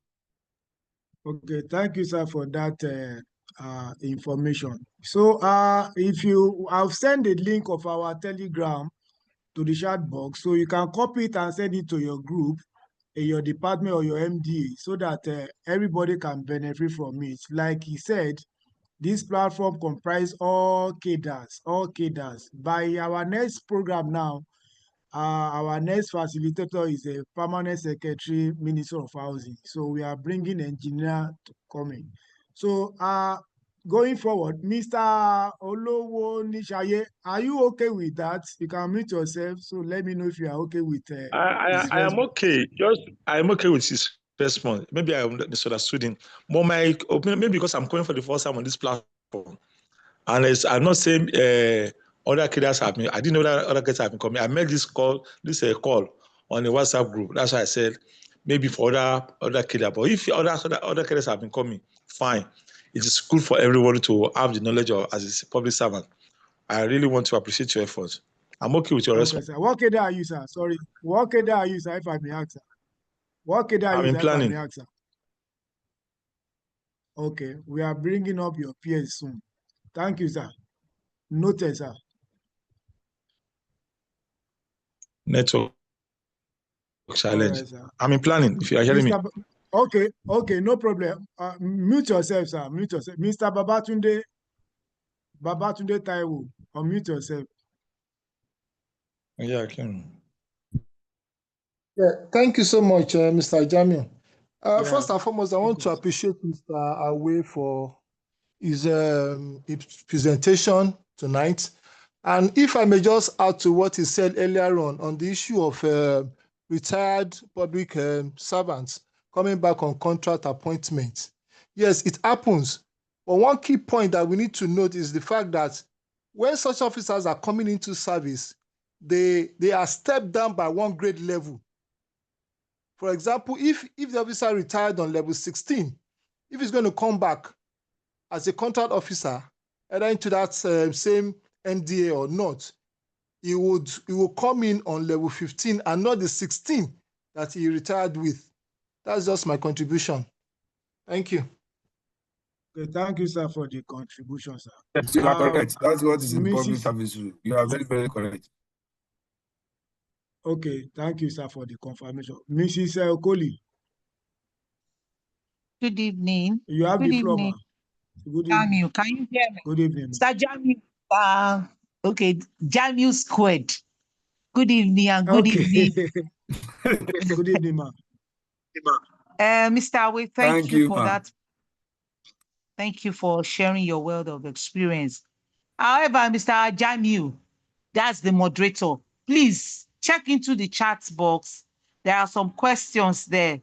Okay, thank you, sir, for that information. So if I'll send the link of our Telegram to the chat box, so you can copy it and send it to your group, in your department or your MD, so that everybody can benefit from it. Like he said, this platform comprises all cadres. By our next program now, our next facilitator is a permanent secretary, Minister of Housing. So we are bringing engineer to come in. So going forward, Mr. Olowo Nishaye, are you okay with that? You can mute yourself. So let me know if you are okay with I am okay. I am okay with his response. Maybe I misunderstood him. But my opinion, maybe because I'm coming for the first time on this platform, and I'm not saying other cadres have been. I didn't know that other cadres have been coming. I made this call on a WhatsApp group. That's why I said maybe for other cadres. But if other cadres have been coming, fine. It is good for everyone to have the knowledge of as a public servant. I really want to appreciate your efforts. I'm okay with your Okay, response. sir. What cadre are you, sir? Sorry. What cadre are you, sir, if I may ask, sir? What cadre are I'm you, in sir, if I planning. may ask, sir? Okay, we are bringing up your peers soon. Thank you, sir. Noted, sir. Network All challenge. right, sir. I'm in planning, if you are hearing me. Okay, no problem. Mute yourself, sir. Mute yourself. Mr. Babatunde Taiwo, unmute yourself. Yeah, I can. Yeah, thank you so much, Mr. Jamiu. Yeah, First and foremost, I want to welcome, sir. appreciate Mr. Awe for his presentation tonight. And if I may just add to what he said earlier on the issue of retired public servants coming back on contract appointments. Yes, it happens. But one key point that we need to note is the fact that when such officers are coming into service, they are stepped down by one grade level. For example, if the officer retired on level 16, if he's going to come back as a contract officer, either into that same NDA or not, he will come in on level 15 and not the 16 that he retired with. That's just my contribution. Thank you. Okay, thank you, sir, for the contribution, sir. Yes, you are correct. That's what is in public Mrs. service. You are very, very correct. Okay, thank you, sir, for the confirmation. Mrs. Okoli, Good evening. you have Good the floor, evening, ma'am. Good evening. Jamiu. Can you hear me? Good evening. Mr. Jamiu, okay, Jamiu squared. Good evening and good Okay. evening. Good evening, ma'am. Mr. Awe, Thank you, for ma'am. that. Thank you for sharing your wealth of experience. However, Mr. Jamiu, that's the moderator. Please check into the chat box. There are some questions there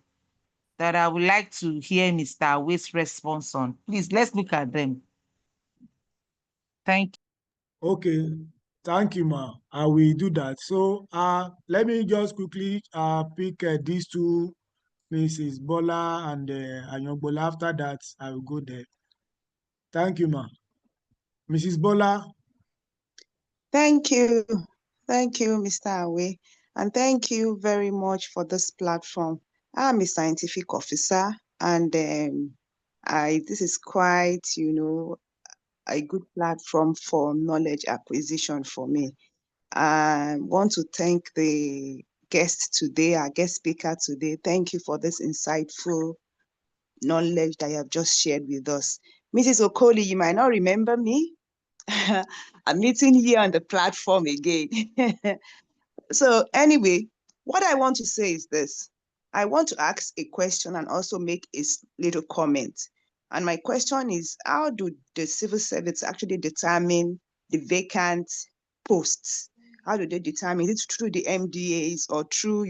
that I would like to hear Mr. Awe's response on. Please, let's look at them. Thank you. Okay, thank you, ma'am. I will do that. So, let me just quickly pick these two, Mrs. Bola and Ayongbola. After that, I will go there. Thank you, ma'am. Mrs. Bola. Thank you. Thank you, Mr. Awe. And thank you very much for this platform. I'm a scientific officer, and this is quite, a good platform for knowledge acquisition for me. I want to thank the guest today, our guest speaker today. Thank you for this insightful knowledge that you have just shared with us. Mrs. Okoli, you might not remember me. I'm meeting here on the platform again. So anyway, what I want to say is this. I want to ask a question and also make a little comment. And my question is, how do the civil servants actually determine the vacant posts? How do they determine it through the MDAs or through,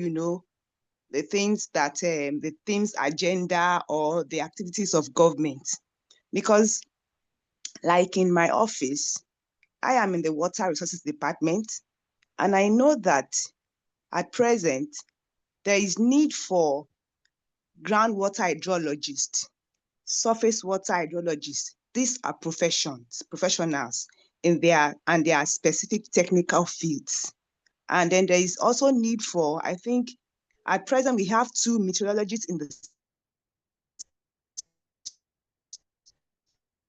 the things that, the team's agenda or the activities of government? Because like in my office, I am in the Water Resources Department, and I know that at present, there is need for groundwater hydrologists, surface water hydrologists. These are professionals in their specific technical fields. And then there is also need for, I think, at present, we have 2 meteorologists in the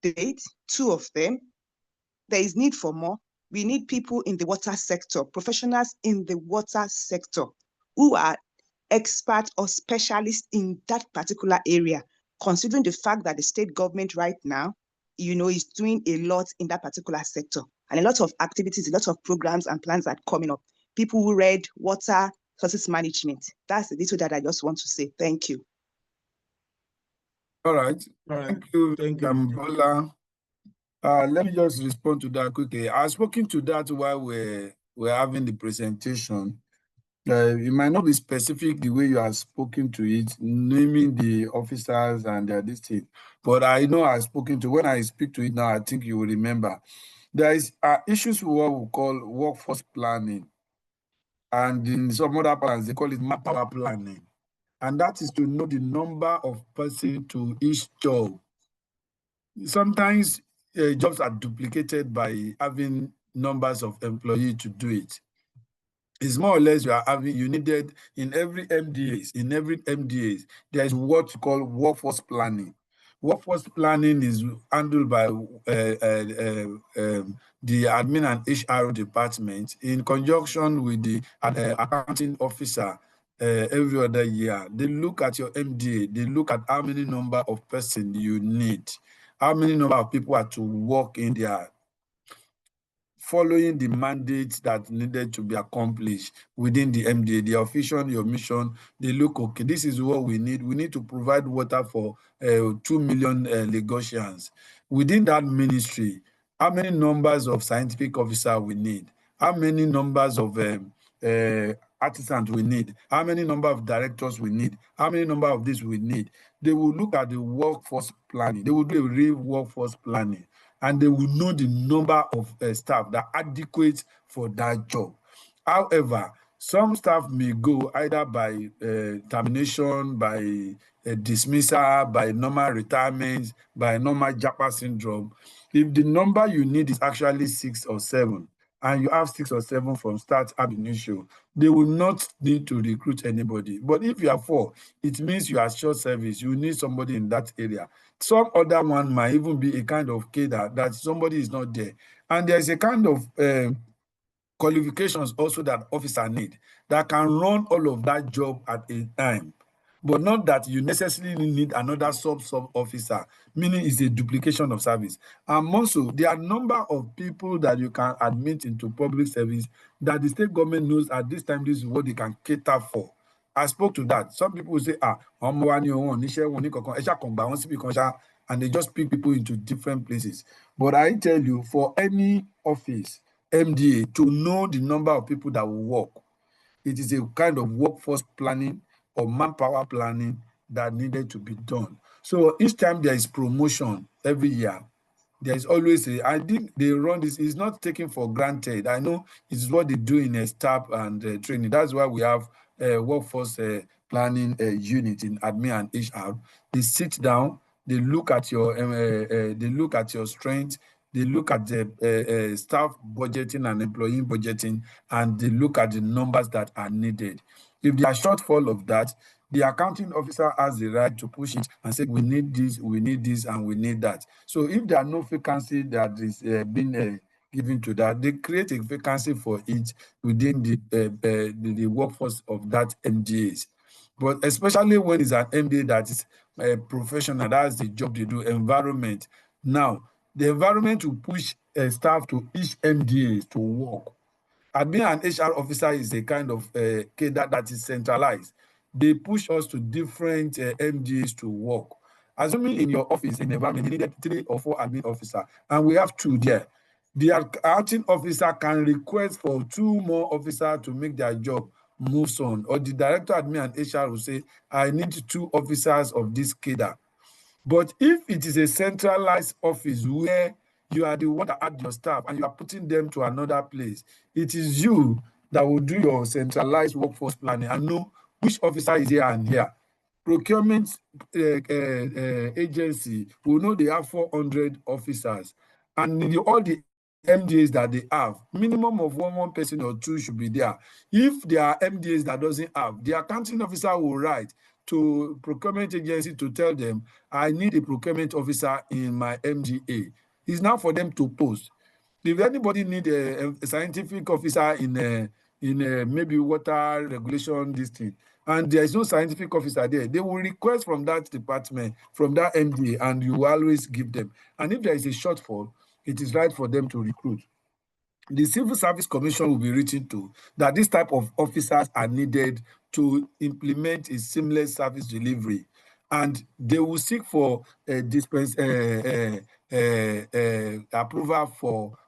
state, 2 of them. There is need for more. We need people in the water sector, professionals in the water sector who are experts or specialists in that particular area, considering the fact that the state government right now, is doing a lot in that particular sector, and a lot of activities, a lot of programs and plans are coming up. People who read water sources management. That's the little that I just want to say. Thank you. All right. Thank you, Thank you. Bola. Let me just respond to that quickly. I've spoken to that while we're having the presentation. It might not be specific the way you have spoken to it, naming the officers and this thing, but I know I've spoken to, when I speak to it now, I think you will remember. There is issues with what we call workforce planning. And in some other plans, they call it manpower planning. And that is to know the number of persons to each job. Sometimes jobs are duplicated by having numbers of employees to do it. It's more or less you needed in every MDAs, there is what you call workforce planning. Workforce planning is handled by the admin and HR department in conjunction with the accounting officer every other year. They look at your MDA, they look at how many number of person you need, how many number of people are to work in their following the mandate that needed to be accomplished within the MDA, the official, your mission. They look, okay, this is what we need. We need to provide water for 2 million Lagosians. Within that ministry, how many numbers of scientific officers we need? How many numbers of artisans we need? How many number of directors we need? How many number of this we need? They will look at the workforce planning. They will do a real workforce planning, and they will know the number of staff that are adequate for that job. However, some staff may go either by termination, by dismissal, by normal retirement, by normal Japa syndrome. If the number you need is actually 6 or 7, and you have 6 or 7 from start ab initio, they will not need to recruit anybody. But if you are 4, it means you are short service. You need somebody in that area. Some other one might even be a kind of cadre that somebody is not there. And there's a kind of qualifications also that officer need that can run all of that job at a time, but not that you necessarily need another sub officer, meaning it's a duplication of service. And also, there are a number of people that you can admit into public service that the state government knows at this time this is what they can cater for. I spoke to that. Some people will say, and they just pick people into different places. But I tell you, for any office, MDA, to know the number of people that will work, it is a kind of workforce planning or manpower planning that needed to be done. So each time there is promotion every year, there is always I think they run this, it's not taken for granted. I know it's what they do in a staff and training. That's why we have workforce planning unit in admin and HR. They sit down, they look at your strength, they look at the staff budgeting and employee budgeting, and they look at the numbers that are needed. If there are shortfall of that, the accounting officer has the right to push it and say, we need this, and we need that. So if there are no vacancy that is being given to that, they create a vacancy for it within the workforce of that MDAs. But especially when it's an MDA that is professional, that's the job they do, environment. Now, the environment will push staff to each MDA to work. Admin and HR officer is a kind of cadre that is centralized. They push us to different MDAs to work. Assuming in your office, in the environment, you needed 3 or 4 admin officers, and we have 2 there. The acting officer can request for 2 more officers to make their job moves on, or the director admin and HR will say, I need 2 officers of this cadre. But if it is a centralized office where you are the one that add your staff and you are putting them to another place, it is you that will do your centralized workforce planning and know which officer is here and here. Procurement agency will know they have 400 officers, and all the MDAs that they have, minimum of one person or 2 should be there. If there are MDAs that doesn't have, the accounting officer will write to procurement agency to tell them, I need a procurement officer in my MDA. It's now for them to post. If anybody need a scientific officer in maybe water regulation, this thing, and there is no scientific officer there, they will request from that department, from that MDA, and you will always give them. And if there is a shortfall, it is right for them to recruit. The Civil Service Commission will be written to that this type of officers are needed to implement a seamless service delivery, and they will seek for approval for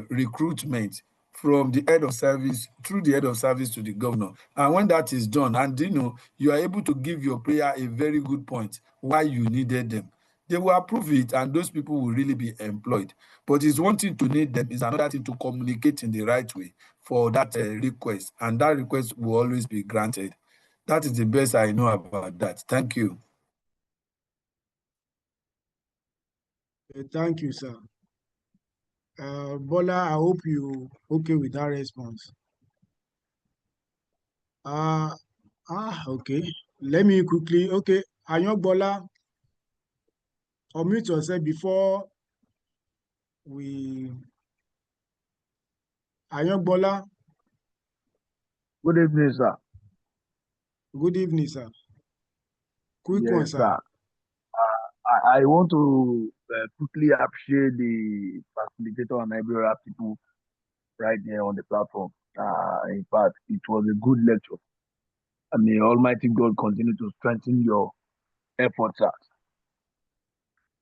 recruitment from the head of service, through the head of service to the governor. And when that is done, and you are able to give your player a very good point why you needed them, they will approve it, and those people will really be employed. But it's one thing to need them, it's another thing to communicate in the right way for that request, and that request will always be granted. That is the best I know about that. Thank you. Thank you, sir. Bola, I hope you okay with that response. Okay. Let me quickly, okay. Ayong Bola, unmute yourself before we. Ayong Bola, Good evening, sir. good evening, sir. Quick one, Yes, sir. sir. I want to quickly appreciate the facilitator and every other people right there on the platform. In fact, it was a good lecture. And may Almighty God continue to strengthen your efforts, sir.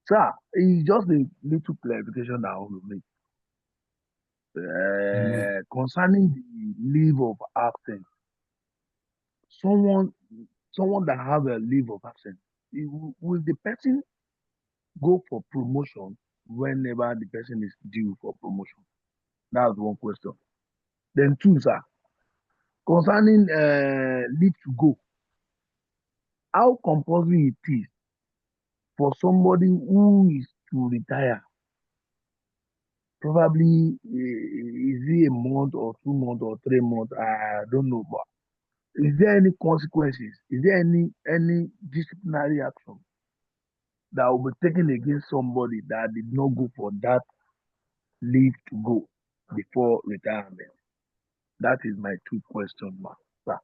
Sir, it's just a little clarification that I want to make. Concerning the leave of absence, someone that have a leave of absence, will the person go for promotion whenever the person is due for promotion? That's one question. Then two, sir, concerning leave to go, how compulsory it is for somebody who is to retire? Probably is it a month or 2 months or 3 months? I don't know, but is there any consequences? Is there any disciplinary action that will be taken against somebody that did not go for that leave to go before retirement? That is my two questions, sir.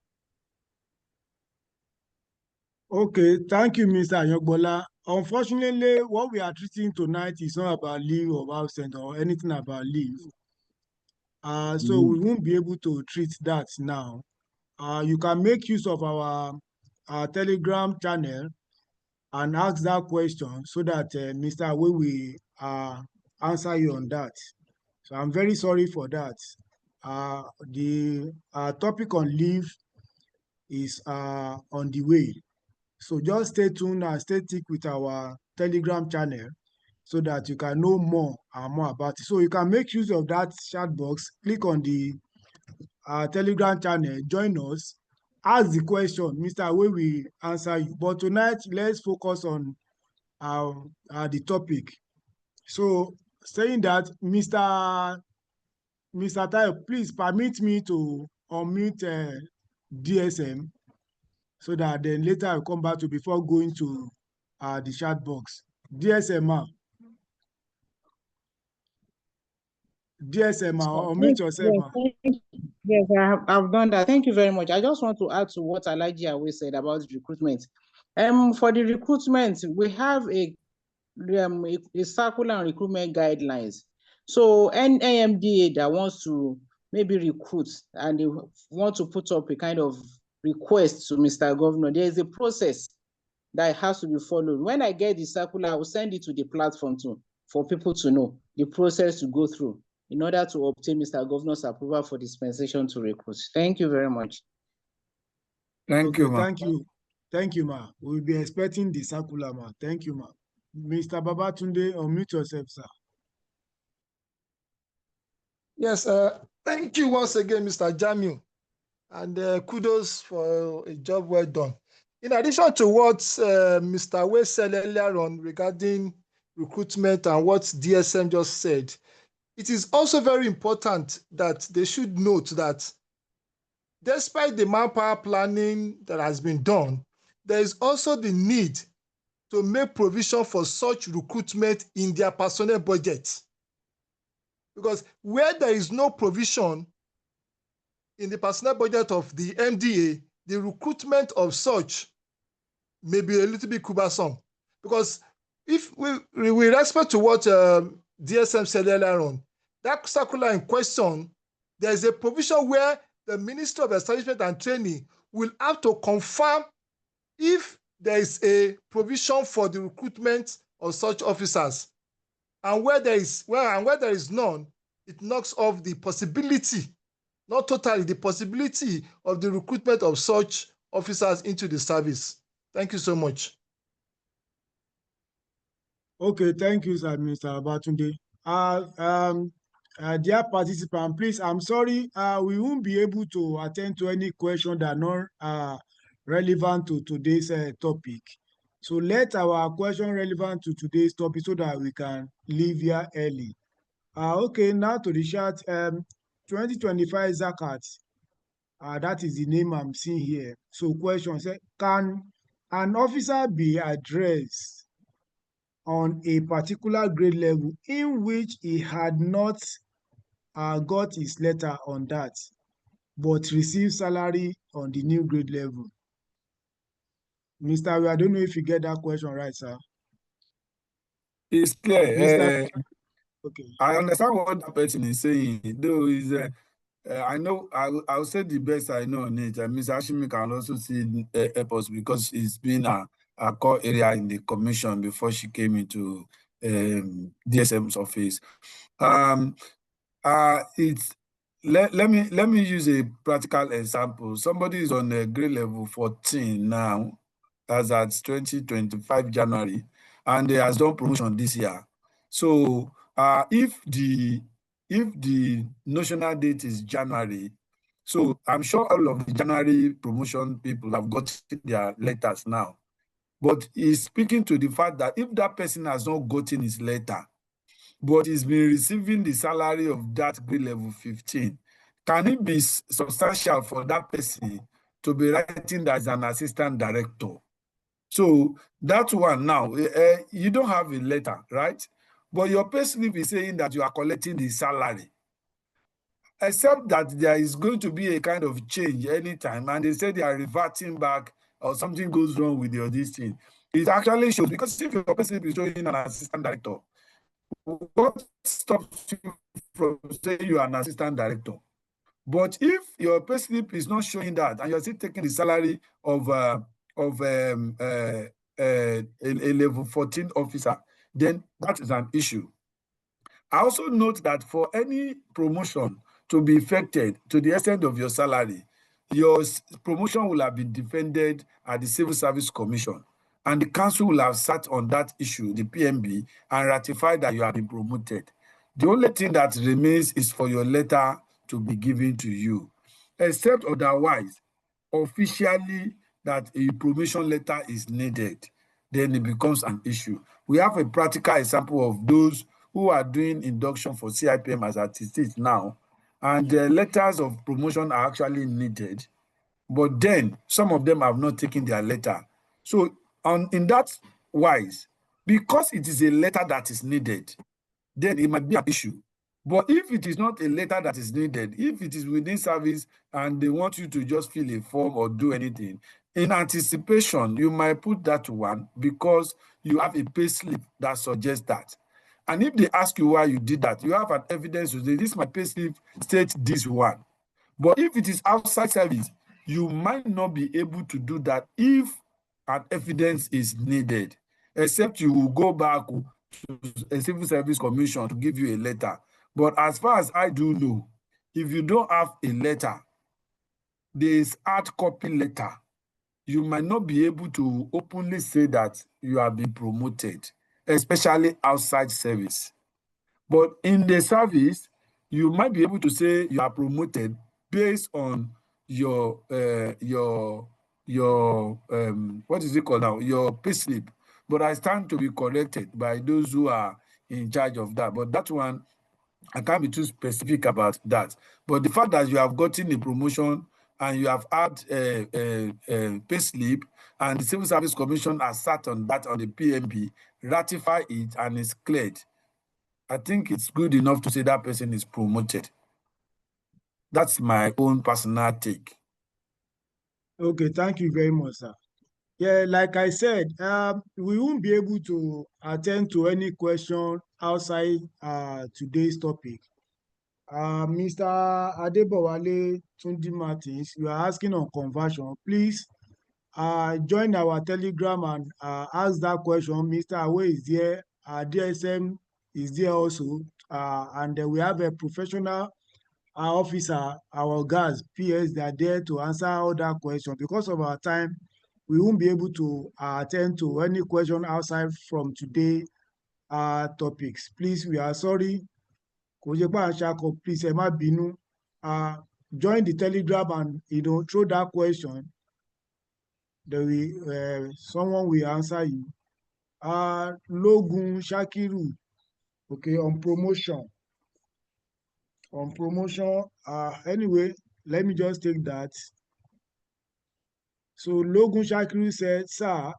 Okay, thank you, Mr. Ayogbola. Unfortunately, what we are treating tonight is not about leave of absence or anything about leave. So we won't be able to treat that now. You can make use of our Telegram channel and ask that question so that Mr. Awe will answer you on that. So I'm very sorry for that. The topic on leave is on the way. So just stay tuned and stay thick with our Telegram channel so that you can know more and more about it. So you can make use of that chat box, click on the Telegram channel, join us, ask the question, Mr. Awe will answer you. But tonight, let's focus on the topic. So saying that, Mr. Tayo, please permit me to unmute DSM so that then later I'll come back to before going to the chat box. DSM, unmute yourself. Yes, I've done that. Thank you very much. I just want to add to what Alhaji Awe said about recruitment. For the recruitment, we have a circular and recruitment guidelines. So any AMDA that wants to maybe recruit and they want to put up a kind of request to Mr. Governor, there is a process that has to be followed. When I get the circular, I will send it to the platform for people to know the process to go through in order to obtain Mr. Governor's approval for dispensation to recruit. Thank you very much. Thank you, ma. Thank you. Thank you, ma. We'll be expecting the circular, ma. Thank you, ma. Mr. Babatunde, unmute yourself, sir. Yes, thank you once again, Mr. Jamiu, and kudos for a job well done. In addition to what Mr. Way said earlier on regarding recruitment and what DSM just said, it is also very important that they should note that despite the manpower planning that has been done, there is also the need to make provision for such recruitment in their personnel budget. Because where there is no provision in the personnel budget of the MDA, the recruitment of such may be a little bit cumbersome. Because if we respect to what DSM said earlier on, that circular in question, there is a provision where the Ministry of Establishment and Training will have to confirm if there is a provision for the recruitment of such officers. And where there is none, it knocks off the possibility, not totally, the possibility of the recruitment of such officers into the service. Thank you so much. Okay, thank you, sir, Mr. Babatunde. Dear participant, please, I'm sorry, we won't be able to attend to any question that are not relevant to today's topic. So let our question relevant to today's topic so that we can leave here early. Okay, now to the chat. 2025 Zakat. That is the name I'm seeing here. So question say, can an officer be addressed on a particular grade level in which he had not got his letter on that, but received salary on the new grade level? Mr. I don't know if you get that question right, sir. It's clear. Mr. Okay. I understand what that person is saying, though is I know I'll say the best I know on it. Ms. Ashimi can also see help us because it's been a core area in the commission before she came into DSM's office. It's let me use a practical example. Somebody is on a grade level 14 now, as at 2025 January, and they has done promotion this year. So if the notional date is January, so I'm sure all of the January promotion people have got their letters now. But he's speaking to the fact that if that person has not gotten his letter, but he's been receiving the salary of that grade level 15, can it be substantial for that person to be writing that as an assistant director? So that one now, you don't have a letter, right? But your payslip is saying that you are collecting the salary, except that there is going to be a kind of change anytime, and they say they are reverting back or something goes wrong with your this thing. It actually shows, because if your payslip is showing an assistant director, what stops you from saying you are an assistant director? But if your payslip is not showing that, and you're still taking the salary of a level 14 officer, then that is an issue. I also note that for any promotion to be effected to the extent of your salary, your promotion will have been defended at the Civil Service Commission, and the council will have sat on that issue, the PMB, and ratified that you have been promoted. The only thing that remains is for your letter to be given to you, except otherwise, officially that a promotion letter is needed, then it becomes an issue. We have a practical example of those who are doing induction for CIPM as it is now, and the letters of promotion are actually needed, but then some of them have not taken their letter. So in that wise, because it is a letter that is needed, then it might be an issue. But if it is not a letter that is needed, if it is within service and they want you to just fill a form or do anything, in anticipation, you might put that one because you have a payslip that suggests that. And if they ask you why you did that, you have an evidence to say, this my payslip states this one. But if it is outside service, you might not be able to do that if an evidence is needed, except you will go back to a Civil Service Commission to give you a letter. But as far as I do know, if you don't have a letter, there is hard copy letter, you might not be able to openly say that you have been promoted, especially outside service. But in the service, you might be able to say you are promoted based on your what is it called now? Your payslip. But I stand to be corrected by those who are in charge of that. But that one, I can't be too specific about that. But the fact that you have gotten a promotion and you have had payslip, and the Civil Service Commission has sat on that on the PMB, ratify it, and it's cleared, I think it's good enough to say that person is promoted. That's my own personal take. Okay, thank you very much, sir. Yeah, like I said, we won't be able to attend to any question outside today's topic. Mr. Adebowale Tundi Martins, you are asking on conversion. Please join our Telegram and ask that question. Mr. Awe is there, DSM is there also, and we have a professional officer, our guys, PS, they are there to answer all that question. Because of our time, we won't be able to attend to any question outside from today topics. Please, we are sorry. Please, ẹ má bínú. Join the Telegram and throw that question. someone will answer you. Logun Shakiru, okay, on promotion. Anyway, let me just take that. So Logun Shakiru said, sir,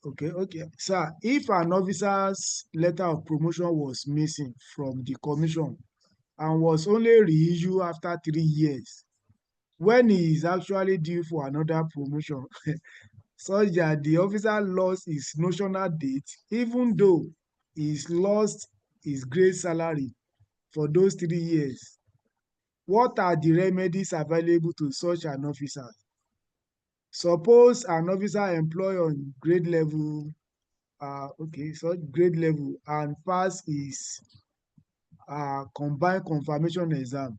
okay, sir, if an officer's letter of promotion was missing from the commission and was only reissued after 3 years, when he is actually due for another promotion, such that the officer lost his notional date, even though he's lost his grade salary for those 3 years, what are the remedies available to such an officer? Suppose an officer employed on grade level, such grade level and pass his combined confirmation exam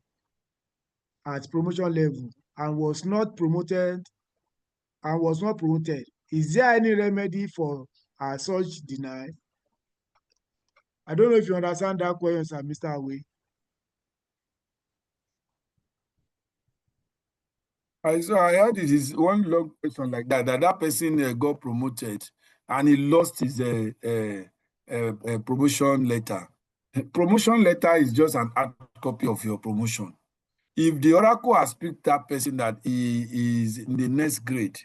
at promotion level and was not promoted, is there any remedy for such deny? I don't know if you understand that question, sir, Mr. Awe. I heard it is one long question like that, that person got promoted and he lost his promotion letter. Promotion letter is just an hard copy of your promotion. If the oracle has picked that person that he is in the next grade,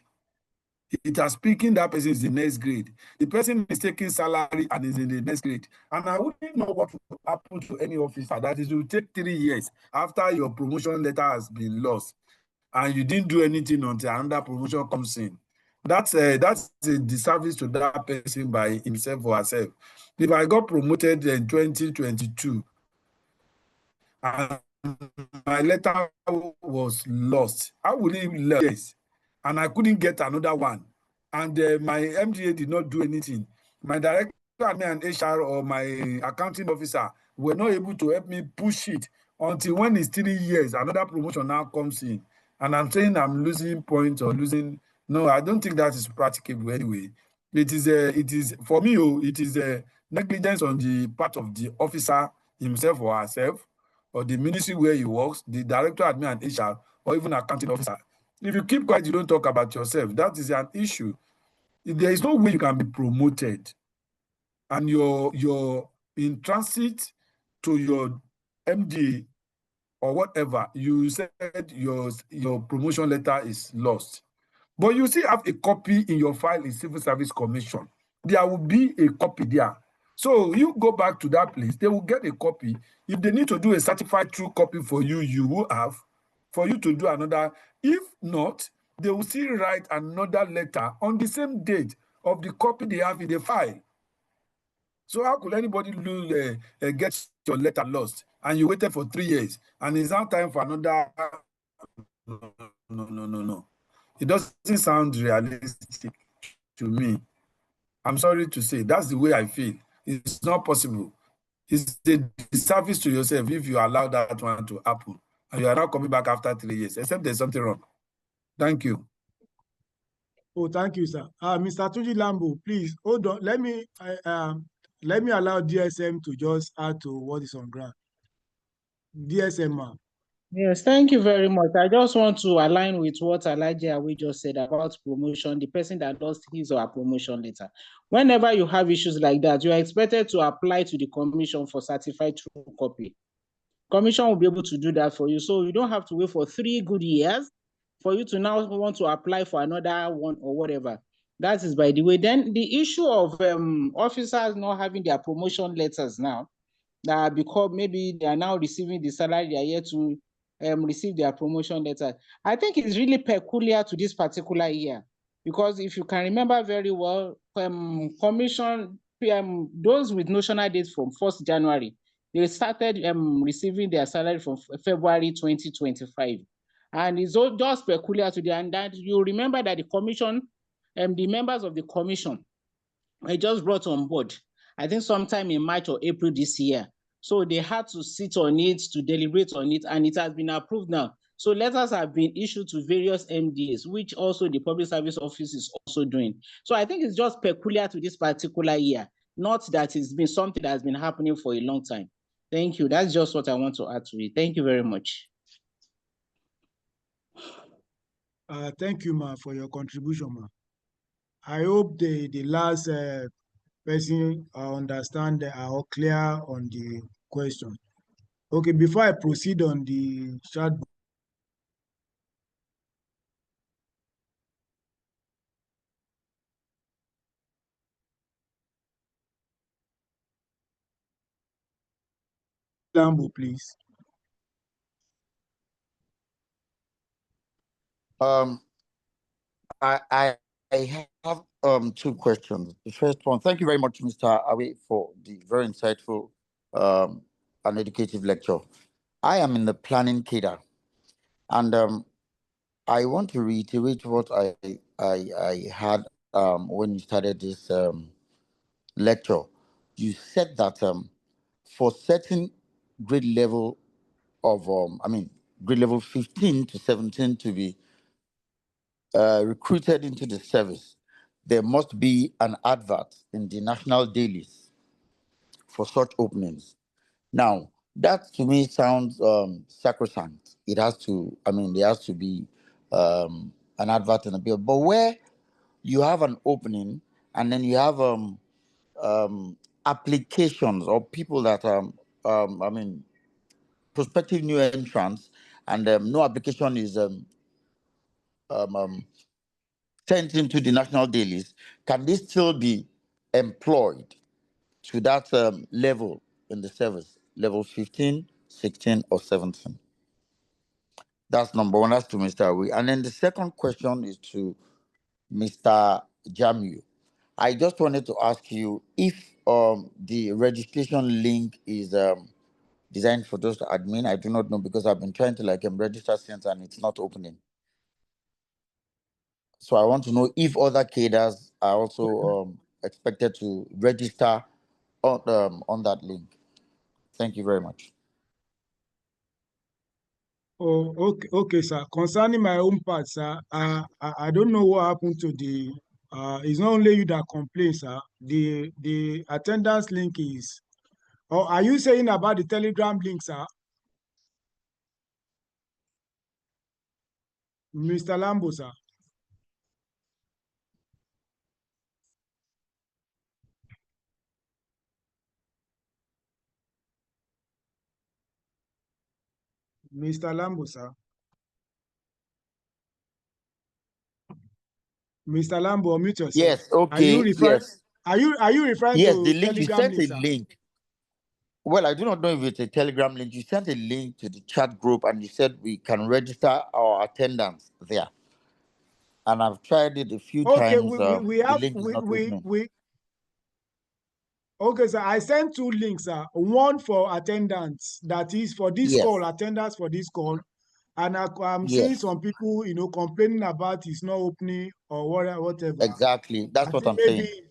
it has picking that person is the next grade. The person is taking salary and is in the next grade. And I wouldn't know what will happen to any officer. That is, it will take 3 years after your promotion letter has been lost and you didn't do anything until another promotion comes in. That's a disservice to that person by himself or herself. If I got promoted in 2022 and my letter was lost, how would it lose? And I couldn't get another one. And my MDA did not do anything. My director and HR or my accounting officer were not able to help me push it until when it's 3 years, another promotion now comes in. And I'm saying I'm losing points or losing. No, I don't think that is practicable anyway. It is for me, it is a negligence on the part of the officer himself or herself, or the ministry where he works, the director, admin, and HR, or even accounting officer. If you keep quiet, you don't talk about yourself. That is an issue. There is no way you can be promoted and you're in transit to your MD or whatever. You said your promotion letter is lost, but you still have a copy in your file in Civil Service Commission. There will be a copy there. So you go back to that place, they will get a copy. If they need to do a certified true copy for you, you will have for you to do another. If not, they will still write another letter on the same date of the copy they have in the file. So how could anybody get your letter lost and you waited for 3 years and it's now time for another? No. It doesn't sound realistic to me. I'm sorry to say, that's the way I feel. It's not possible. It's a disservice to yourself if you allow that one to happen and you are not coming back after 3 years, except there's something wrong. Thank you. Oh, thank you, sir. Mr. Tuji Lambo, please hold on. Let me allow DSM to just add to what is on ground. DSM, ma'am. Yes, thank you very much. I just want to align with what Elijah Awe just said about promotion, the person that lost his or her promotion letter. Whenever you have issues like that, you are expected to apply to the commission for certified true copy. Commission will be able to do that for you. So you don't have to wait for 3 good years for you to now want to apply for another one or whatever. That is by the way. Then the issue of officers not having their promotion letters now, because maybe they are now receiving the salary, they are here to receive their promotion letter. I think it's really peculiar to this particular year, because if you can remember very well, commission those with notional dates from 1st January, they started receiving their salary from February 2025. And it's all just peculiar to them. And that you remember that the commission, the members of the commission, I just brought on board, I think sometime in March or April this year. So they had to sit on it, to deliberate on it, and it has been approved now. So letters have been issued to various MDAs, which also the Public Service Office is also doing. So I think it's just peculiar to this particular year, not that it's been something that has been happening for a long time. Thank you. That's just what I want to add to it. Thank you very much. Thank you, ma, for your contribution, ma. I hope the last person understand or clear on the question. Okay, before I proceed on the chat, Lambo, please. Um, I have two questions. The first one, thank you very much, Mr. Awe, for the very insightful um and educative lecture. I am in the planning cadre, and I want to reiterate what I had when you started this lecture. You said that for certain grade level of grade level 15 to 17 to be recruited into the service, there must be an advert in the national dailies for such openings. Now, that to me sounds sacrosanct. It has to, there has to be an advert in a bill. But where you have an opening and then you have applications or people that prospective new entrants, and no application is um, um, sent into the national dailies, can they still be employed to that level in the service, level 15, 16, or 17? That's number one. That's to Mr. Awi. And then the second question is to Mr. Jamu. I just wanted to ask you if the registration link is designed for those admin. I do not know, because I've been trying to register since and it's not opening. So I want to know if other cadres are also expected to register on that link. Thank you very much. Oh, okay, sir. Concerning my own part, sir, I don't know what happened to the. It's not only you that complain, sir. The attendance link is. Or are you saying about the Telegram link, sir? Mr. Lambo, sir. Mr. Lambo, sir. Mr. Lambo, unmute yourself. Yes, Are you okay, referring? yes. Are you referring Yes, to the link, you Telegram sent link, a sir? link. Well, I do not know if it's a Telegram link. You sent a link to the chat group and you said we can register our attendance there. And I've tried it a few Okay, times. we The have link is not opening. Okay, sir. I sent two links, sir. One for attendance, that is for this Yes, call, attendance for this call. And I'm seeing yes, some people, complaining about it's not opening or whatever. exactly. That's I what think I'm maybe, saying.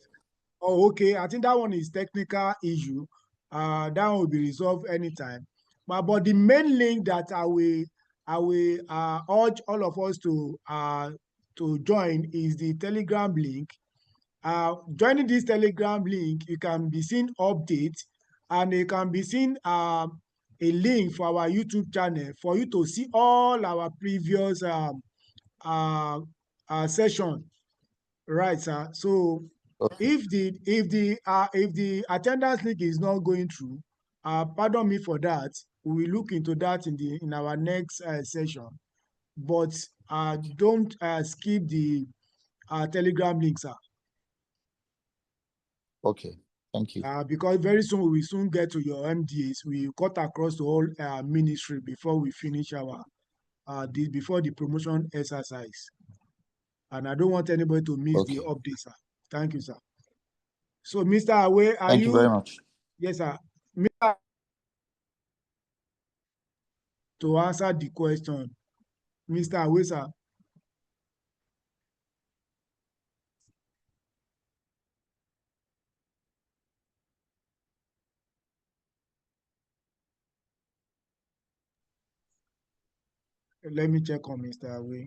okay. I think that one is technical issue. That one will be resolved anytime. But the main link that I will urge all of us to join is the Telegram link. Joining this Telegram link, you can be seen updates, and you can be seen a link for our YouTube channel for you to see all our previous uh, session. Right, sir. So Okay, if the attendance link is not going through, pardon me for that. We will look into that in our next session. But don't skip the Telegram link, sir. okay. Thank you. Because very soon we will soon get to your MDAs. We cut across the whole ministry before we finish our before the promotion exercise. And I don't want anybody to miss the Okay. update, sir. Thank you, sir. So, Mr. Awe, are Thank you very you? much. Yes, sir. To answer the question, Mr. Awe, sir. Let me check on Mr. Awe.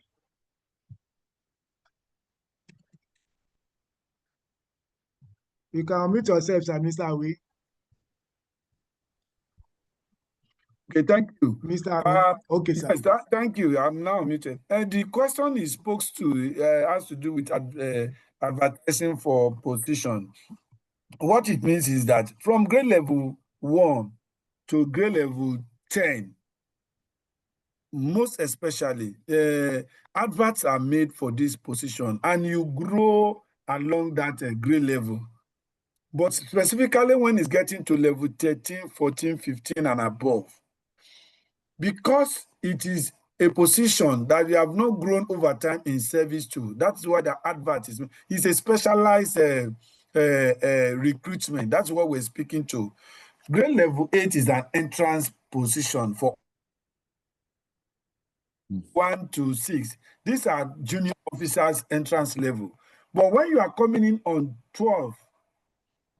You can unmute yourself, sir, Mr. Awe. Okay, thank you. Mr. Okay, sir. Yes, thank you. I'm now muted. The question is supposed to has to do with advertising for position. What it means is that from grade level 1 to grade level 10, most especially, adverts are made for this position, and you grow along that grade level. But specifically when it's getting to level 13, 14, 15, and above, because it is a position that you have not grown over time in service to, that's why the advert is a specialized recruitment. That's what we're speaking to. Grade level 8 is an entrance position for 1 to 6. These are junior officers entrance level. But when you are coming in on 12,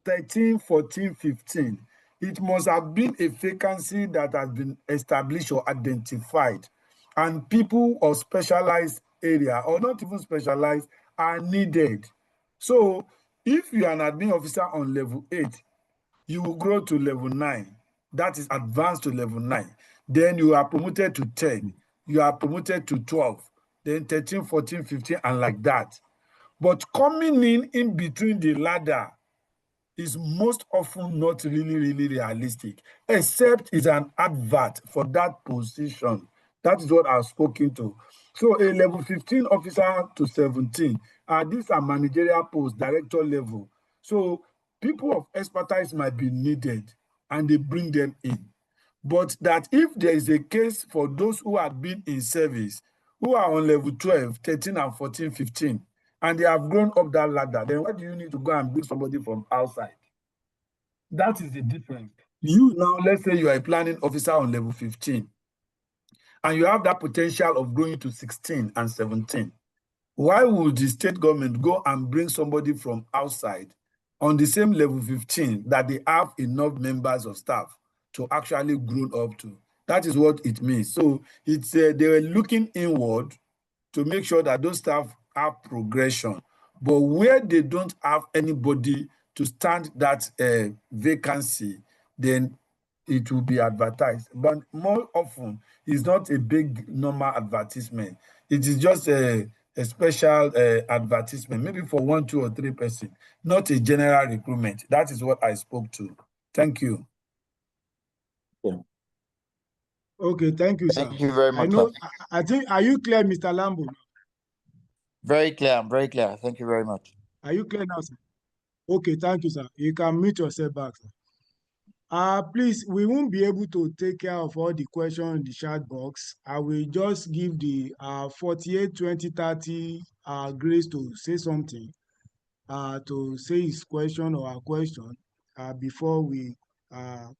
13, 14, 15, it must have been a vacancy that has been established or identified, and people of specialized area, or not even specialized, are needed. So if you are an admin officer on level 8, you will grow to level 9. That is advanced to level 9. Then you are promoted to 10. You are promoted to 12. Then 13, 14, 15, and like that. But coming in between the ladder is most often not really realistic, except it's an advert for that position. That is what I've spoken to. So a level 15 officer to 17, these are managerial posts, director level. So people of expertise might be needed, and they bring them in. But that if there is a case for those who have been in service, who are on level 12, 13, and 14, 15, and they have grown up that ladder, then why do you need to go and bring somebody from outside? That is the difference. You now, let's say you are a planning officer on level 15, and you have that potential of going to 16 and 17. Why would the state government go and bring somebody from outside on the same level 15 that they have enough members of staff to actually grow up to? That is what it means. So it's they were looking inward to make sure that those staff have progression. But where they don't have anybody to stand that vacancy, then it will be advertised. But more often, it's not a big normal advertisement. It is just a special advertisement, maybe for 1, 2, or 3 persons, not a general recruitment. That is what I spoke to. Thank you. Yeah. Okay, thank you, sir. Thank you very much, I know. sir. I think. Are you clear, Mr. Lambo? Very clear. I'm very clear. Thank you very much. Are you clear now, sir? Okay, thank you, sir. You can mute yourself back, sir. Please, we won't be able to take care of all the questions in the chat box. I will just give the 48, 20, 30 Grace to say something, to say his question or her question before we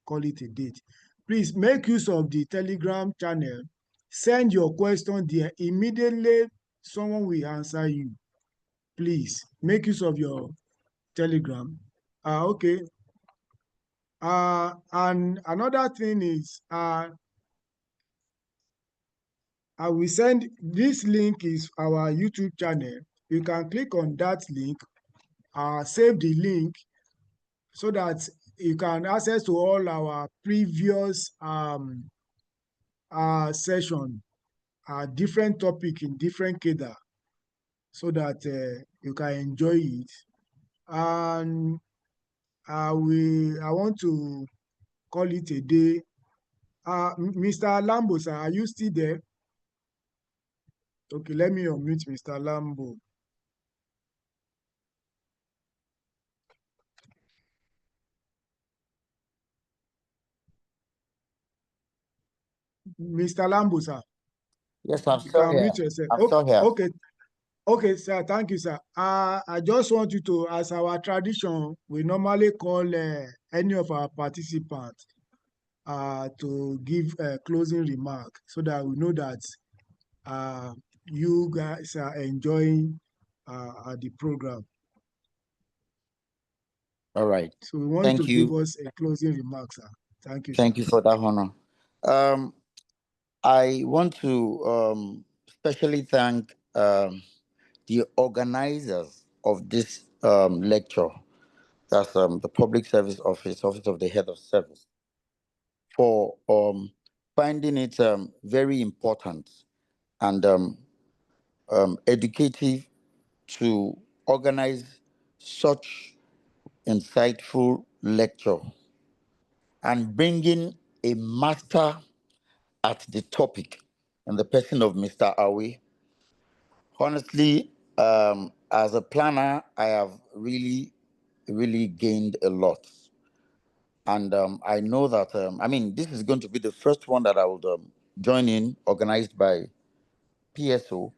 call it a date. Please make use of the Telegram channel. Send your question there. Immediately, someone will answer you. Please make use of your Telegram. Okay. And another thing is, I will send this link is our YouTube channel. You can click on that link, save the link so that you can access to all our previous session, different topic in different cadre, so that you can enjoy it. And I want to call it a day. Mr. Lambo, sir, are you still there? Okay, let me unmute Mr. Lambo. Mr. Lambo, sir. Yes, I'm You still can here. unmute yourself. I'm still here. Okay, sir. Thank you, sir. I just want you to, as our tradition, we normally call any of our participants to give a closing remark so that we know that you guys are enjoying the program. All right. So we want Thank to you. give us a closing remark, sir. Thank you, Thank sir. you for that honor. I want to especially thank the organizers of this lecture. That's the Public Service Office, Office of the Head of Service, for finding it very important and educative to organize such insightful lecture and bringing a master at the topic in the person of Mr. Awe. Honestly, as a planner, I have really gained a lot. And I know that, this is going to be the first one that I would join in, organized by PSO.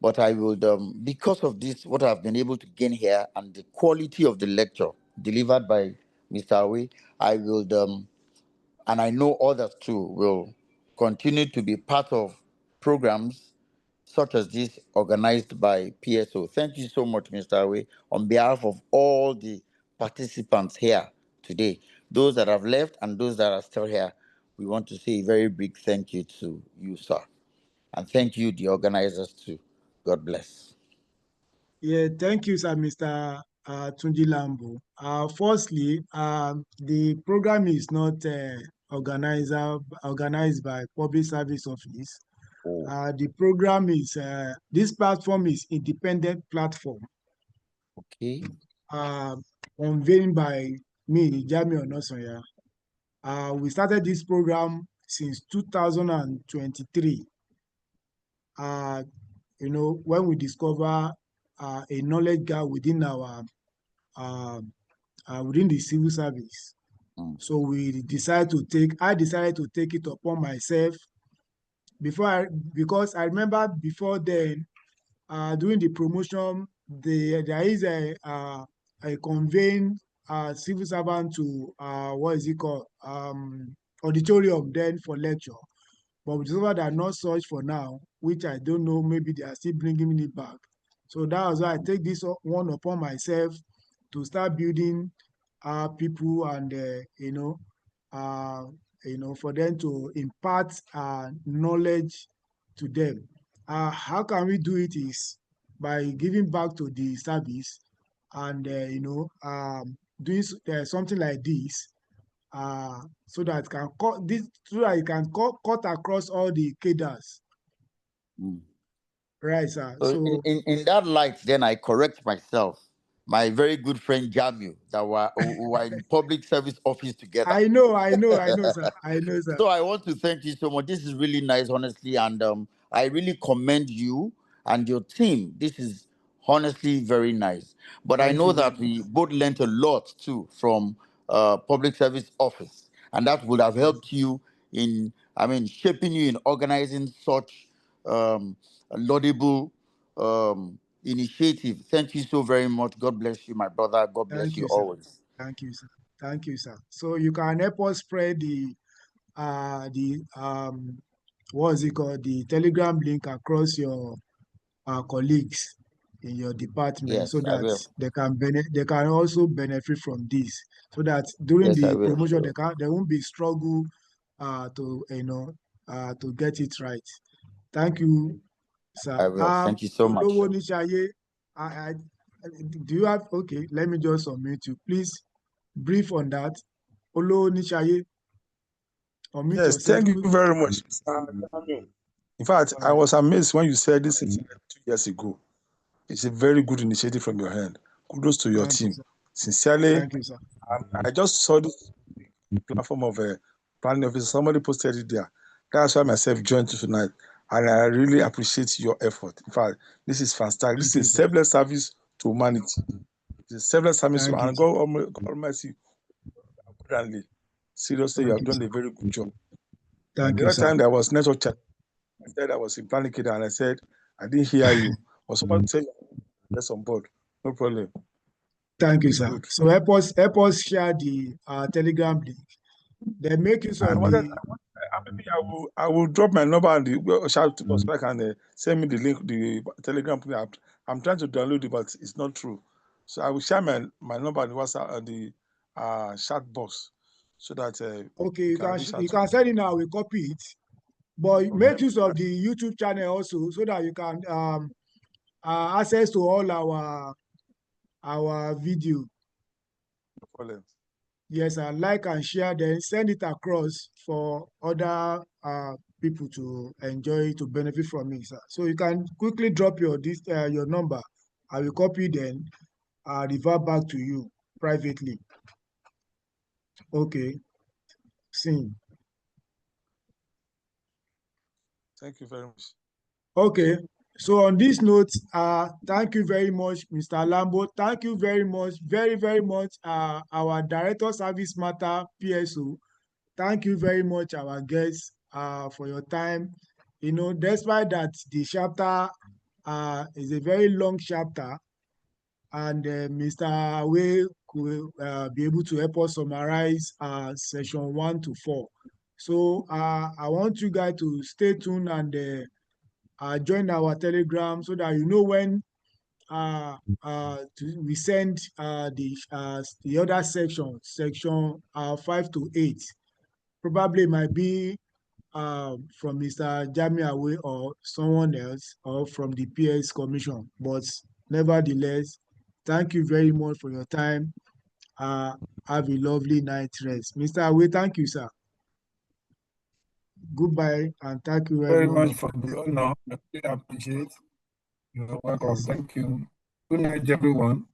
But I would, because of this, what I've been able to gain here and the quality of the lecture delivered by Mr. Awe, I will, and I know others too, will continue to be part of programs such as this organized by PSO. Thank you so much, Mr. Awe, on behalf of all the participants here today, those that have left and those that are still here. We want to say a very big thank you to you, sir. And thank you, the organizers, too. God bless. Yeah, thank you, sir, Mr. Tunji Lambo. Firstly, the program is not organized by Public Service Office. Oh, The program is, this platform is independent platform okay. convened by me, Jami Onosanya. We started this program since 2023. When we discover a knowledge gap within within the civil service. Mm. So I decided to take it upon myself because I remember before then, during the promotion, there is a conveying civil servant to what is it called, auditorium then for lecture. But we discovered that not such for now, which I don't know, maybe they are still bringing it back. So that was why I take this one upon myself to start building people and for them to impart knowledge to them. How can we do it is by giving back to the service and doing something like this, so that it can cut across all the cadres. Mm. Right, sir. So in that light, then I correct myself. My very good friend Jamil, that were in public service office together. I know, sir. I know, sir. So I want to thank you so much. This is really nice, honestly, and I really commend you and your team. This is honestly very nice. But I Thank know you very that much. we both learned a lot too from public service office, and that would have Yes. helped you in, shaping you in organizing such laudable initiative. Thank you so very much. God bless you, my brother. God bless Thank you you, sir. always. Thank you, sir. Thank you, sir. So you can help us spread the what is it called, the Telegram link across your colleagues in your department, so Yes, I that will. they can also benefit from this, so that during Yes, I the will. promotion there won't be struggle to to get it right. Thank you, sir. I will. Thank you so much. Olowo Nishaye, do you have, okay, let me just unmute you. Please brief on that. Olowo Nishaye, unmute Yes, yourself thank you quick. very much, Mr. Daniel. In fact, All I right. was amazed when you said this 2 years ago. It's a very good initiative from your hand. Kudos to your Thank you, team. sir. Sincerely, Thank you, sir. I just saw this platform of a planning officer. Somebody posted it there. That's why myself joined you tonight. And I really appreciate your effort. In fact, this is fantastic. This Thank is a you, sir. selfless service to humanity. It's a selfless service to, Thank you, and sir. God Almighty, abundantly. Seriously, you Thank have you, done sir. a very good job. Thank The you, other sir. time there was network chat, I said I was in planning kid and I said, I didn't hear you. Or someone said, yes, on board. No problem. Thank you, It's sir. good. So help us share the Telegram link. Then make use I of wanted, the. maybe I will drop my number and the shout to us back and send me the link, the Telegram. I'm trying to download it, but it's not true. So I will share my number on the WhatsApp and the chat box so that Okay, you can reach out you to me. can send it now. We copy it, but Okay. make use of the YouTube channel also, so that you can access to all our video. No problem. Yes, and like and share, then send it across for other people to enjoy, to benefit from it, sir. So you can quickly drop your number. I will copy, then revert back to you privately. Okay, sing. Thank you very much. Okay, so on this note, thank you very much, Mr. Lambo. Thank you very much, very, very much, our Director Service Matter, PSO. Thank you very much, our guests, for your time. You know, despite that the chapter is a very long chapter, and Mr. Awe could be able to help us summarize section 1 to 4. So I want you guys to stay tuned and join our Telegram so that you know when we send the other section 5 to 8. Probably might be from Mr. Jamiawe or someone else, or from the PS Commission. But nevertheless, thank you very much for your time. Have a lovely night rest. Mr. Awe, thank you, sir. Goodbye, and thank you Very everyone. much for the honor. I really appreciate. You're welcome. Yes. Thank you. Good night, everyone.